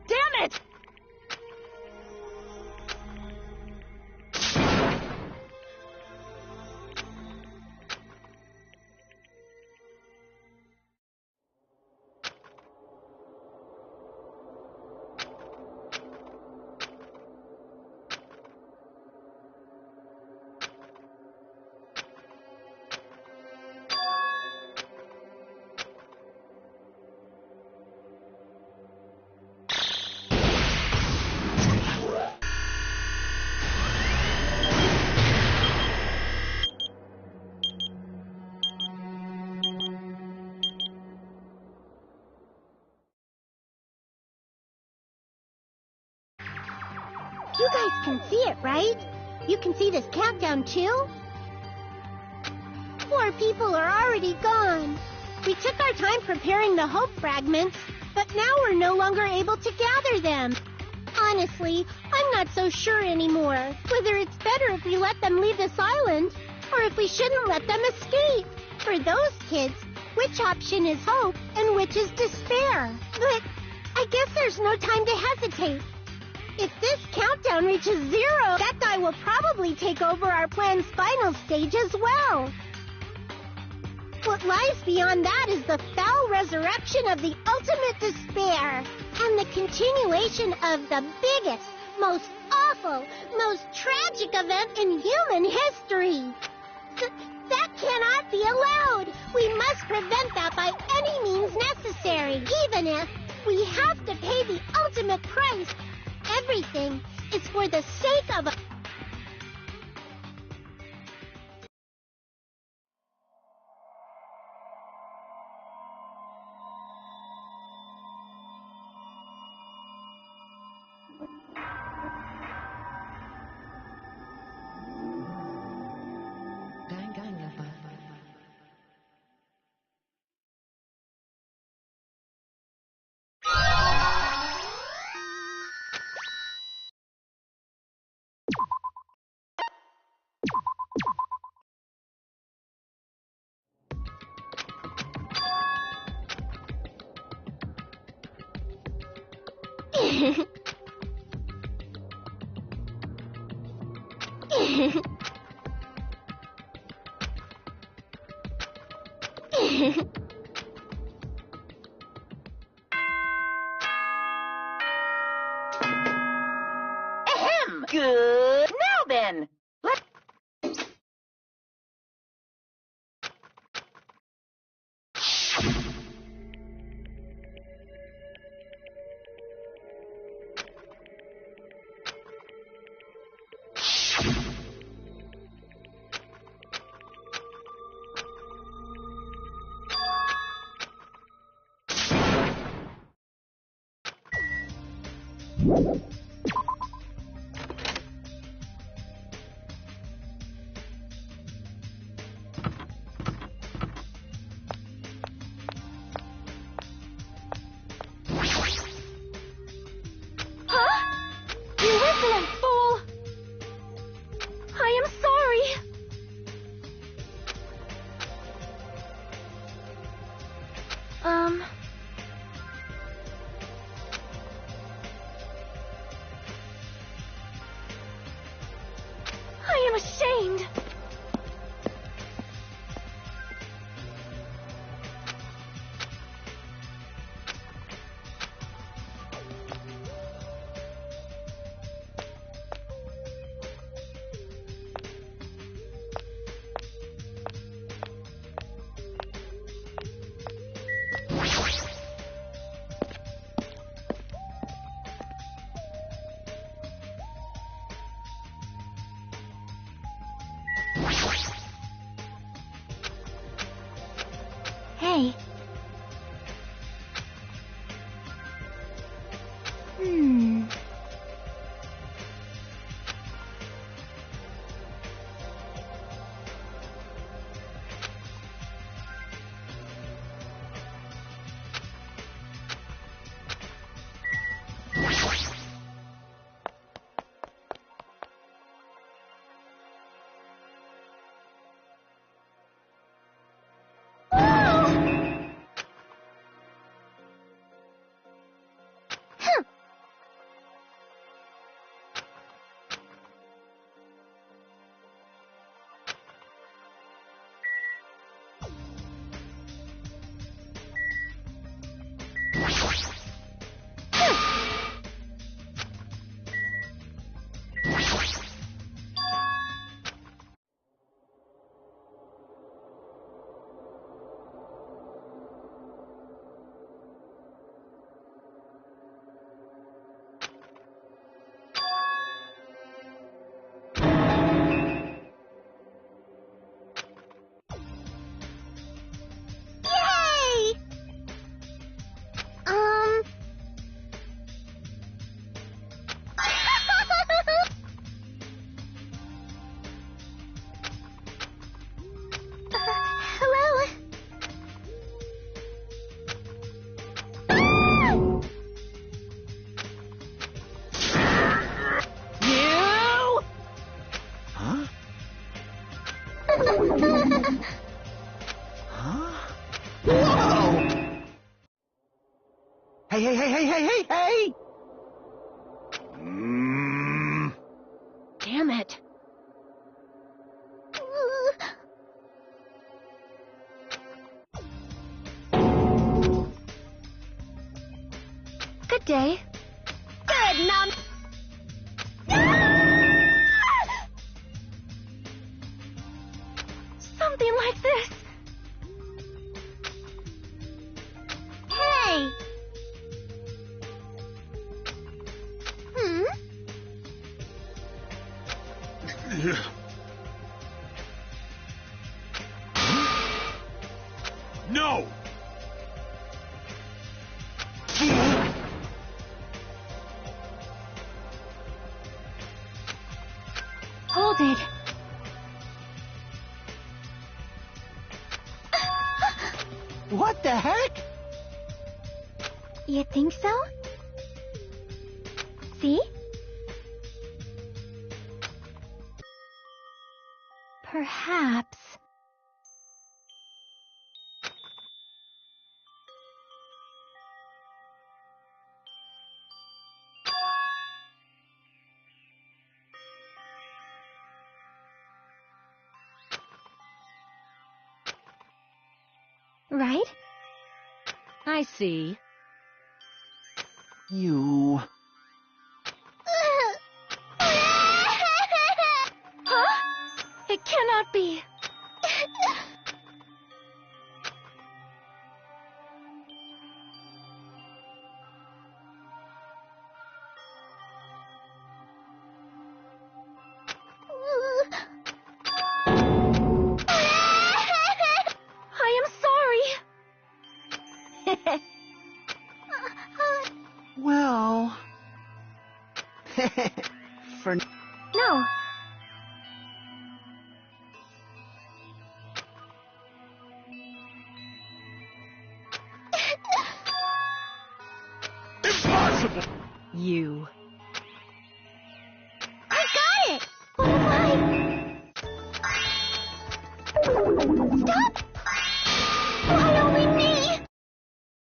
S4: damn it!
S10: you guys can see it, right? You can see this countdown, too? Poor people are already gone. We took our time preparing the hope fragments, but now we're no longer able to gather them. Honestly, I'm not so sure anymore whether it's better if we let them leave this island or if we shouldn't let them escape. For those kids, which option is hope and which is despair? But I guess there's no time to hesitate. If this countdown reaches 0, that guy will probably take over our plan's final stage as well. What lies beyond that is the foul resurrection of the ultimate despair and the continuation of the biggest, most awful, most tragic event in human history. That cannot be allowed. We must prevent that by any means necessary, even if we have to pay the ultimate price. Everything is for the sake of...
S4: Ahem! Good. Now then, let's
S8: I am ashamed.
S1: Hey.
S6: Hey!
S8: Damn it. Good day. Good, Mom. Something like this.
S1: Hey!
S9: No!
S1: Hold it.
S6: What the heck?
S1: You think so? See? Perhaps. Right?
S8: I see.
S7: You...
S8: Huh? It cannot be. I am sorry.
S7: Well...
S3: For
S8: No.
S9: Impossible!
S5: You